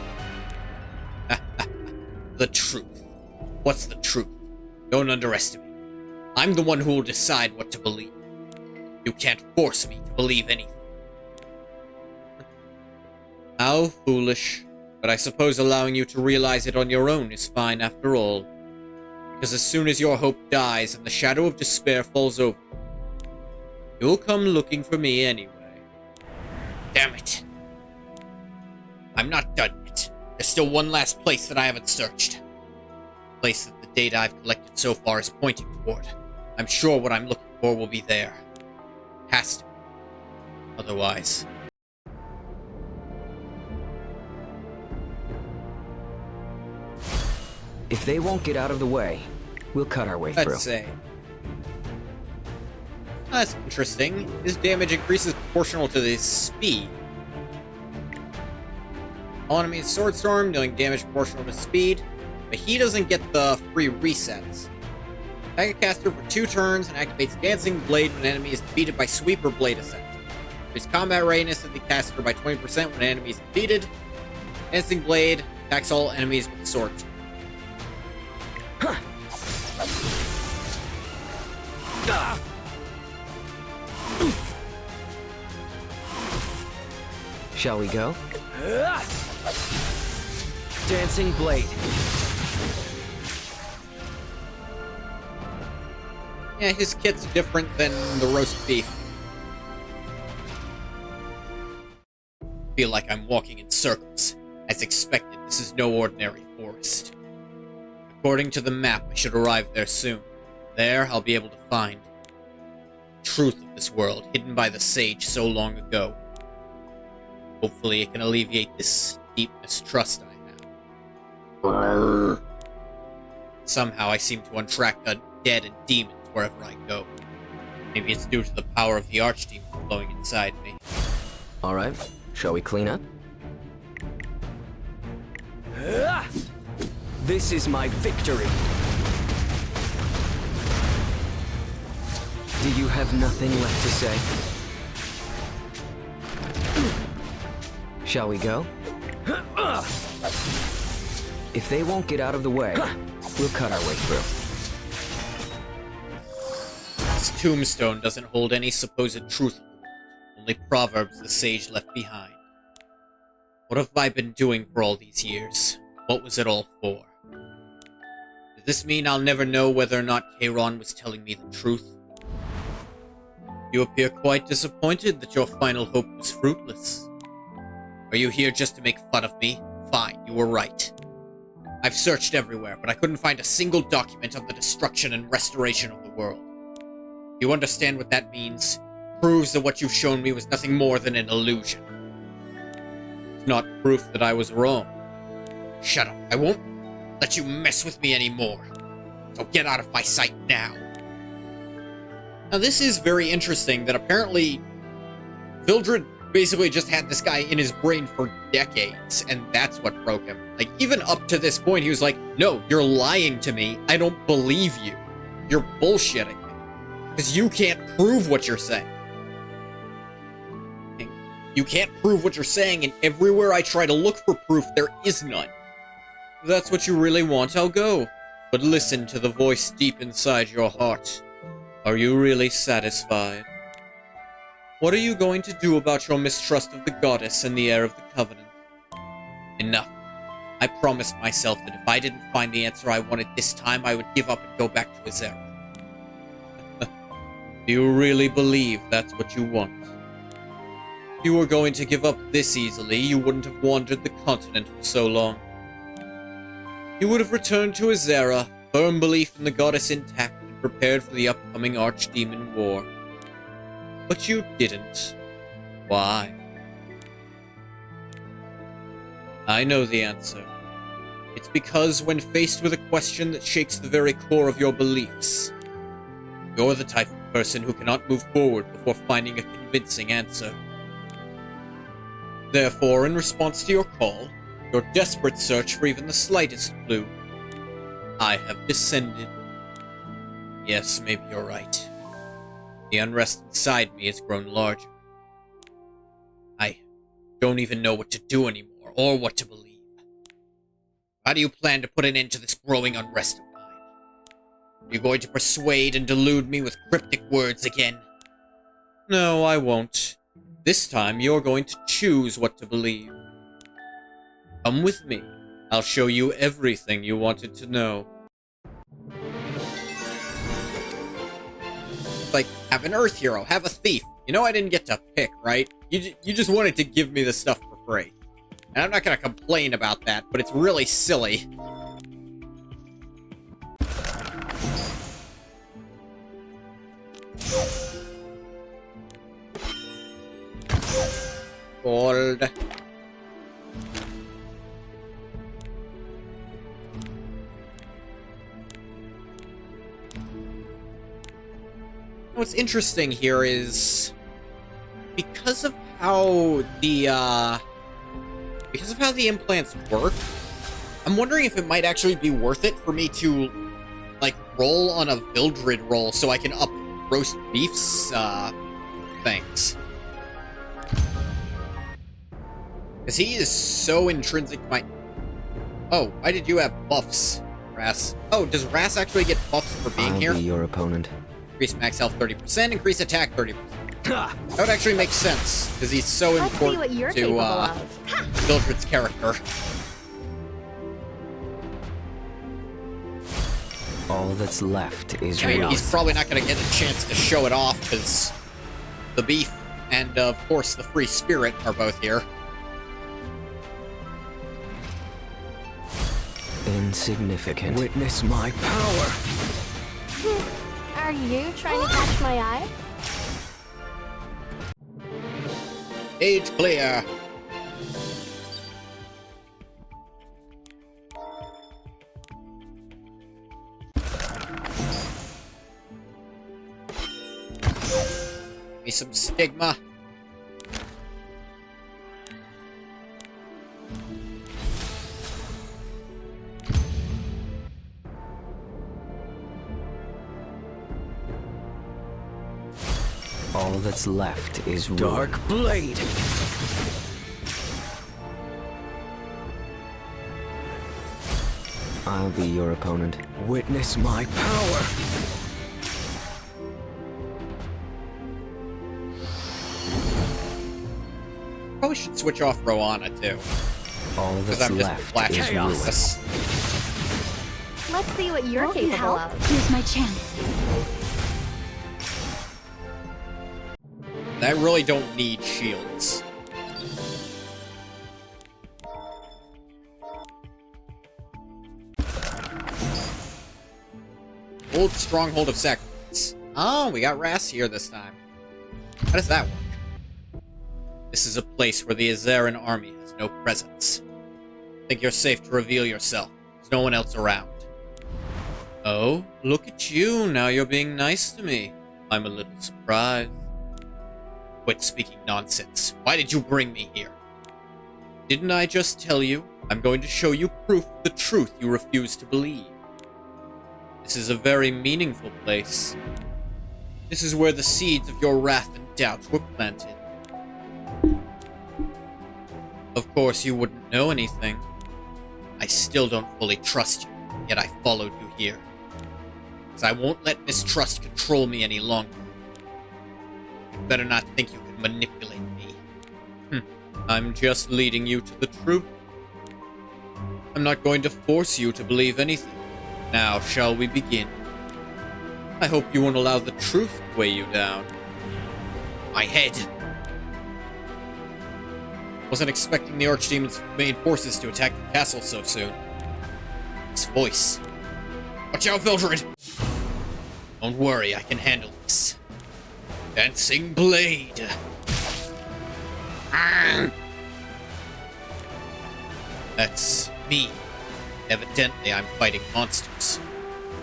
The truth. What's the truth? Don't underestimate me. I'm the one who will decide what to believe. You can't force me to believe anything. How foolish. But I suppose allowing you to realize it on your own is fine after all. Because as soon as your hope dies and the shadow of despair falls over you, you'll come looking for me anyway. Damn it. I'm not done yet. There's still one last place that I haven't searched. A place that the data I've collected so far is pointing toward. I'm sure what I'm looking for will be there. It has to be. Otherwise... If they won't get out of the way, we'll cut our way through. Let's say. That's interesting. His damage increases proportional to his speed. All enemies Sword Storm, dealing damage proportional to speed, but he doesn't get the free resets. Attack a caster for 2 turns and activates Dancing Blade when an enemy is defeated by Sweep or Blade Ascent. Increase combat readiness of the caster by 20% when an enemy is defeated. Dancing Blade attacks all enemies with Sword Storm. Shall we go? Dancing Blade. Yeah, his kit's different than the roast beef. Feel like I'm walking in circles. As expected, this is no ordinary forest. According to the map, I should arrive there soon. There, I'll be able to find the truth of this world, hidden by the sage so long ago. Hopefully it can alleviate this deep mistrust I have. Brrr. Somehow I seem to attract undead and demons wherever I go. Maybe it's due to the power of the Archdemon flowing inside me. Alright, shall we clean up? This is my victory. Do you have nothing left to say? Shall we go? If they won't get out of the way, we'll cut our way through. This tombstone doesn't hold any supposed truth, only proverbs the sage left behind. What have I been doing for all these years? What was it all for? Does this mean I'll never know whether or not Kayron was telling me the truth? You appear quite disappointed that your final hope was fruitless. Are you here just to make fun of me? Fine, you were right. I've searched everywhere, but I couldn't find a single document on the destruction and restoration of the world. You understand what that means? Proves that what you've shown me was nothing more than an illusion. It's not proof that I was wrong. Shut up. I won't let you mess with me anymore. So get out of my sight now. Now, this is very interesting that apparently Vildred basically just had this guy in his brain for decades, and that's what broke him. Like, even up to this point, he was like, no, you're lying to me. I don't believe you. You're bullshitting me. Because you can't prove what you're saying. You can't prove what you're saying, and everywhere I try to look for proof, there is none. If that's what you really want, I'll go. But listen to the voice deep inside your heart. Are you really satisfied? What are you going to do about your mistrust of the goddess and the heir of the Covenant? Enough. I promised myself that if I didn't find the answer I wanted this time, I would give up and go back to Azera. Do you really believe that's what you want? If you were going to give up this easily, you wouldn't have wandered the continent for so long. You would have returned to Azera, firm belief in the goddess intact, and prepared for the upcoming Archdemon War. But you didn't. Why? I know the answer. It's because when faced with a question that shakes the very core of your beliefs, you're the type of person who cannot move forward before finding a convincing answer. Therefore, in response to your call, your desperate search for even the slightest clue, I have descended. Yes, maybe you're right. The unrest inside me has grown larger. I don't even know what to do anymore, or what to believe. How do you plan to put an end to this growing unrest of mine? Are you going to persuade and delude me with cryptic words again? No, I won't. This time, you're going to choose what to believe. Come with me. I'll show you everything you wanted to know. Like, have an Earth hero, have a thief. You know I didn't get to pick, right? You just wanted to give me the stuff for free. And I'm not gonna complain about that, but it's really silly. Gold. What's interesting here is because of how the implants work, I'm wondering if it might actually be worth it for me to like roll on a Vildred roll so I can up roast beef's things. Because he is so intrinsic to my... Oh, why did you have buffs, Ras? Oh, does Ras actually get buffs for being here? I'll be your opponent. Increase max health 30%, increase attack 30%. That would actually make sense, because he's so important to Vildred's character. All that's left is I mean, ruin. he's probably not going to get a chance to show it off, because the beef and, of course, the free spirit are both here. Insignificant. Witness my power. Are you trying to catch my eye? Age clear. Give me some stigma. All that's left is ruin. Dark Blade. I'll be your opponent. Witness my power. Probably should switch off Roanna, too. All Because that's I'm just left flashing is through ruin. this. Let's see what you're Won't you capable help? of. Here's my chance. I really don't need shields. Old Stronghold of Sacrifice. Oh, we got Ras here this time. How does that work? This is a place where the Azeran army has no presence. Think you're safe to reveal yourself. There's no one else around. Oh, look at you. Now you're being nice to me. I'm a little surprised. Quit speaking nonsense. Why did you bring me here? Didn't I just tell you? I'm going to show you proof of the truth you refuse to believe. This is a very meaningful place. This is where the seeds of your wrath and doubt were planted. Of course, you wouldn't know anything. I still don't fully trust you, yet I followed you here. Because I won't let mistrust control me any longer. You better not think you can manipulate me. I'm just leading you to the truth. I'm not going to force you to believe anything. Now, shall we begin? I hope you won't allow the truth to weigh you down. My head. Wasn't expecting the Archdemon's main forces to attack the castle so soon. His voice. Watch out, Vildred! Don't worry, I can handle this. Dancing Blade! That's me. Evidently, I'm fighting monsters.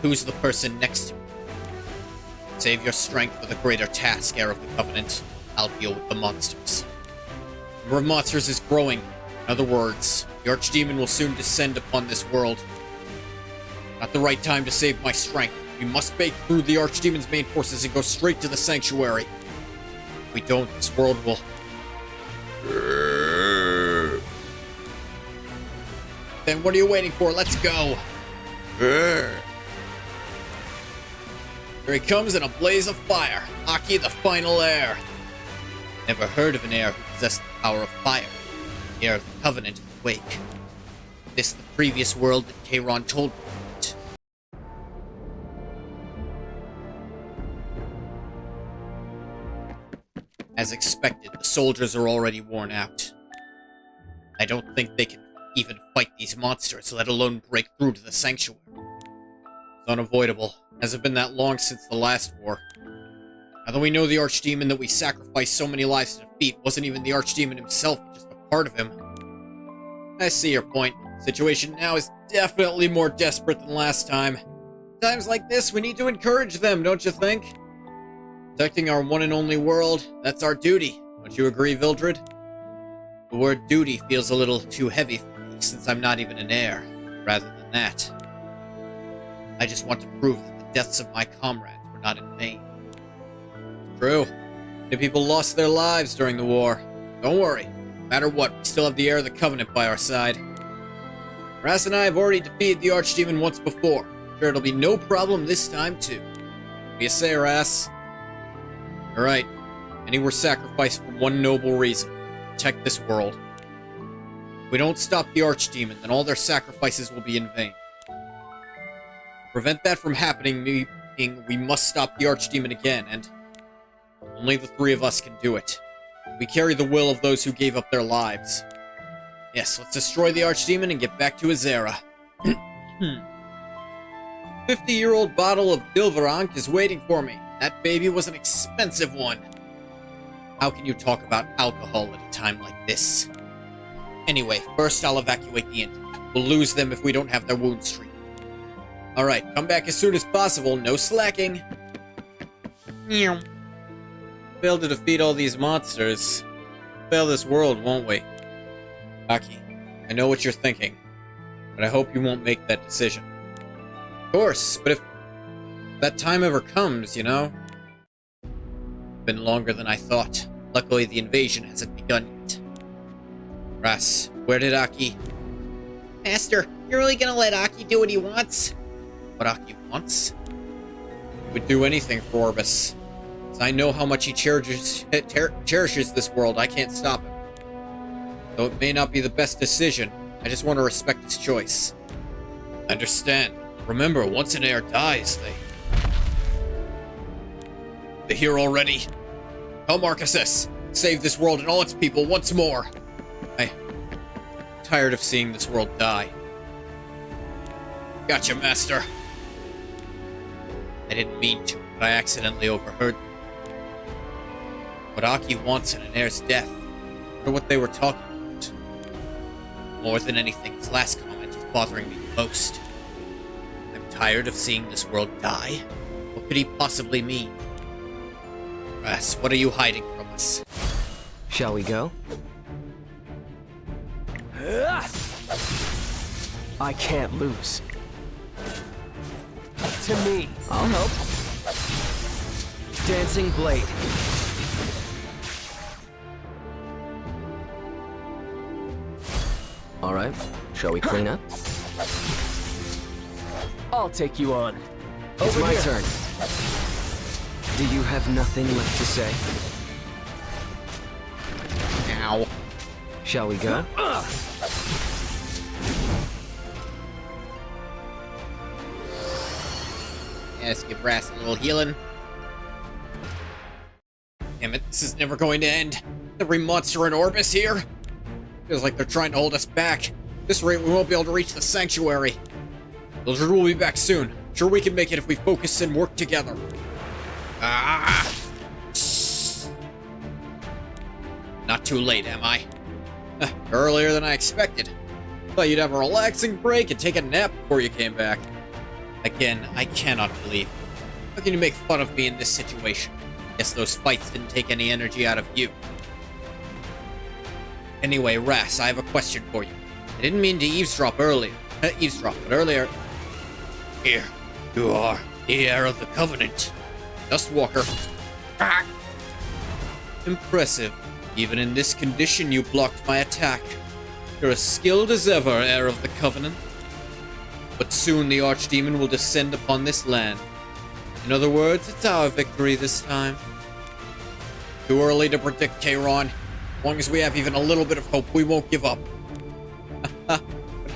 Who's the person next to me? Save your strength for the greater task, Heir of the Covenant. I'll deal with the monsters. The number of monsters is growing. In other words, the Archdemon will soon descend upon this world. Not the right time to save my strength. We must break through the Archdemon's main forces and go straight to the Sanctuary. If we don't, this world will... Then what are you waiting for? Let's go! Here he comes in a blaze of fire. Aki, the final heir. Never heard of an heir who possessed the power of fire. The heir of the Covenant of the Wake. This the previous world that Kayron told me about. As expected, the soldiers are already worn out. I don't think they can even fight these monsters, let alone break through to the Sanctuary. It's unavoidable. Hasn't been that long since the last war. Now that we know the Archdemon that we sacrificed so many lives to defeat wasn't even the Archdemon himself, but just a part of him. I see your point. The situation now is definitely more desperate than last time. Times like this, we need to encourage them, don't you think? Protecting our one and only world, that's our duty. Don't you agree, Vildred? The word duty feels a little too heavy for me, since I'm not even an heir. Rather than that, I just want to prove that the deaths of my comrades were not in vain. True. Many people lost their lives during the war. Don't worry. No matter what, we still have the heir of the Covenant by our side. Ras and I have already defeated the Archdemon once before. I'm sure it'll be no problem this time, too. What do you say, Ras? You're right. Many were sacrificed for one noble reason. Protect this world. If we don't stop the Archdemon, then all their sacrifices will be in vain. To prevent that from happening, we must stop the Archdemon again, and only the three of us can do it. We carry the will of those who gave up their lives. Yes, let's destroy the Archdemon and get back to Azera. 50-year-old bottle of Dilvarank is waiting for me. That baby was an expensive one. How can you talk about alcohol at a time like this? Anyway, first I'll evacuate the injured. We'll lose them if we don't have their wounds treated. Alright, come back as soon as possible. No slacking. Meow. Fail to defeat all these monsters. Fail this world, won't we? Aki, I know what you're thinking, but I hope you won't make that decision. Of course, but if that time ever comes, you know? been longer than I thought. Luckily, the invasion hasn't begun yet. Ras, where did Aki... Master, you're really gonna let Aki do what he wants? What Aki wants? He would do anything for Orbis. As I know how much he cherishes this world, I can't stop him. Though it may not be the best decision, I just want to respect his choice. I understand. Remember, once an heir dies, They're here already. Tell Marcus, save this world and all its people once more. I'm tired of seeing this world die. Gotcha, Master. I didn't mean to, but I accidentally overheard them. What Aki wants in an heir's death. I wonder what they were talking about. More than anything, his last comment is bothering me the most. I'm tired of seeing this world die. What could he possibly mean? Ras, what are you hiding from us? Shall we go? I can't lose. To me. I'll help. Dancing blade. All right. Shall we clean up? I'll take you on. It's Over my here. turn. Do you have nothing left to say? Ow. Shall we go? Yeah, let's give Ras a little healing. Damn it, this is never going to end. Every monster in Orbis here. Feels like they're trying to hold us back. At this rate, we won't be able to reach the sanctuary. Mildred will be back soon. Sure we can make it if we focus and work together. Ah! Not too late, am I? Earlier than I expected. Thought you'd have a relaxing break and take a nap before you came back. Again, I cannot believe. How can you make fun of me in this situation? Guess those fights didn't take any energy out of you. Anyway, Ras, I have a question for you. I didn't mean to eavesdrop earlier. But earlier... Here, you are the heir of the Covenant. Dustwalker. Ah! Impressive. Even in this condition, you blocked my attack. You're as skilled as ever, heir of the Covenant. But soon the Archdemon will descend upon this land. In other words, it's our victory this time. Too early to predict, Kayron. As long as we have even a little bit of hope, we won't give up. But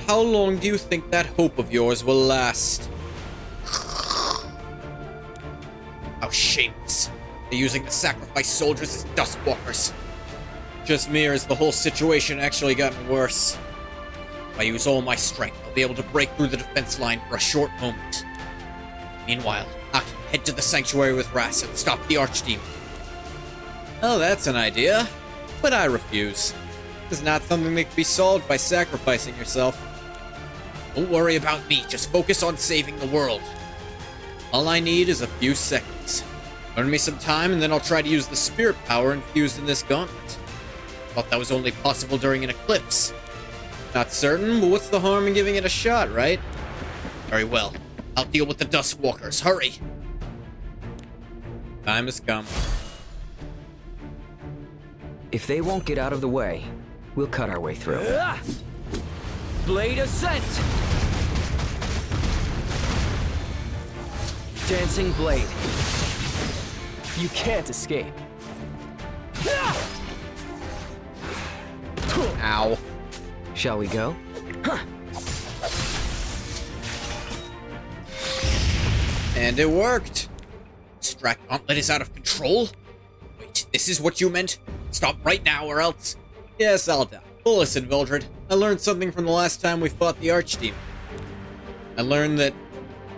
how long do you think that hope of yours will last? How shameless. They're using the sacrificed soldiers as dustwalkers. Just me, or has the whole situation actually gotten worse? If I use all my strength, I'll be able to break through the defense line for a short moment. Meanwhile, Aki, head to the sanctuary with Ras and stop the Archdemon. Oh, that's an idea. But I refuse. This is not something that can be solved by sacrificing yourself. Don't worry about me, just focus on saving the world. All I need is a few seconds. Earn me some time and then I'll try to use the spirit power infused in this gauntlet. Thought that was only possible during an eclipse. Not certain, but what's the harm in giving it a shot, right? Very well. I'll deal with the Dustwalkers. Hurry! Time has come. If they won't get out of the way, we'll cut our way through. Blade ascent. Dancing blade. You can't escape. Ow. Shall we go? And it worked. Strat Gauntlet is out of control? Wait, this is what you meant? Stop right now or else... Yes, I'll die. Well, listen, Vildred. I learned something from the last time we fought the Archdemon. I learned that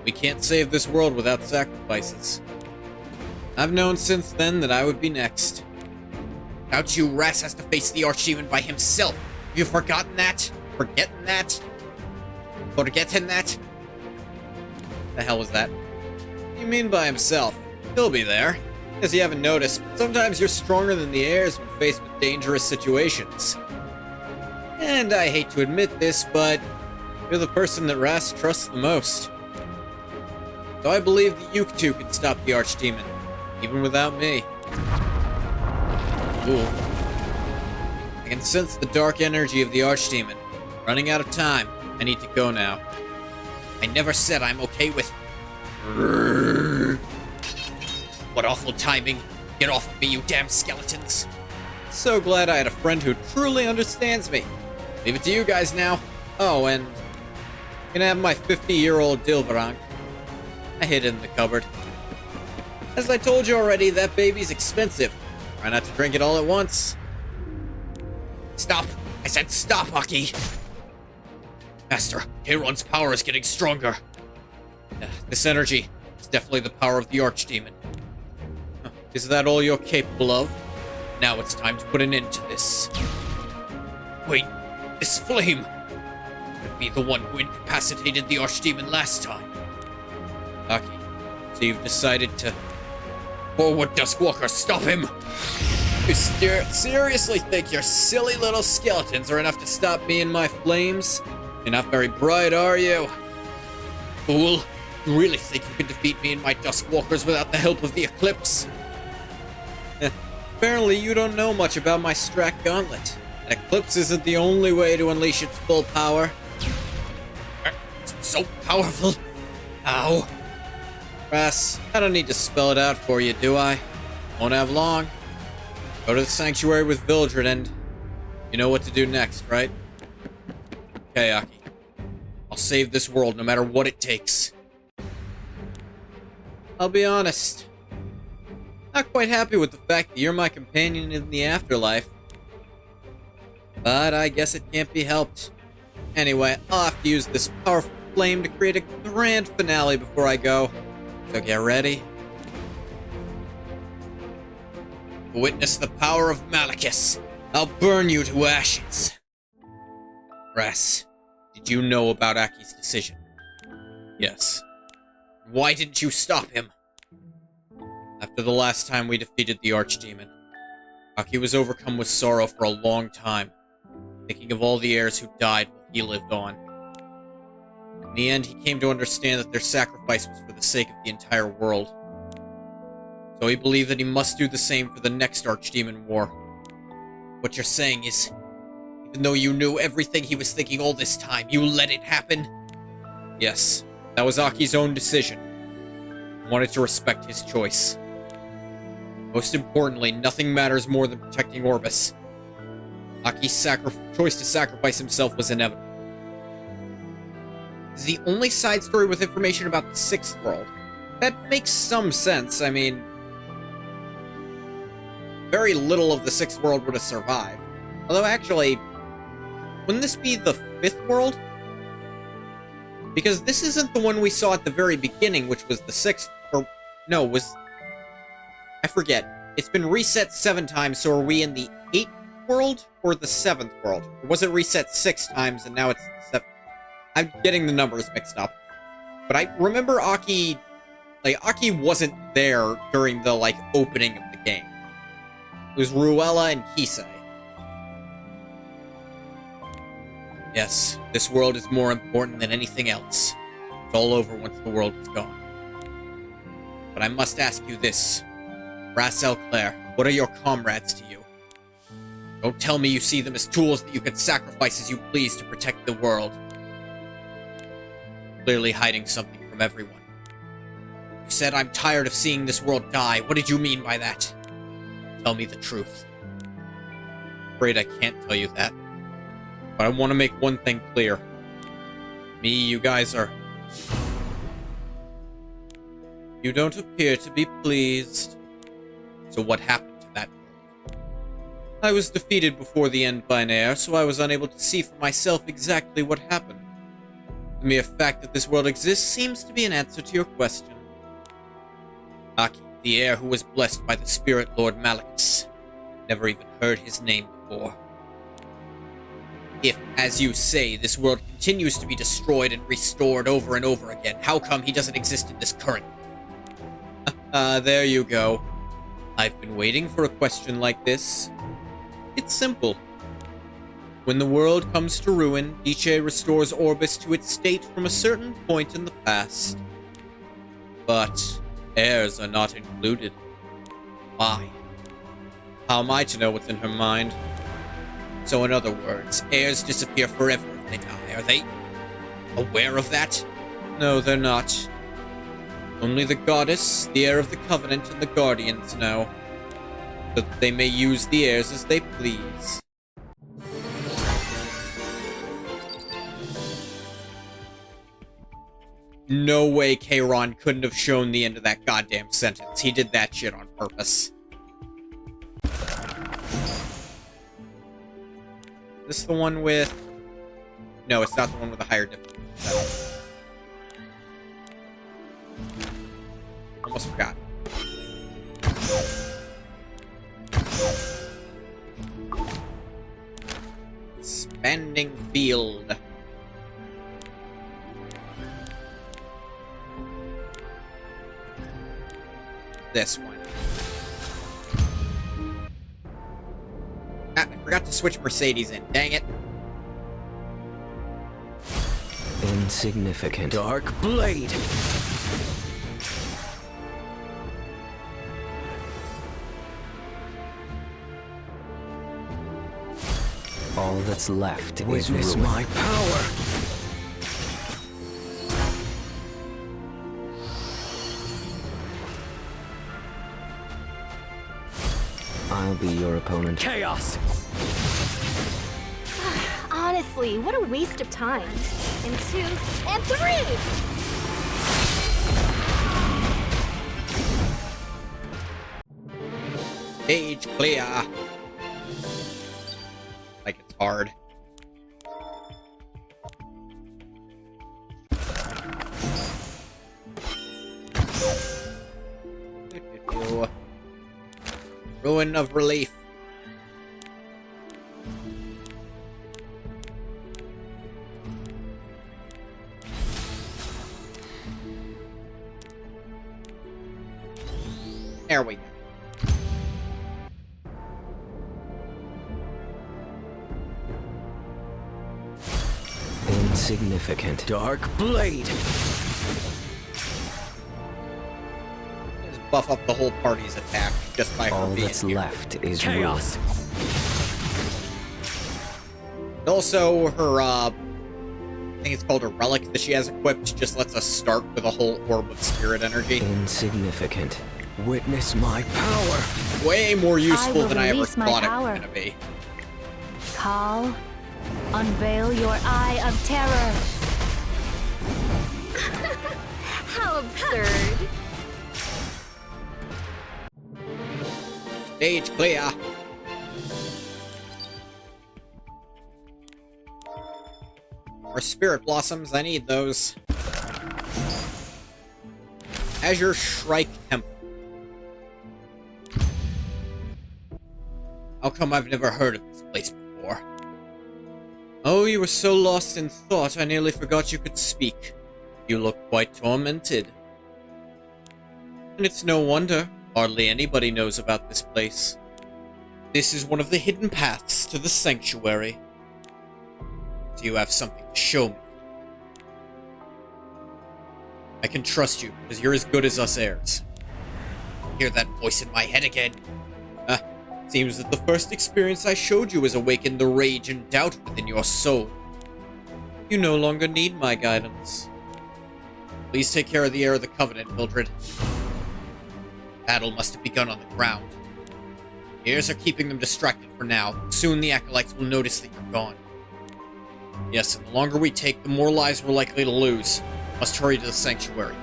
we can't save this world without sacrifices. I've known since then that I would be next. Without you, Ras has to face the Archdemon by himself. Have you forgotten that? Forgetting that? Forgetting that? The hell was that? What do you mean by himself? He'll be there. As you haven't noticed, sometimes you're stronger than the heirs when faced with dangerous situations. And I hate to admit this, but you're the person that Ras trusts the most. So I believe that you two can stop the Archdemon, even without me. Cool. I can sense the dark energy of the Archdemon. Running out of time. I need to go now. I never said I'm okay with... What awful timing. Get off of me, you damn skeletons. So glad I had a friend who truly understands me. Leave it to you guys now. Oh, and... can I have my 50-year-old Dilvarang? I hid it in the cupboard. As I told you already, that baby's expensive. Try not to drink it all at once. Stop! I said stop, Aki! Master, Kayron's power is getting stronger. This energy is definitely the power of the Archdemon. Huh. Is that all you're capable of? Now it's time to put an end to this. Wait, this flame could be the one who incapacitated the Archdemon last time. Aki, so you've decided to... Forward, Duskwalker, stop him! You seriously think your silly little skeletons are enough to stop me and my flames? You're not very bright, are you? Fool, you really think you can defeat me and my Duskwalkers without the help of the Eclipse? Apparently you don't know much about my Strat Gauntlet. An Eclipse isn't the only way to unleash its full power. It's so powerful. How? Ras, I don't need to spell it out for you, do I? Won't have long. Go to the sanctuary with Vildred and... you know what to do next, right? Okay, Aki. I'll save this world no matter what it takes. I'll be honest. Not quite happy with the fact that you're my companion in the afterlife. But I guess it can't be helped. Anyway, I'll have to use this powerful flame to create a grand finale before I go. So get ready. Witness the power of Malekith. I'll burn you to ashes. Ras, did you know about Aki's decision? Yes. Why didn't you stop him? After the last time we defeated the Archdemon, Aki was overcome with sorrow for a long time, thinking of all the heirs who died while he lived on. In the end, he came to understand that their sacrifice was for the sake of the entire world. So he believed that he must do the same for the next Archdemon War. What you're saying is, even though you knew everything he was thinking all this time, you let it happen? Yes, that was Aki's own decision. I wanted to respect his choice. Most importantly, nothing matters more than protecting Orbis. Aki's choice to sacrifice himself was inevitable. This is the only side story with information about the Sixth World. That makes some sense. I mean, very little of the Sixth World would have survived. Although, actually, wouldn't this be the Fifth World? Because this isn't the one we saw at the very beginning, which was the Sixth, or, no, was... I forget. It's been reset 7 times, so are we in the 8th world, or the 7th world? Or was it reset 6 times, and now it's 7? I'm getting the numbers mixed up. But I remember Aki... like, Aki wasn't there during the, like, opening of the game. It was Ruella and Kisei. Yes, this world is more important than anything else. It's all over once the world is gone. But I must ask you this. Ras El Claire, what are your comrades to you? Don't tell me you see them as tools that you can sacrifice as you please to protect the world. Clearly hiding something from everyone. You said I'm tired of seeing this world die. What did you mean by that? Tell me the truth. I'm afraid I can't tell you that. But I want to make one thing clear. Me, you guys are... You don't appear to be pleased. So what happened to that world? I was defeated before the end by an heir, so I was unable to see for myself exactly what happened. The mere fact that this world exists seems to be an answer to your question. Aki, the heir who was blessed by the Spirit Lord Malekith. Never even heard his name before. If, as you say, this world continues to be destroyed and restored over and over again, how come he doesn't exist in this current world? There you go. I've been waiting for a question like this. It's simple. When the world comes to ruin, Iche restores Orbis to its state from a certain point in the past. But heirs are not included. Why? How am I to know what's in her mind? So in other words, heirs disappear forever if they die. Are they aware of that? No, they're not. Only the goddess, the heir of the covenant, and the guardians know. So that they may use the heirs as they please. No way Kayron couldn't have shown the end of that goddamn sentence. He did that shit on purpose. This the one with... No, it's not the one with the higher difficulty. Almost forgot. Expanding field. This one. Ah, I forgot to switch Mercedes in. Dang it. Insignificant. Dark Blade. All that's left is Witness ruin. my power. I'll be your opponent. Chaos. Honestly, what a waste of time. And 2, and 3! Stage clear. Like it's hard. Ruin of Relief. There we go. Insignificant. Dark Blade. Just buff up the whole party's attack just by her All being that's here. left is Chaos. ruin. And also, her, I think it's called a relic that she has equipped, just lets us start with a whole orb of spirit energy. Insignificant. Witness my power. Way more useful will than I ever release my thought it power. was gonna be. Call, unveil your eye of terror. How absurd. Stage clear. More spirit blossoms, I need those. Azure Shrike Temple. How come I've never heard of this place before? Oh, you were so lost in thought, I nearly forgot you could speak. You look quite tormented. And it's no wonder. Hardly anybody knows about this place. This is one of the hidden paths to the sanctuary. Do you have something to show me? I can trust you, because you're as good as us heirs. Hear that voice in my head again? Seems that the first experience I showed you has awakened the rage and doubt within your soul. You no longer need my guidance. Please take care of the heir of the Covenant, Mildred. Battle must have begun on the ground. The heirs are keeping them distracted for now. Soon the Acolytes will notice that you're gone. Yes, and the longer we take, the more lives we're likely to lose. Must hurry to the sanctuary.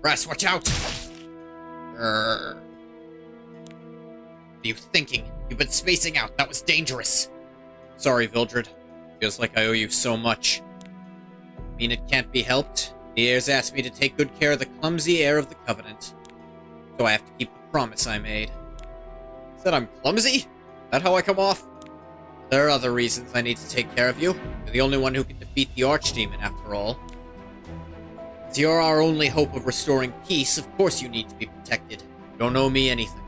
Brass, watch out! What are you thinking? You've been spacing out. That was dangerous. Sorry, Vildred. Feels like I owe you so much. Mean it can't be helped? The heirs asked me to take good care of the clumsy heir of the Covenant. So I have to keep the promise I made. Said I'm clumsy? Is that how I come off? There are other reasons I need to take care of you. You're the only one who can defeat the Archdemon, after all. As you're our only hope of restoring peace, of course you need to be protected. You don't owe me anything.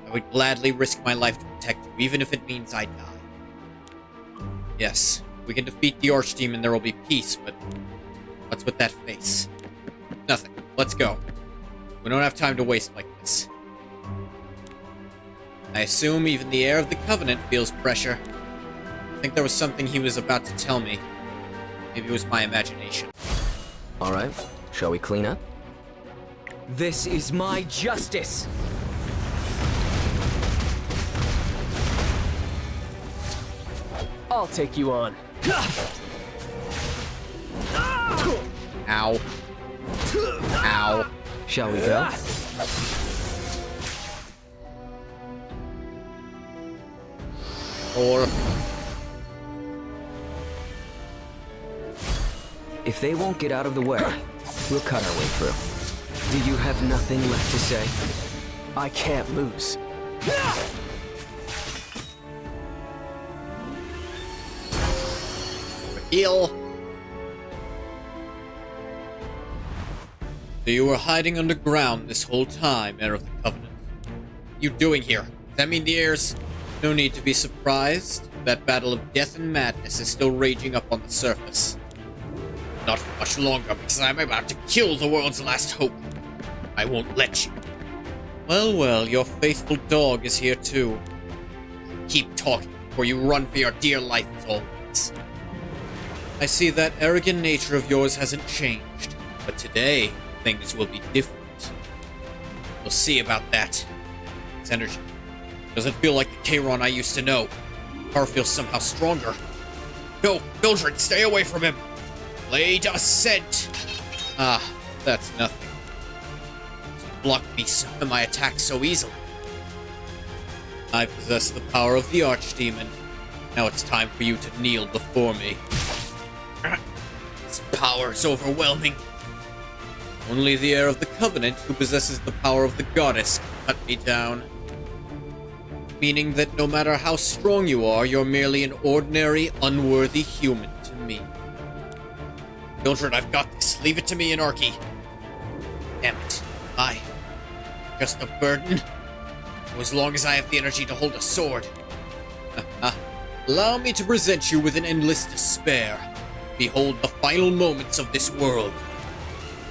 I would gladly risk my life to protect you, even if it means I die. Yes, if we can defeat the Archdemon, there will be peace, but What's with that face? Nothing. Let's go. We don't have time to waste like this. I assume even the heir of the Covenant feels pressure. I think there was something he was about to tell me. Maybe it was my imagination. Alright, shall we clean up? This is my justice! I'll take you on. Ow. Ow. Shall we go? Or... If they won't get out of the way, we'll cut our way through. Do you have nothing left to say? I can't lose. Heal. So you were hiding underground this whole time, Heir of the Covenant. What are you doing here? Does that mean the heirs? No need to be surprised. That battle of death and madness is still raging up on the surface. Not for much longer, because I'm about to kill the world's last hope. I won't let you. Well, well, your faithful dog is here too. Keep talking before you run for your dear life as always. I see that arrogant nature of yours hasn't changed, but today, things will be different. We'll see about that. Its energy doesn't feel like the Kairon I used to know. Power feels somehow stronger. No, Mildred, stay away from him! Blade Ascent! Ah, that's nothing. You blocked me and my attacks so easily. I possess the power of the Archdemon. Now it's time for you to kneel before me. This power is overwhelming. Only the heir of the Covenant, who possesses the power of the Goddess, can cut me down. Meaning that no matter how strong you are, you're merely an ordinary, unworthy human to me. Mildred, I've got this. Leave it to me and Arky. Damn it. I... just a burden? As long as I have the energy to hold a sword. Allow me to present you with an endless despair. Behold the final moments of this world.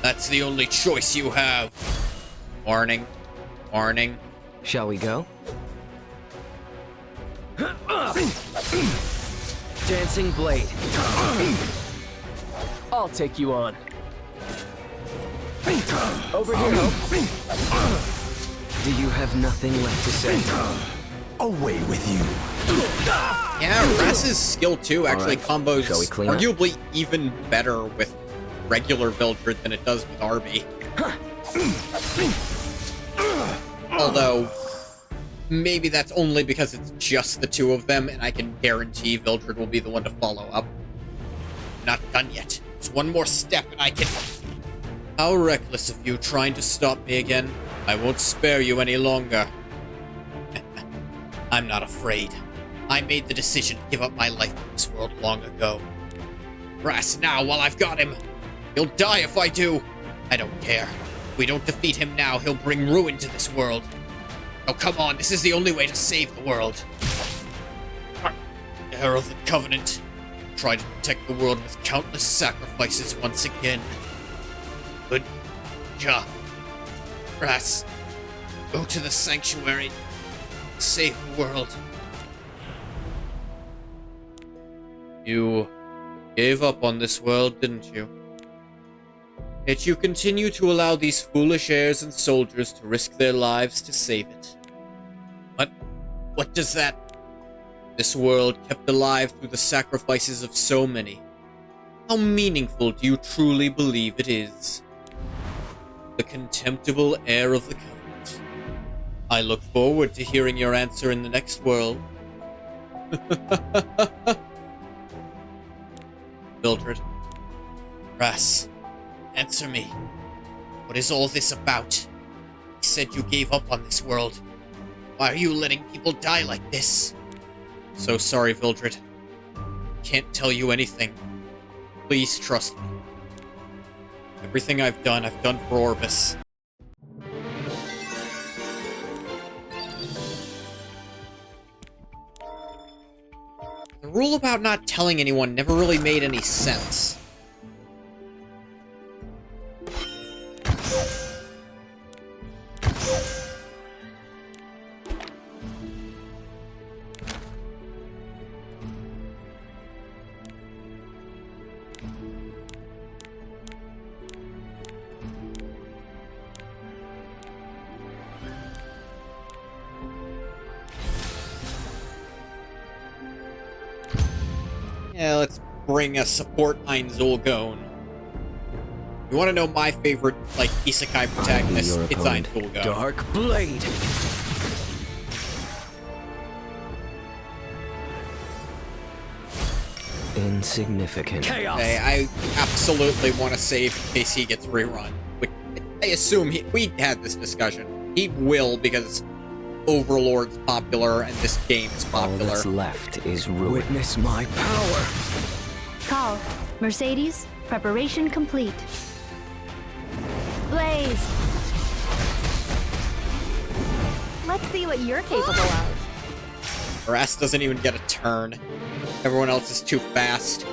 That's the only choice you have. Warning. Warning. Shall we go? Dancing blade. I'll take you on. Over here, Hope. Do you have nothing left to say? Away with you. Yeah, Rass's skill 2 actually combos Shall we clean up? arguably even better with regular Vildred than it does with Arby. Although, maybe that's only because it's just the two of them, and I can guarantee Vildred will be the one to follow up. Not done yet. It's one more step and I can... How reckless of you trying to stop me again. I won't spare you any longer. I'm not afraid. I made the decision to give up my life in this world long ago. Brass now while I've got him. He'll die if I do. I don't care. If we don't defeat him now, he'll bring ruin to this world. Oh, come on. This is the only way to save the world. Heir of the Covenant. Try to protect the world with countless sacrifices once again. Good job. Brass, go to the sanctuary. Save the world. You gave up on this world, didn't you? Yet you continue to allow these foolish heirs and soldiers to risk their lives to save it. What does that... This world kept alive through the sacrifices of so many. How meaningful do you truly believe it is? The contemptible heir of the Covenant. I look forward to hearing your answer in the next world. Mildred. Brass. Answer me. What is all this about? You said you gave up on this world. Why are you letting people die like this? So sorry, Vildred. Can't tell you anything. Please trust me. Everything I've done for Orbis. The rule about not telling anyone never really made any sense. Yeah, let's bring a support Einzulgon. You want to know my favorite, like, isekai protagonist? your It's opponent. Einzulgon. Dark Blade. Insignificant. Chaos. Okay, I absolutely want to save in case he gets rerun. Which I assume we had this discussion. He will because Overlord's popular and this game's All popular. that's left is ruin. Witness my power. Call. Mercedes, preparation complete. Blaze! Let's see what you're capable of. Brass doesn't even get a turn. Everyone else is too fast.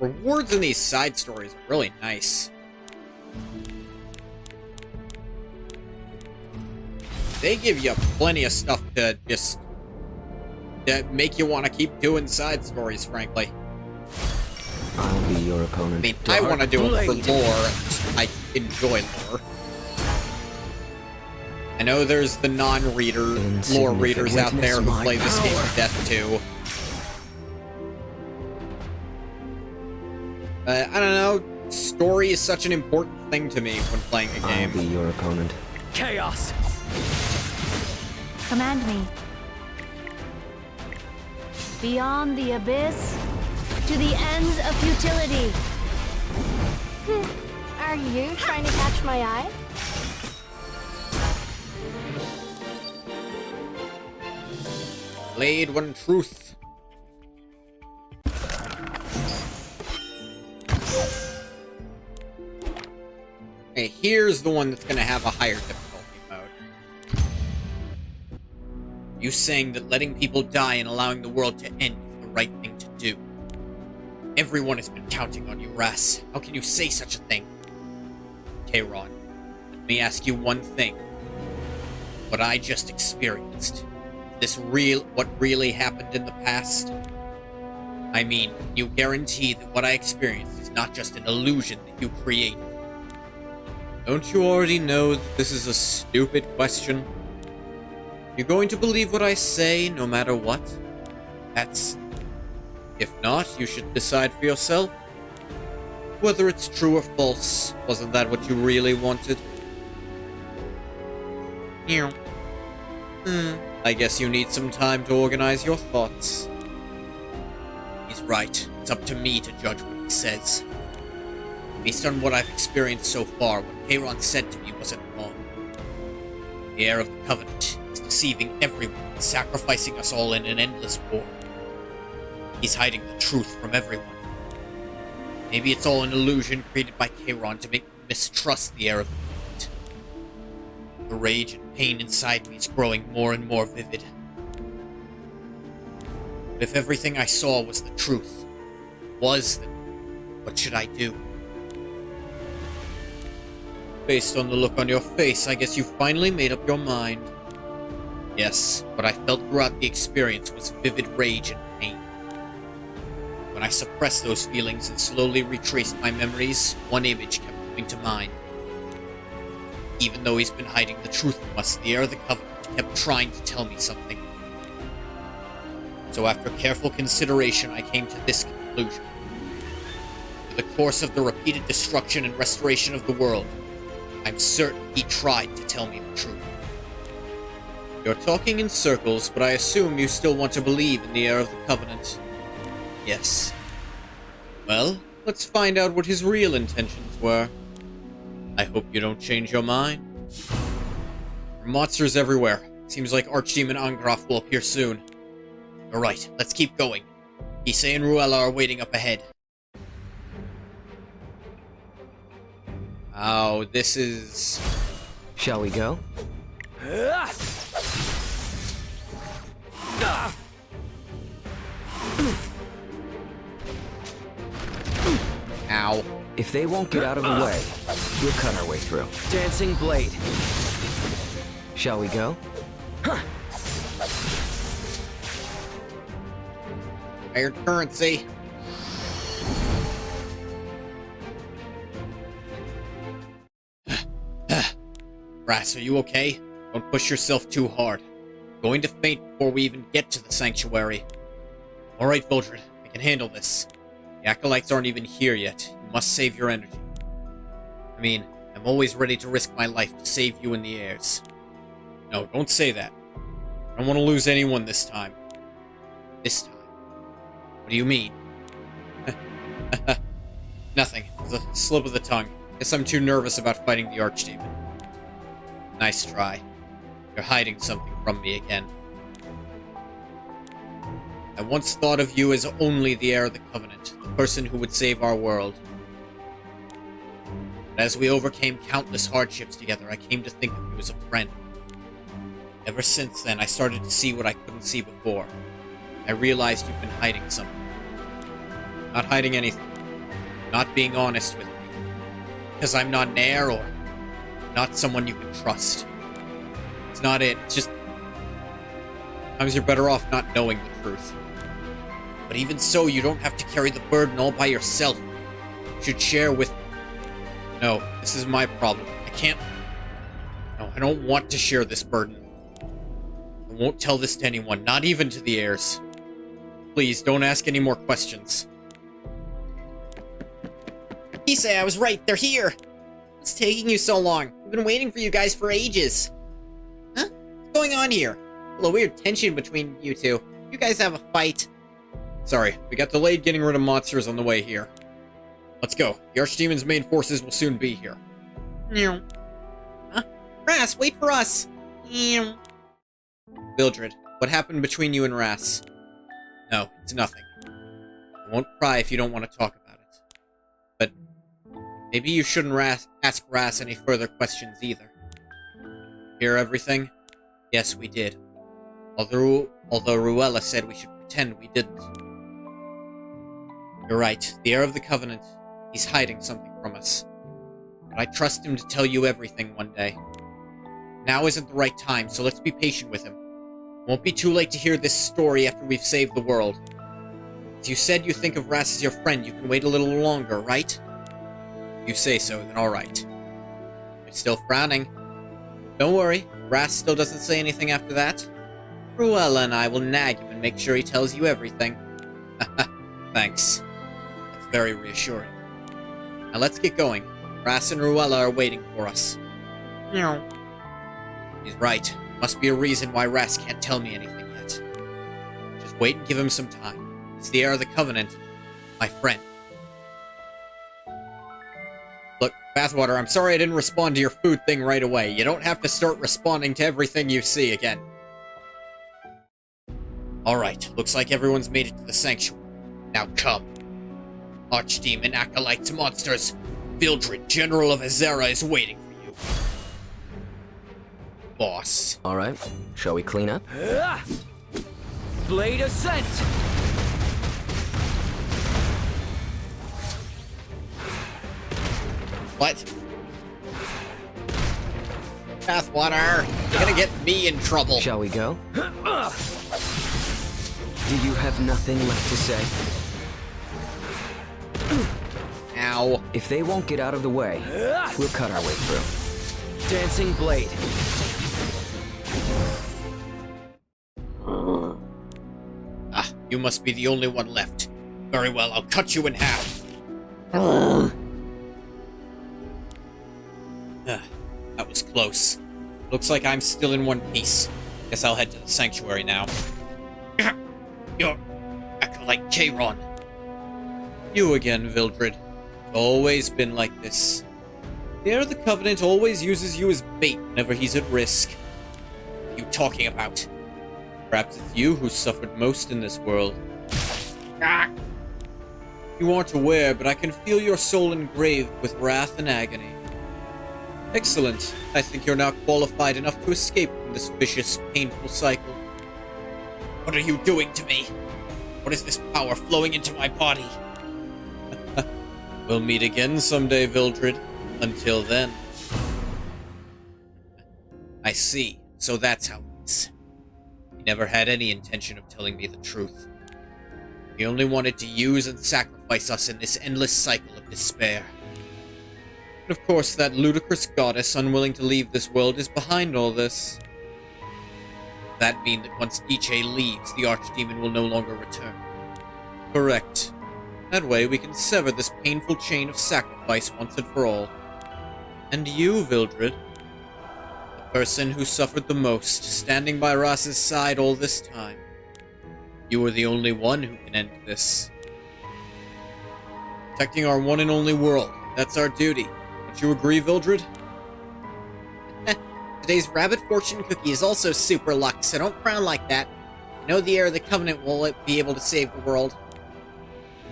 Rewards in these side stories are really nice. They give you plenty of stuff to just make you want to keep doing side stories, frankly. I'll be your I opponent. mean, I want to do it for Blade. lore. I enjoy lore. I know there's the non-reader lore readers out there who Witness play my this game power. to death too. I don't know. Story is such an important thing to me when playing a I'll be game. your opponent. Chaos. Command me. Beyond the abyss, to the ends of futility. Are you trying to catch my eye? Blade One Truth. Okay, here's the one that's gonna have a higher difficulty mode. You saying that letting people die and allowing the world to end is the right thing to do. Everyone has been counting on you, Ras. How can you say such a thing? Kayron, let me ask you one thing. What I just experienced, is this what really happened in the past? I mean, can you guarantee that what I experienced is not just an illusion that you created? Don't you already know that this is a stupid question? You're going to believe what I say no matter what? If not, you should decide for yourself. Whether it's true or false, wasn't that what you really wanted? Yeah. I guess you need some time to organize your thoughts. He's right. It's up to me to judge what he says. Based on what I've experienced so far, what Kayron said to me wasn't wrong. The heir of the Covenant is deceiving everyone, sacrificing us all in an endless war. He's hiding the truth from everyone. Maybe it's all an illusion created by Kayron to make me mistrust the heir of the Covenant. The rage and pain inside me is growing more and more vivid. But if everything I saw was the truth, then what should I do? Based on the look on your face, I guess you finally made up your mind. Yes, what I felt throughout the experience was vivid rage and pain. When I suppressed those feelings and slowly retraced my memories, one image kept coming to mind. Even though he's been hiding the truth from us, the heir of the Covenant kept trying to tell me something. So after careful consideration, I came to this conclusion. Through the course of the repeated destruction and restoration of the world, I'm certain he tried to tell me the truth. You're talking in circles, but I assume you still want to believe in the heir of the Covenant. Yes. Well, let's find out what his real intentions were. I hope you don't change your mind. There are monsters everywhere. Seems like Archdemon Angraff will appear soon. You're right, let's keep going. Issei and Ruella are waiting up ahead. Oh, this is... Shall we go? Ow. If they won't get out of the way, we'll cut our way through. Dancing Blade. Shall we go? Higher currency. Brass, are you okay? Don't push yourself too hard. I'm going to faint before we even get to the sanctuary. Alright, Vildred, I can handle this. The acolytes aren't even here yet. You must save your energy. I mean, I'm always ready to risk my life to save you and the heirs. No, don't say that. I don't want to lose anyone this time. This time? What do you mean? Nothing. It was a slip of the tongue. Guess I'm too nervous about fighting the Archdemon. Nice try. You're hiding something from me again. I once thought of you as only the heir of the Covenant, the person who would save our world. But as we overcame countless hardships together, I came to think of you as a friend. Ever since then, I started to see what I couldn't see before. I realized you've been hiding something. Not hiding anything. Not being honest with me. Because I'm not an heir or not someone you can trust. It's not it. It's just... sometimes you're better off not knowing the truth. But even so, you don't have to carry the burden all by yourself. You should share with... No, this is my problem. I can't... No, I don't want to share this burden. I won't tell this to anyone, not even to the heirs. Please, don't ask any more questions. Kisei, I was right. They're here. What's taking you so long? We've been waiting for you guys for ages. Huh? What's going on here? A little weird tension between you two. You guys have a fight. Sorry, we got delayed getting rid of monsters on the way here. Let's go. The Archdemon's main forces will soon be here. Huh? Ras, wait for us. Vildred, what happened between you and Ras? No, it's nothing. I won't cry if you don't want to talk about it. But maybe you shouldn't ask Ras any further questions either. Hear everything? Yes, we did. Although Ruella said we should pretend we didn't. You're right. The heir of the Covenant, he's hiding something from us. But I trust him to tell you everything one day. Now isn't the right time, so let's be patient with him. It won't be too late to hear this story after we've saved the world. As you said you think of Ras as your friend, you can wait a little longer, right? If you say so, then alright. You're still frowning. Don't worry, Ras still doesn't say anything after that. Ruella and I will nag him and make sure he tells you everything. Thanks. That's very reassuring. Now let's get going. Ras and Ruella are waiting for us. He's right. Must be a reason why Ras can't tell me anything yet. Just wait and give him some time. He's the heir of the Covenant. My friend. Look, Bathwater, I'm sorry I didn't respond to your food thing right away. You don't have to start responding to everything you see again. Alright, looks like everyone's made it to the sanctuary. Now come. Archdemon, acolytes, monsters. Vildred, General of Azera, is waiting for you. Boss. All right, shall we clean up? Blade Ascent! What? Bathwater! You're gonna get me in trouble. Shall we go? Do you have nothing left to say? Ow. If they won't get out of the way, we'll cut our way through. Dancing Blade. Ah, you must be the only one left. Very well, I'll cut you in half. That was close. Looks like I'm still in one piece. Guess I'll head to the sanctuary now. You're acolyte Kayron. You again, Vildred. It's always been like this. The heir of the Covenant always uses you as bait whenever he's at risk. What are you talking about? Perhaps it's you who suffered most in this world. Ah! You aren't aware, but I can feel your soul engraved with wrath and agony. Excellent. I think you're now qualified enough to escape from this vicious, painful cycle. What are you doing to me? What is this power flowing into my body? We'll meet again someday, Vildred. Until then. I see. So that's how it is. He never had any intention of telling me the truth. He only wanted to use and sacrifice us in this endless cycle of despair. And of course, that ludicrous goddess unwilling to leave this world is behind all this. That means that once Iche leaves, the archdemon will no longer return. Correct. That way we can sever this painful chain of sacrifice once and for all. And you, Vildred, the person who suffered the most, standing by Ross's side all this time. You are the only one who can end this. Protecting our one and only world, that's our duty. Don't you agree, Vildred? Today's rabbit fortune cookie is also super luck, so don't frown like that. I know the heir of the Covenant will be able to save the world.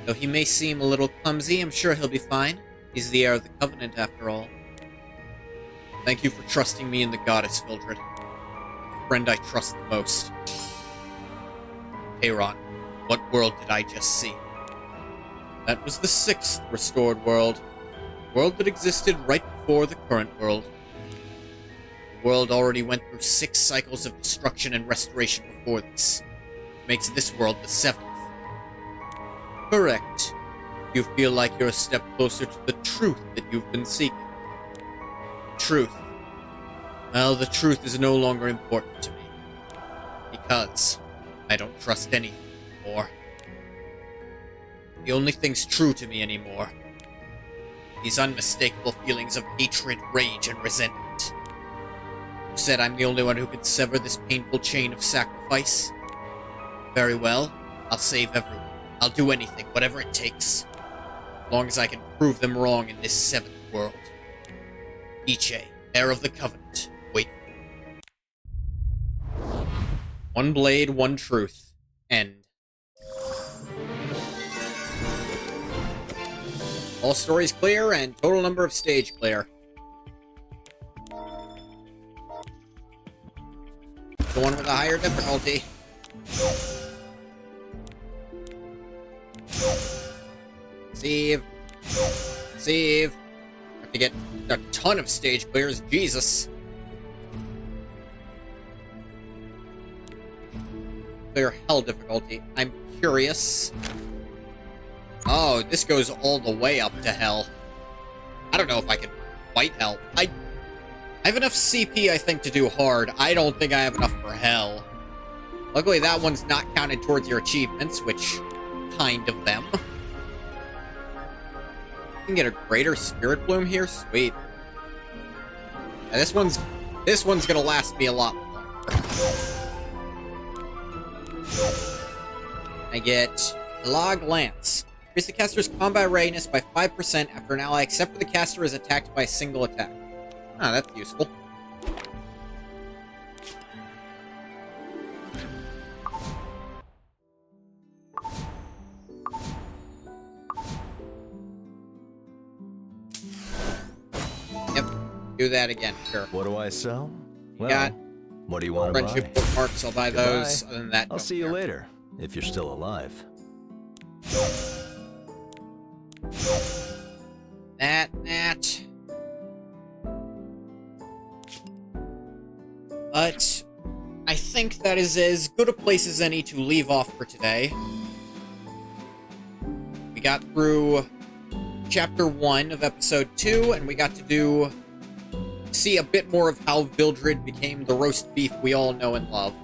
Though he may seem a little clumsy, I'm sure he'll be fine. He's the heir of the Covenant, after all. Thank you for trusting me in the goddess, Vildred. The friend I trust the most. Aaron, what world did I just see? That was the 6th restored world. The world that existed right before the current world. The world already went through 6 cycles of destruction and restoration before this. Which makes this world the 7th. Correct. You feel like you're a step closer to the truth that you've been seeking. Truth. Well, the truth is no longer important to me. Because I don't trust anything anymore. The only thing's true to me anymore. These unmistakable feelings of hatred, rage, and resentment. You said I'm the only one who can sever this painful chain of sacrifice? Very well. I'll save everyone. I'll do anything, whatever it takes. As long as I can prove them wrong in this 7th world. Iche, heir of the Covenant. Wait. One blade, one truth. End. All stories clear and total number of stage clear. The one with a higher difficulty. Save. Save. Have to get a ton of stage clears. Jesus. Clear hell difficulty. I'm curious. Oh, this goes all the way up to hell. I don't know if I can fight hell. I have enough CP, I think, to do hard. I don't think I have enough for hell. Luckily, that one's not counted towards your achievements, which kind of them. You can get a greater spirit bloom here? Sweet. Yeah, this one's gonna last me a lot longer. I get Log Lance. Increase the caster's combat readiness by 5% after an ally except for the caster is attacked by a single attack. Ah, that's useful. Yep, do that again, sure. What do I sell? You got what do you want to buy? friendship bookmarks, I'll buy those. Other than that, I'll don't see you care. later, if you're still alive. That. But I think that is as good a place as any to leave off for today. We got through Chapter 1 of Episode 2, and we got to see a bit more of how Vildred became the roast beef we all know and love.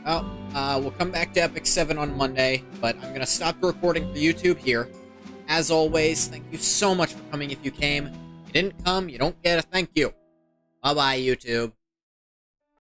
Well, we'll come back to Epic 7 on Monday, but I'm going to stop the recording for YouTube here. As always, thank you so much for coming if you came. If you didn't come, you don't get a thank you. Bye-bye, YouTube.